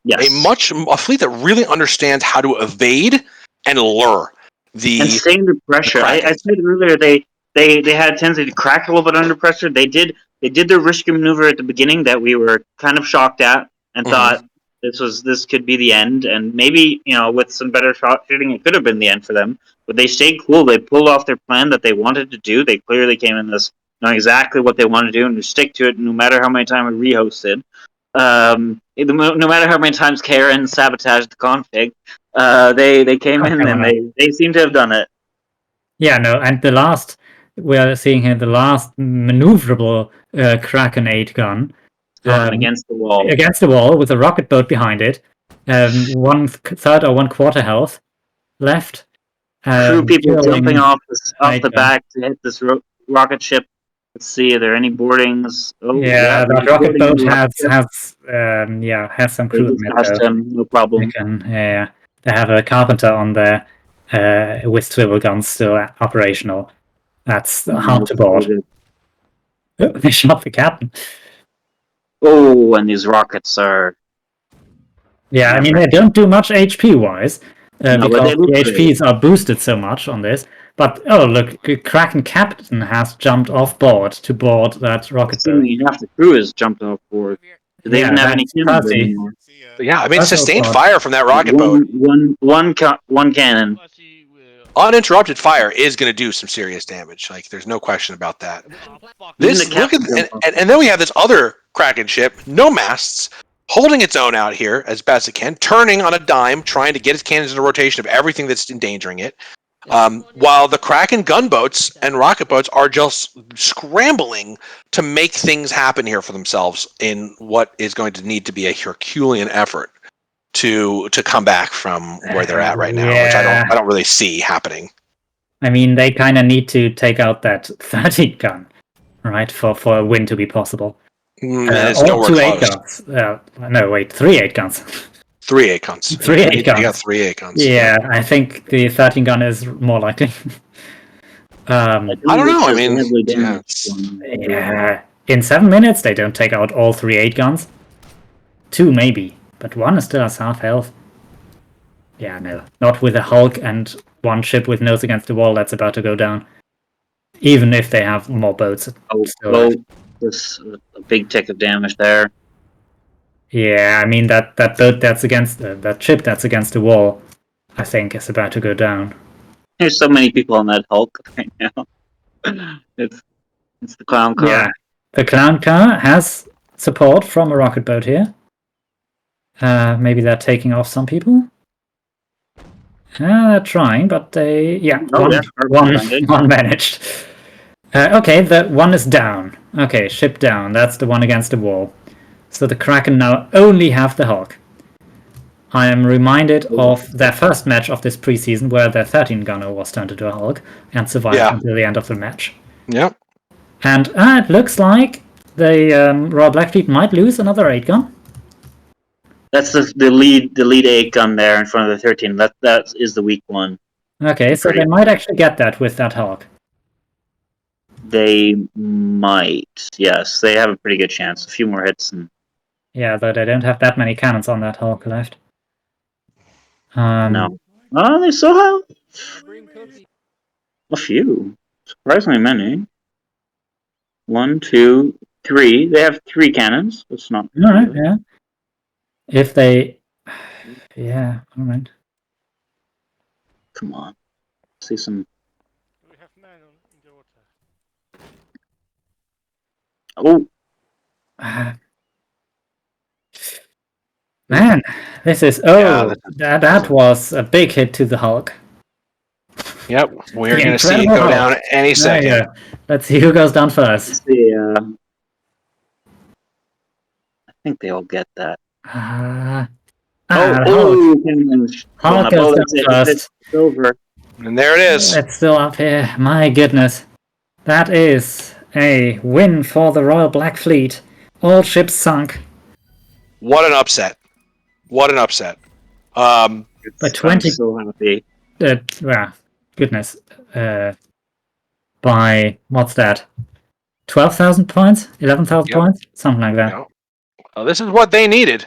Yes. A fleet that really understands how to evade and lure and stay under pressure. I said earlier they had a tendency to crack a little bit under pressure. They did their risky maneuver at the beginning that we were kind of shocked at and thought this could be the end, and maybe with some better shot shooting it could have been the end for them. But they stayed cool. They pulled off their plan that they wanted to do. They clearly came in this knowing exactly what they wanted to do and to stick to it, no matter how many times we rehosted. No matter how many times Karen sabotaged the config, they came in and they seem to have done it. Yeah, no, and we are seeing here the last maneuverable Kraken 8 gun. Against the wall. Against the wall with a rocket boat behind it. 1/3 or 1/4 health left. Crew people jumping off the back to hit this rocket ship. Let's see, are there any boardings? Oh, yeah, that rocket boat has some crew in it. No problem. They have a carpenter on there with swivel guns still operational. That's hard to board. They shot the captain. Oh, and these rockets are... Yeah, I mean, they don't do much HP-wise, because the HPs are boosted so much on this. But, oh, look, Kraken Captain has jumped off board to board that rocket boat. Half the crew has jumped off board. Do they even have any cannons anymore? Yeah, I mean, sustained fire from that rocket boat. One cannon. Uninterrupted fire is going to do some serious damage. Like, there's no question about that. And then we have this other Kraken ship, no masts, holding its own out here as best it can, turning on a dime, trying to get its cannons into rotation of everything that's endangering it. While the Kraken gunboats and rocket boats are just scrambling to make things happen here for themselves in what is going to need to be a Herculean effort to come back from where they're at right now, which I don't really see happening. I mean, they kind of need to take out that 13 gun, right, for a win to be possible. It's or nowhere 2 close. 8 guns. No, wait, 3 8 guns. 3 8 guns. 3 8 guns. You got 3 8 guns. Yeah, I think the 13 gun is more likely. I don't know. I mean, in 7 minutes they don't take out all 3 8 guns. 2 maybe, but 1 is still has half health. Yeah, no, not with a Hulk and 1 ship with nose against the wall that's about to go down. Even if they have more boats. There's a big tick of damage there. Yeah, I mean that boat that's against that ship that's against the wall, I think is about to go down. There's so many people on that Hulk right now. It's the clown car. Yeah, the clown car has support from a rocket boat here. Maybe they're taking off some people. They're trying, but they one managed. Okay, the one is down. Okay, ship down. That's the one against the wall. So the Kraken now only have the Hulk. I am reminded of their first match of this preseason where their 13 gunner was turned into a Hulk and survived until the end of the match. Yep. And it looks like the Royal Black Fleet might lose another 8 gun. That's the lead 8 gun there in front of the 13. That is the weak one. Okay, so they might actually get that with that Hulk. They might. Yes, they have a pretty good chance. A few more hits and... Yeah, though they don't have that many cannons on that Hulk left. No. Oh, they still have a few. Surprisingly many. 1, 2, 3. They have 3 cannons. That's not... Alright, yeah. If they... Yeah, alright. Come on. See some. We have 9 in the water. Oh, Man, this is that was a big hit to the Hulk. Yep, we're The going to see it Incredible go Hulk. down any There you second. go. Let's see who goes down first. let's see. I think they all get that. Hulk. Hulk Hulk goes down first. It's over. And there it is. It's still up here. My goodness. That is a win for the Royal Black Fleet. All ships sunk. What an upset. What an upset. By 20. I'm so happy. Goodness. By, what's that? 12,000 points? 11,000 Yep. points? Something like that. Yep. Well, this is what they needed.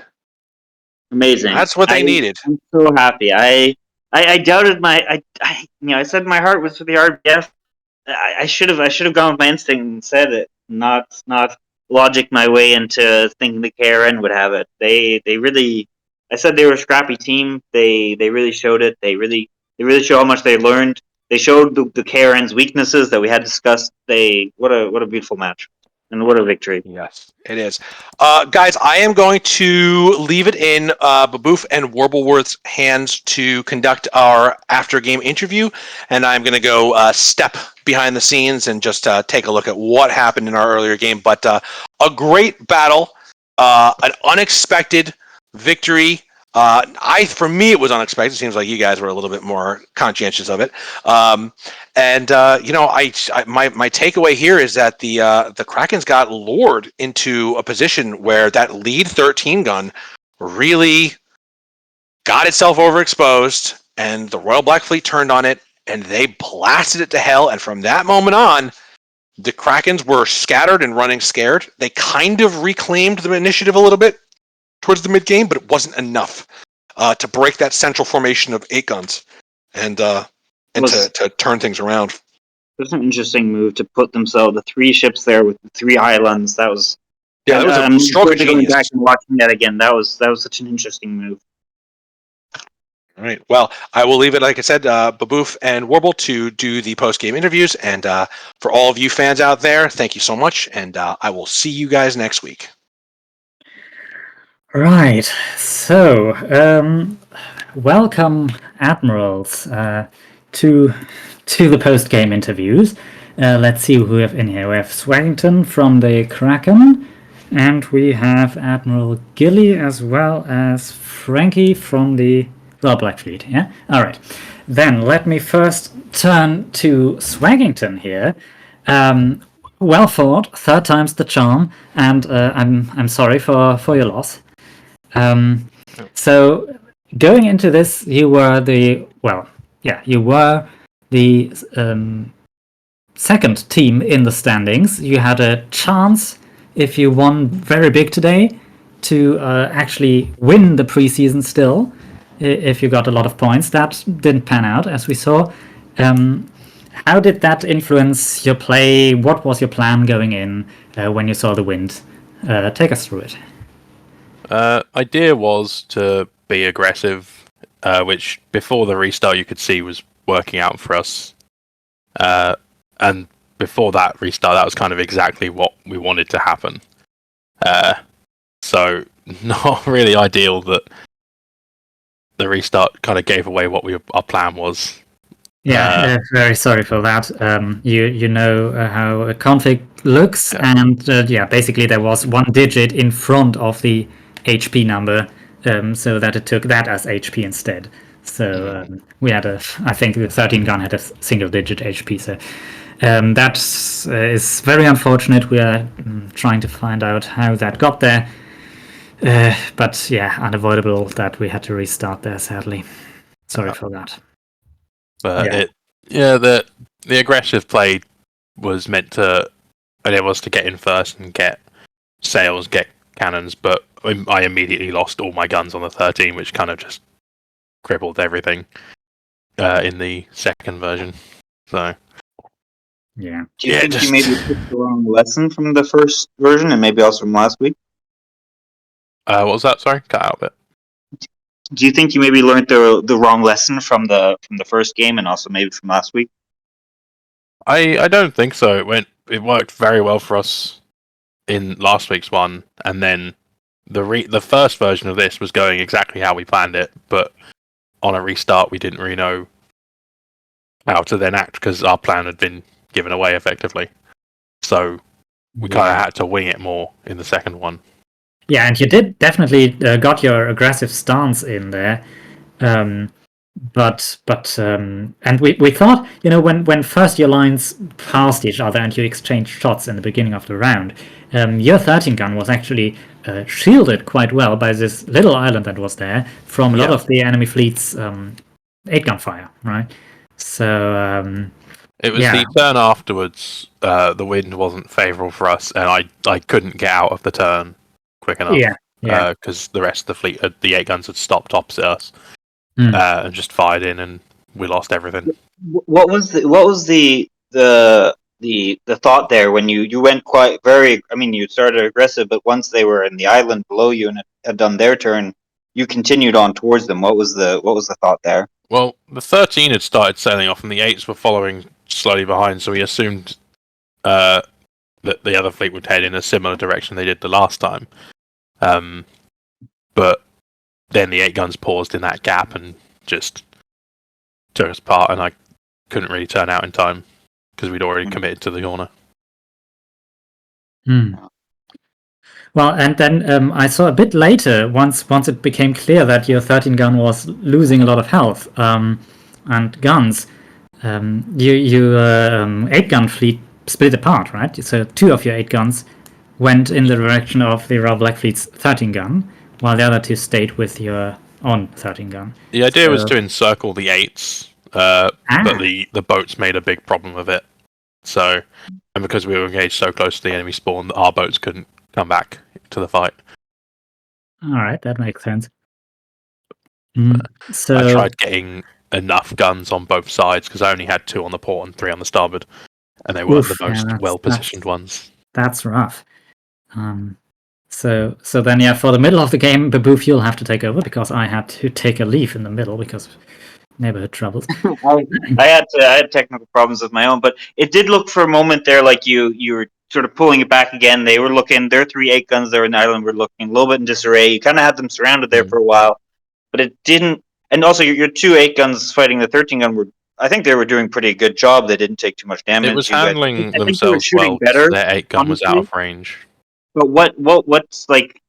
Amazing. That's what they needed. I'm so happy. I doubted I said my heart was for the RBF. I should have gone with my instinct and said it, not logic my way into thinking the KRN would have it. They really, I said they were a scrappy team. They really showed it. They really show how much they learned. They showed the KRN's weaknesses that we had discussed. What a beautiful match. And what a victory. Yes, it is. Guys, I am going to leave it in Baboof and Warbleworth's hands to conduct our after-game interview, and I'm going to go step behind the scenes and just take a look at what happened in our earlier game. But a great battle, an unexpected victory. For me, it was unexpected. It seems like you guys were a little bit more conscientious of it. My takeaway here is that the Krakens got lured into a position where that lead 13 gun really got itself overexposed, and the Royal Black Fleet turned on it, and they blasted it to hell. And from that moment on, the Krakens were scattered and running scared. They kind of reclaimed the initiative a little bit towards the mid game, but it wasn't enough to break that central formation of 8 guns and to turn things around. It was an interesting move to put the 3 ships there with the 3 islands. That was that was a stroke of going genius. back and watching that again. That was such an interesting move. All right. Well, I will leave it, like I said, Baboof and Warble to do the post-game interviews. And for all of you fans out there, thank you so much. And I will see you guys next week. Right, so welcome, admirals, to the post-game interviews. Let's see who we have in here. We have Swaggington from the Kraken, and we have Admiral Gilly as well as Frankie from the Royal Black Fleet. Yeah, all right. Then let me first turn to Swaggington here. Well fought, 3rd time's the charm, and I'm sorry for your loss. So going into this, you were the second team in the standings. You had a chance, if you won very big today, to actually win the preseason still, if you got a lot of points. That didn't pan out, as we saw. How did that influence your play? What was your plan going in when you saw the wind? Take us through it. Idea was to be aggressive, which before the restart you could see was working out for us. And before that restart, that was kind of exactly what we wanted to happen. So not really ideal that the restart kind of gave away what our plan was. Yeah, very sorry for that. You know how a config looks, and basically there was 1 digit in front of the HP number, so that it took that as HP instead. So we had I think the 13 gun had a single digit HP. So that is very unfortunate. We are trying to find out how that got there. But yeah, unavoidable that we had to restart there, sadly. Sorry for that. But the aggressive play was meant to enable us to get in first and get sails, get cannons, but I immediately lost all my guns on the 13, which kind of just crippled everything in the second version. So do you think you maybe took the wrong lesson from the first version and maybe also from last week? What was that? Sorry, cut out a bit. Do you think you maybe learned the wrong lesson from the first game and also maybe from last week? I don't think so. It worked very well for us in last week's one, and then the first version of this was going exactly how we planned it, but on a restart we didn't really know how to then act because our plan had been given away effectively. So we kind of had to wing it more in the second one. Yeah, and you did definitely got your aggressive stance in there. And we thought, when first your lines passed each other and you exchanged shots in the beginning of the round, your 13 gun was actually shielded quite well by this little island that was there from a lot of the enemy fleet's 8-gun fire, right? So it was the turn afterwards. The wind wasn't favourable for us, and I couldn't get out of the turn quick enough. Because the rest of the fleet, the 8 guns, had stopped opposite us. And just fired in, and we lost everything. What was the thought there when you went quite very? I mean, you started aggressive, but once they were in the island below you and had done their turn, you continued on towards them. What was the thought there? Well, the 13 had started sailing off, and the 8s were following slowly behind. So we assumed that the other fleet would head in a similar direction they did the last time. But then the 8 guns paused in that gap and just took us apart, and I couldn't really turn out in time because we'd already committed to the corner. Well, and then I saw a bit later, once it became clear that your 13 gun was losing a lot of health and guns, your 8-gun fleet split apart, right? So 2 of your 8 guns went in the direction of the Royal Black Fleet's 13 gun, while the other 2 stayed with your own 13 gun. The idea was to encircle the 8s, but the boats made a big problem of it. So, and because we were engaged so close to the enemy spawn, our boats couldn't come back to the fight. All right, that makes sense. So I tried getting enough guns on both sides because I only had 2 on the port and 3 on the starboard, and they weren't the most well-positioned ones. That's rough. So then, for the middle of the game, Baboof, you'll have to take over because I had to take a leave in the middle because neighborhood troubles. I had technical problems of my own, but it did look for a moment there like you were sort of pulling it back again. They were looking, their 3 8 guns there in the island were looking a little bit in disarray. You kind of had them surrounded there for a while, but it didn't. And also, your 2 8 guns fighting the 13 gun I think they were doing a pretty good job. They didn't take too much damage. It was handling themselves well. Better, their 8 gun was out of range. But what's like,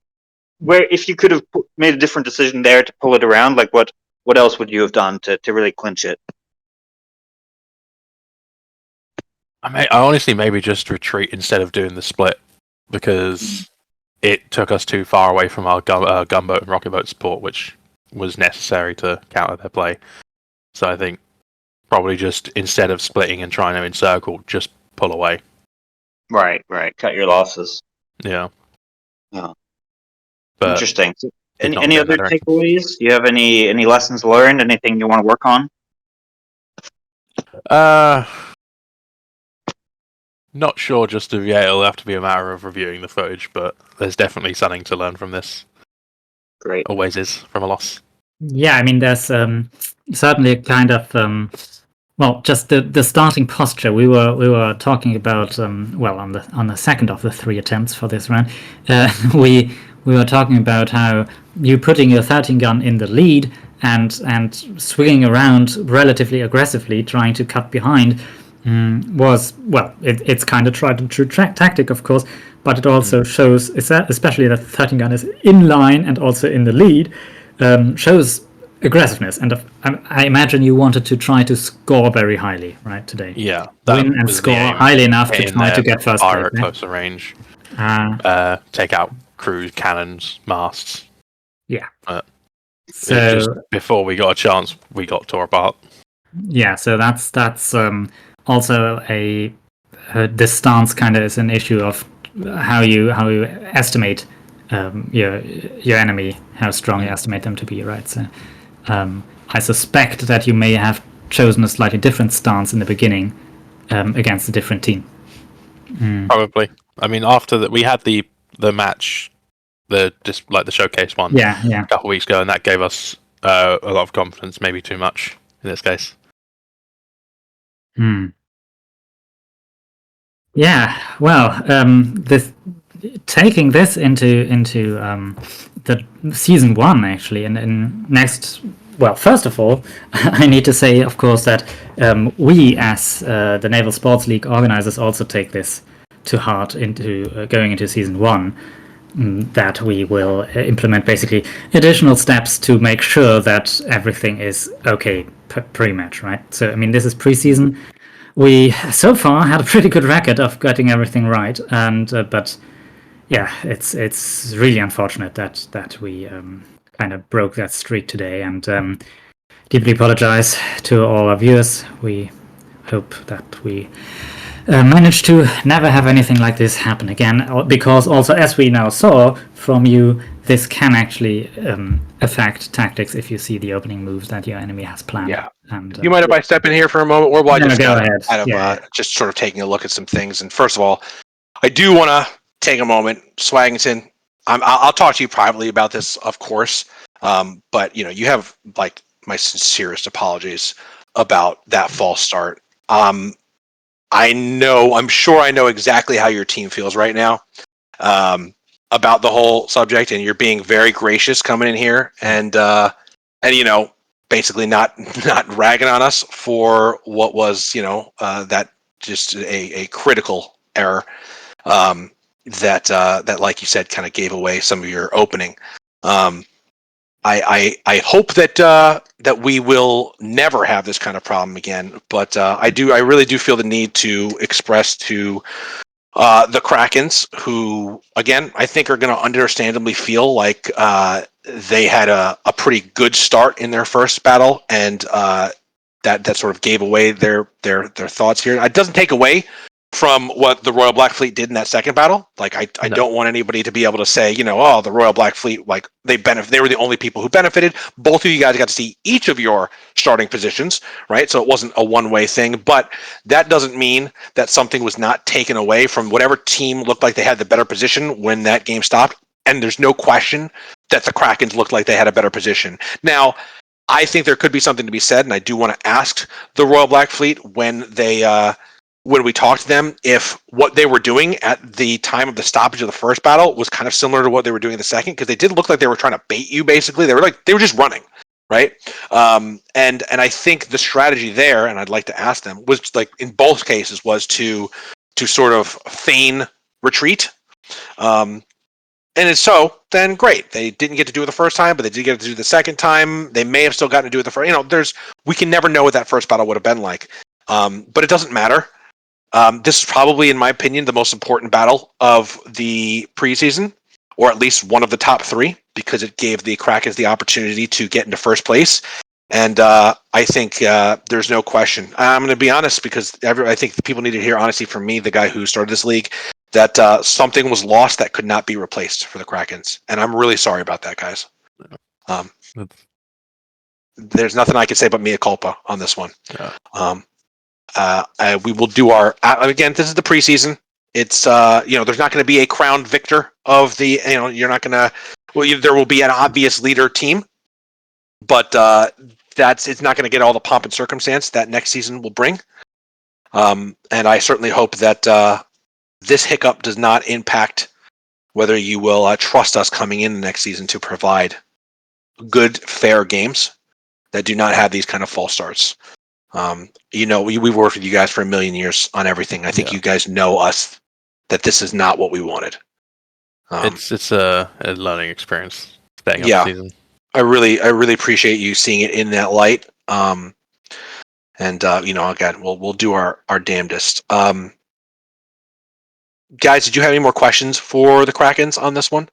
where if you could have made a different decision there to pull it around, like what else would you have done to really clinch it? I honestly maybe just retreat instead of doing the split because it took us too far away from our gunboat and rocket boat support, which was necessary to counter their play. So I think probably just instead of splitting and trying to encircle, just pull away. Right. Cut your losses. Yeah. But interesting. Any other takeaways? Do you have any lessons learned? Anything you want to work on? Not sure just of yet. It'll have to be a matter of reviewing the footage, but there's definitely something to learn from this. Great. Always is from a loss. Yeah, I mean, there's certainly a kind of just the starting posture. We were talking about on the second of the 3 attempts for this round, we were talking about how you putting your 13 gun in the lead and swinging around relatively aggressively, trying to cut behind. It's kind of tried and true tactic, of course, but it also shows, especially that the 13 gun is in line and also in the lead, shows aggressiveness. And I imagine you wanted to try to score very highly, right, today? Yeah. Win and score highly enough to try to get first place. At closer range. Take out crews, cannons, masts. Yeah. So just before we got a chance, we got tore apart. Yeah, so that's also this stance kind of is an issue of how you estimate your enemy, how strong you estimate them to be, right? So I suspect that you may have chosen a slightly different stance in the beginning against a different team. Probably. I mean, after that, we had the match, the showcase one, a couple weeks ago, and that gave us a lot of confidence, maybe too much in this case. Yeah, well, this taking this into the season 1 actually, and next. Well, first of all, I need to say, of course, that we as the Naval Sports League organizers also take this to heart into going into season 1. That we will implement basically additional steps to make sure that everything is okay pre-match, right? So, I mean, this is preseason. We so far had a pretty good record of getting everything right, and but yeah, it's really unfortunate that we kind of broke that streak today, and deeply apologize to all our viewers. We hope that we manage to never have anything like this happen again, because also, as we now saw from you, this can actually affect tactics if you see the opening moves that your enemy has planned. Yeah. And Do you mind if I step in here for a moment, or will I just go ahead? Just sort of taking a look at some things? And first of all, I do want to take a moment, Swaggington. I'll talk to you privately about this, of course. But you have like my sincerest apologies about that false start. I'm sure I know exactly how your team feels right now about the whole subject, and you're being very gracious coming in here and basically not ragging on us for what was that just a critical error that like you said kind of gave away some of your opening. I hope that we will never have this kind of problem again, but I really do feel the need to express to the Krakens, who again I think are going to understandably feel like they had a pretty good start in their first battle, and that sort of gave away their thoughts here. It doesn't take away from what the Royal Black Fleet did in that second battle. Like I don't want anybody to be able to say, oh, the Royal Black Fleet, like they were the only people who benefited. Both of you guys got to see each of your starting positions, right? So it wasn't a one-way thing, but that doesn't mean that something was not taken away from whatever team looked like they had the better position when that game stopped. And there's no question that the Krakens looked like they had a better position. Now, I think there could be something to be said, and I do want to ask the Royal Black Fleet when we talked to them, if what they were doing at the time of the stoppage of the first battle was kind of similar to what they were doing in the second, because they did look like they were trying to bait you. Basically, they were just running, right? And I think the strategy there, and I'd like to ask them, was like in both cases was to sort of feign retreat. And it's so, then great. They didn't get to do it the first time, but they did get to do it the second time. They may have still gotten to do it the first. We can never know what that first battle would have been like. But it doesn't matter. This is probably, in my opinion, the most important battle of the preseason, or at least one of the top 3, because it gave the Krakens the opportunity to get into first place. And I think there's no question. I'm going to be honest, because I think people need to hear honesty from me, the guy who started this league, that something was lost that could not be replaced for the Krakens. And I'm really sorry about that, guys. There's nothing I can say but mea culpa on this one. We will do our again. This is the preseason. It's there's not going to be a crowned victor of the. You're not going to. Well, there will be an obvious leader team, but it's not going to get all the pomp and circumstance that next season will bring. And I certainly hope that this hiccup does not impact whether you will trust us coming in the next season to provide good, fair games that do not have these kind of false starts. We've worked with you guys for a million years on everything. I think you guys know us, that this is not what we wanted. It's a learning experience staying up the season. I really appreciate you seeing it in that light. Again, we'll do our damnedest. Guys, did you have any more questions for the Krakens on this one?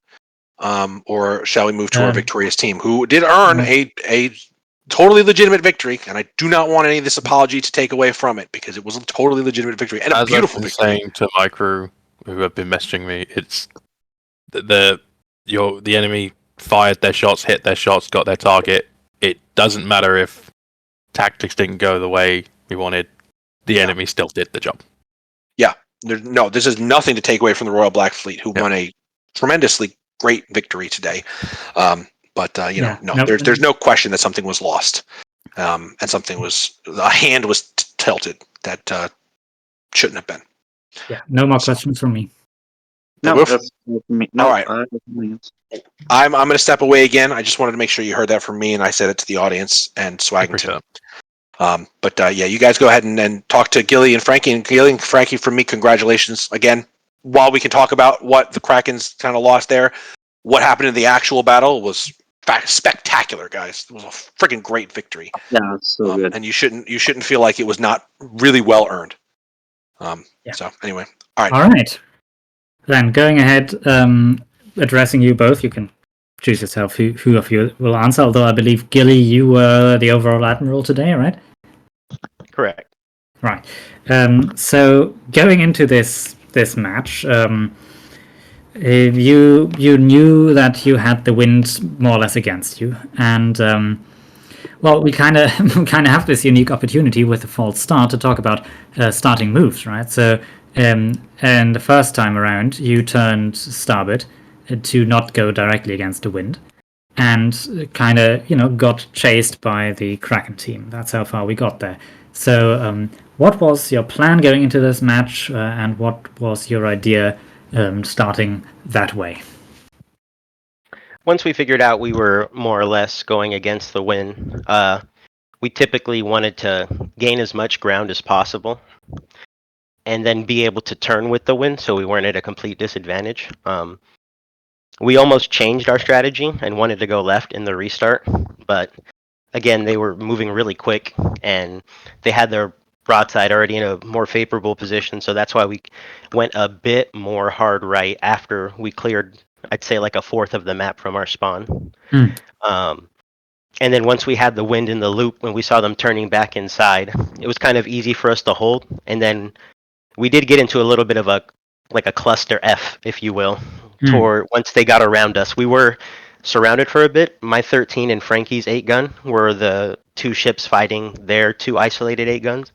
Or shall we move to our victorious team, who did earn a totally legitimate victory, and I do not want any of this apology to take away from it, because it was a totally legitimate victory and a beautiful victory. Saying to my crew who have been messaging me, it's the enemy fired their shots, hit their shots, got their target. It doesn't matter if tactics didn't go the way we wanted. The enemy still did the job. Yeah, this is nothing to take away from the Royal Black Fleet, who won a tremendously great victory today. But Yeah. no, No. there's no question that something was lost, and a hand was tilted that shouldn't have been. Yeah. No more questions from me. No, Wolf? that's me. No, All right. I'm going to step away again. I just wanted to make sure you heard that from me, and I said it to the audience and Swaggington. But yeah, you guys go ahead and talk to Gilly and Frankie. And Gilly and Frankie, from me, congratulations again. While we can talk about what the Krakens kind of lost there, what happened in the actual battle was spectacular, guys. It was a freaking great victory. Yeah, it's so good. And you shouldn't feel like it was not really well earned. Yeah. So anyway, all right. All right. Then going ahead, addressing you both, you can choose yourself who of you will answer. Although I believe Gilly, you were the overall admiral today, right? Correct. Right. So going into this match, you knew that you had the wind more or less against you, and well, we kind of have this unique opportunity with the false start to talk about starting moves, right? So, and the first time around, you turned starboard to not go directly against the wind, and kind of got chased by the Kraken team. That's how far we got there. So, what was your plan going into this match, and what was your idea starting that way? Once we figured out we were more or less going against the wind, we typically wanted to gain as much ground as possible and then be able to turn with the wind so we weren't at a complete disadvantage. We almost changed our strategy and wanted to go left in the restart, but again, they were moving really quick and they had their broadside already in a more favorable position, so that's why we went a bit more hard right after we cleared, I'd say, like a fourth of the map from our spawn. And then once we had the wind in the loop, when we saw them turning back inside, it was kind of easy for us to hold. And then we did get into a little bit of a cluster F, if you will, toward once they got around us. We were surrounded for a bit. My 13 and Frankie's 8 gun were the two ships fighting their two isolated 8 guns,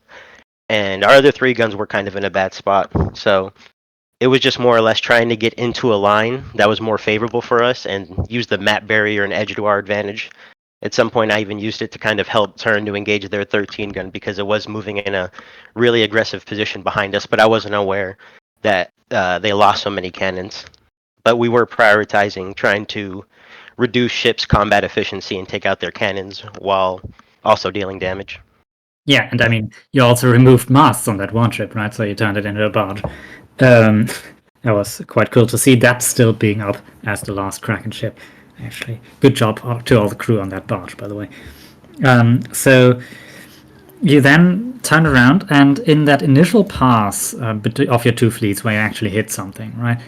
and our other 3 guns were kind of in a bad spot. So it was just more or less trying to get into a line that was more favorable for us and use the map barrier and edge to our advantage. At some point, I even used it to kind of help turn to engage their 13 gun because it was moving in a really aggressive position behind us, but I wasn't aware that they lost so many cannons. But we were prioritizing trying to reduce ships' combat efficiency and take out their cannons while also dealing damage. Yeah, and I mean, you also removed masts on that one ship, right? So you turned it into a barge. That was quite cool to see that still being up as the last Kraken ship. Actually, good job to all the crew on that barge, by the way. So you then turned around, and in that initial pass of your two fleets, where you actually hit something, right?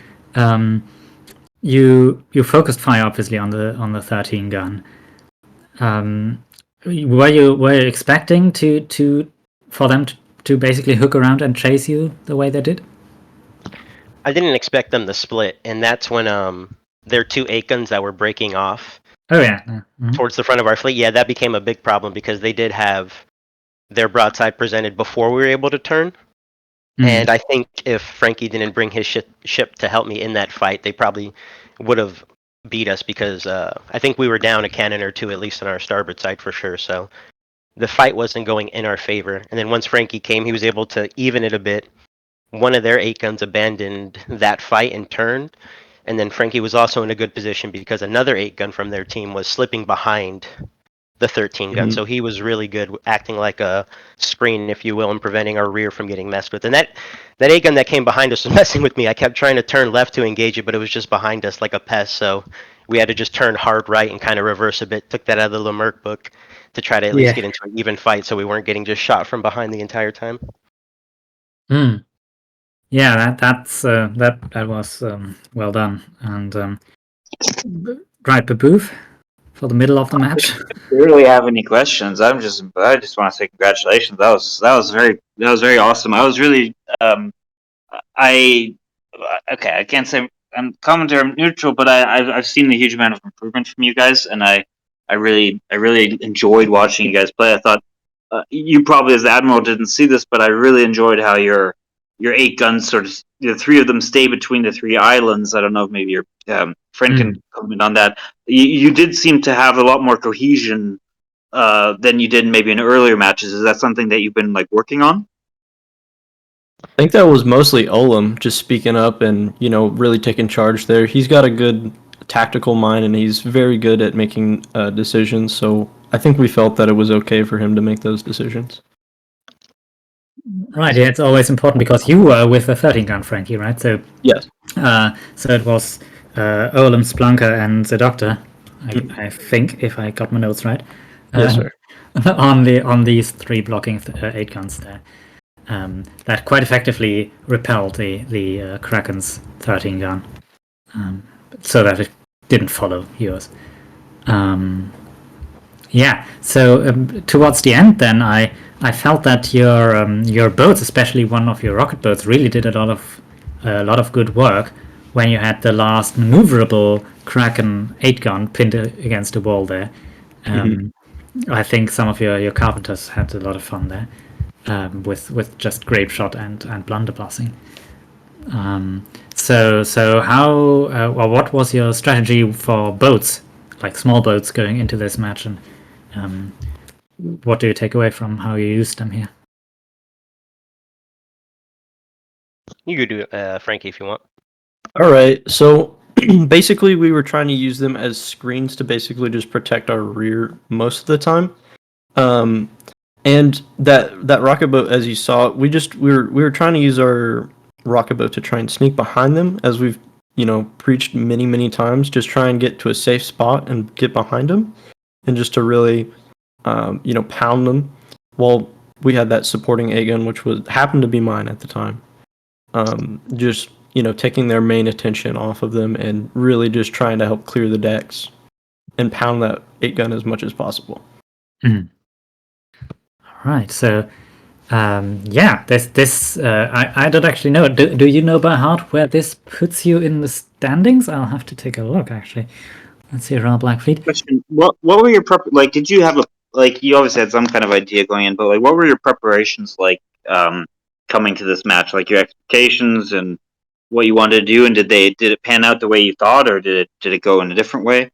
You focused fire obviously on the 13 gun. Were you expecting for them to basically hook around and chase you the way they did? I didn't expect them to split, and that's when their 2 8 guns that were breaking off. Oh yeah. Towards the front of our fleet. Yeah, that became a big problem because they did have their broadside presented before we were able to turn. And I think if Frankie didn't bring his ship to help me in that fight, they probably would have beat us because I think we were down a cannon or 2 at least on our starboard side for sure. So the fight wasn't going in our favor. And then once Frankie came, he was able to even it a bit. One of their 8 guns abandoned that fight and turned. And then Frankie was also in a good position because another 8 gun from their team was slipping behind the 13 gun. So he was really good, acting like a screen, if you will, and preventing our rear from getting messed with. And that 8 gun that came behind us was messing with me. I kept trying to turn left to engage it, but it was just behind us like a pest. So we had to just turn hard right and kind of reverse a bit. Took that out of the Lemerc book to try to at least get into an even fight so we weren't getting just shot from behind the entire time. Yeah, that was well done. And right, Baboof, for the middle of the match. If you really have any questions, I just want to say congratulations. That was very awesome. I was really I can't say I'm commentary, I'm neutral, but I've seen a huge amount of improvement from you guys, and I really enjoyed watching you guys play. I thought you probably as the admiral didn't see this, but I really enjoyed how your 8 guns sort of the three of them stay between the three islands. I don't know if maybe your friend can comment on that. You did seem to have a lot more cohesion than you did maybe in earlier matches. Is that something that you've been like working on? I think that was mostly Olam just speaking up and, really taking charge there. He's got a good tactical mind and he's very good at making decisions. So I think we felt that it was okay for him to make those decisions. Right, yeah, it's always important because you were with a 13 gun, Frankie, right? So yes. So it was Olam, Splunker, and the Doctor. I think, if I got my notes right. Yes, sir. on these three blocking 8 guns there. That quite effectively repelled the Kraken's 13 gun, so that it didn't follow yours. So towards the end, then I felt that your boats, especially one of your rocket boats, really did a lot of good work when you had the last maneuverable Kraken 8 gun pinned against the wall there. I think some of your carpenters had a lot of fun there. With just grape shot and blunderbussing. So how what was your strategy for boats, like small boats, going into this match, and what do you take away from how you used them here? You could do it, Frankie, if you want. All right. So basically, we were trying to use them as screens to basically just protect our rear most of the time. And that rocket boat, as you saw, we were trying to use our rocket boat to try and sneak behind them, as we've preached many times. Just try and get to a safe spot and get behind them, and just to really pound them. While we had that supporting A gun, which happened to be mine at the time. Just taking their main attention off of them and really just trying to help clear the decks and pound that 8 gun as much as possible. Right, so this I don't actually know. Do you know by heart where this puts you in the standings? I'll have to take a look, actually. Let's see, Royal Blackfleet. Question: What were your did you have you obviously had some kind of idea going in, but like what were your preparations like coming to this match? Like your expectations and what you wanted to do, and did it pan out the way you thought, or did it go in a different way?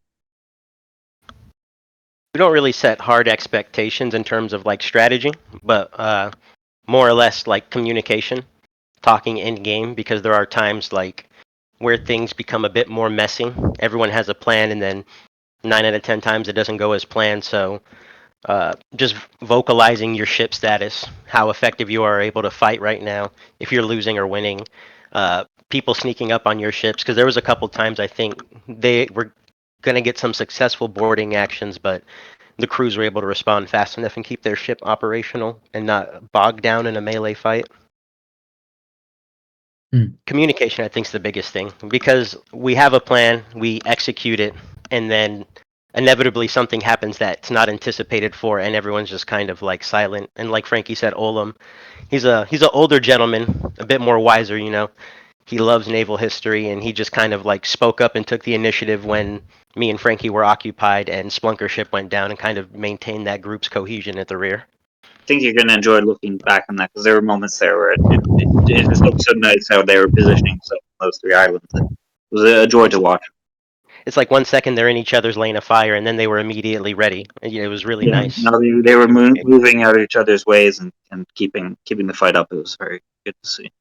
We don't really set hard expectations in terms of like strategy, but more or less like communication, talking in game, because there are times like where things become a bit more messy. Everyone has a plan, and then 9 out of 10 times it doesn't go as planned. So just vocalizing your ship status, how effective you are able to fight right now, if you're losing or winning, people sneaking up on your ships, because there was a couple times I think they were going to get some successful boarding actions, but the crews were able to respond fast enough and keep their ship operational and not bogged down in a melee fight. Communication, I think, is the biggest thing, because we have a plan, we execute it, and then inevitably something happens that's not anticipated for, and everyone's just kind of like silent. And like Frankie said, Olam, he's an older gentleman, a bit more wiser, He loves naval history, and he just kind of like spoke up and took the initiative when me and Frankie were occupied and Splunker ship went down, and kind of maintained that group's cohesion at the rear. I think you're going to enjoy looking back on that, because there were moments there where it just looked so nice how they were positioning those 3 islands. It was a joy to watch. It's like 1 second they're in each other's lane of fire, and then they were immediately ready. It was really nice. No, they were moving out of each other's ways and keeping the fight up. It was very good to see.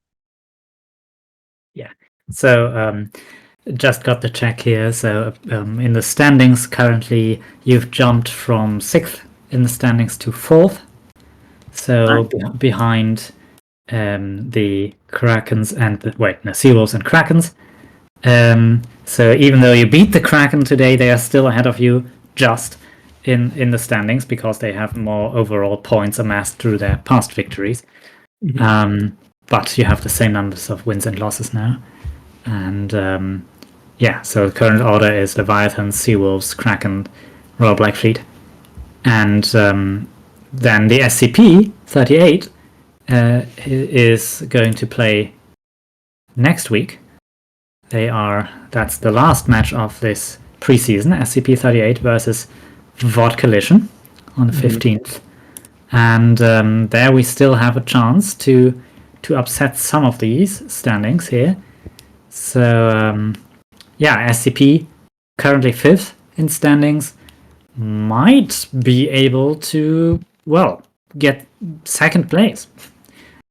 Yeah. So just got the check here. So in the standings currently, you've jumped from 6th in the standings to 4th. So behind the Krakens and Seawolves and Krakens. So even though you beat the Kraken today, they are still ahead of you just in the standings, because they have more overall points amassed through their past victories. But you have the same numbers of wins and losses now. And so the current order is Leviathan, Seawolves, Kraken, Royal Blackfleet. And then the SCP-38 is going to play next week. That's the last match of this preseason, SCP-38 versus VOD Collision on the 15th. And there we still have a chance to to upset some of these standings here. So SCP currently 5th in standings, might be able to get 2nd place,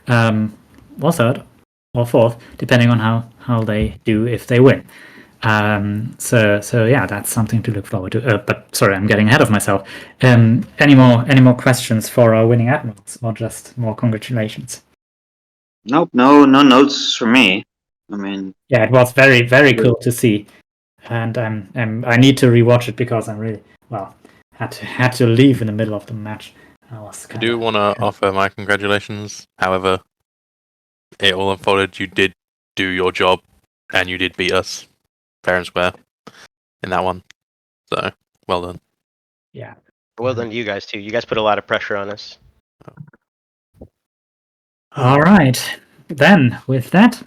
or 3rd or 4th, depending on how they do if they win. So that's something to look forward to. But sorry, I'm getting ahead of myself. Any more questions for our winning admirals, or just more congratulations? Nope, no notes for me. I mean, yeah, it was very, very cool to see, and I need to rewatch it because I'm really had to leave in the middle of the match. I do want to offer my congratulations. However, it all unfolded. You did do your job, and you did beat us fair and square in that one. So, well done. Yeah. Well done to you guys too. You guys put a lot of pressure on us. All right. Then, with that,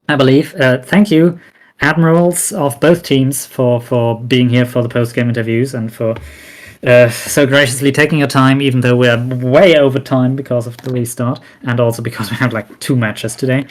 I believe, thank you, admirals of both teams, for being here for the post-game interviews and for so graciously taking your time, even though we're way over time because of the restart and also because we had like 2 matches today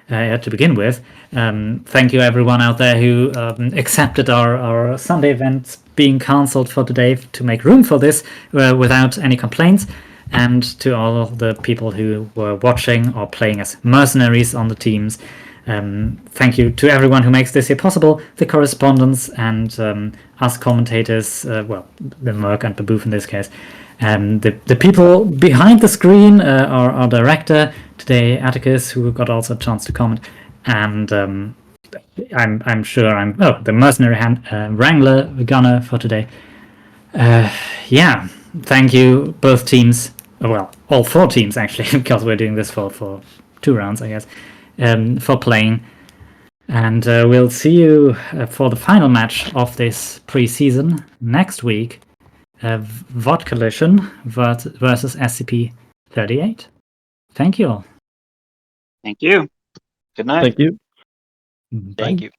to begin with. Thank you, everyone out there who accepted our Sunday event being cancelled for today to make room for this without any complaints. And to all of the people who were watching or playing as mercenaries on the teams. Thank you to everyone who makes this here possible, the correspondents and us commentators, the Merc and Baboof in this case, the people behind the screen, our director today, Atticus, who got also a chance to comment, and I'm sure the mercenary wrangler, the gunner for today. Thank you, both teams. All 4 teams actually, because we're doing this for 2 rounds, I guess, for playing. And we'll see you for the final match of this preseason next week. VOD Collision versus SCP-38. Thank you all. thank you. Good night. Thank you. Bye. Thank you.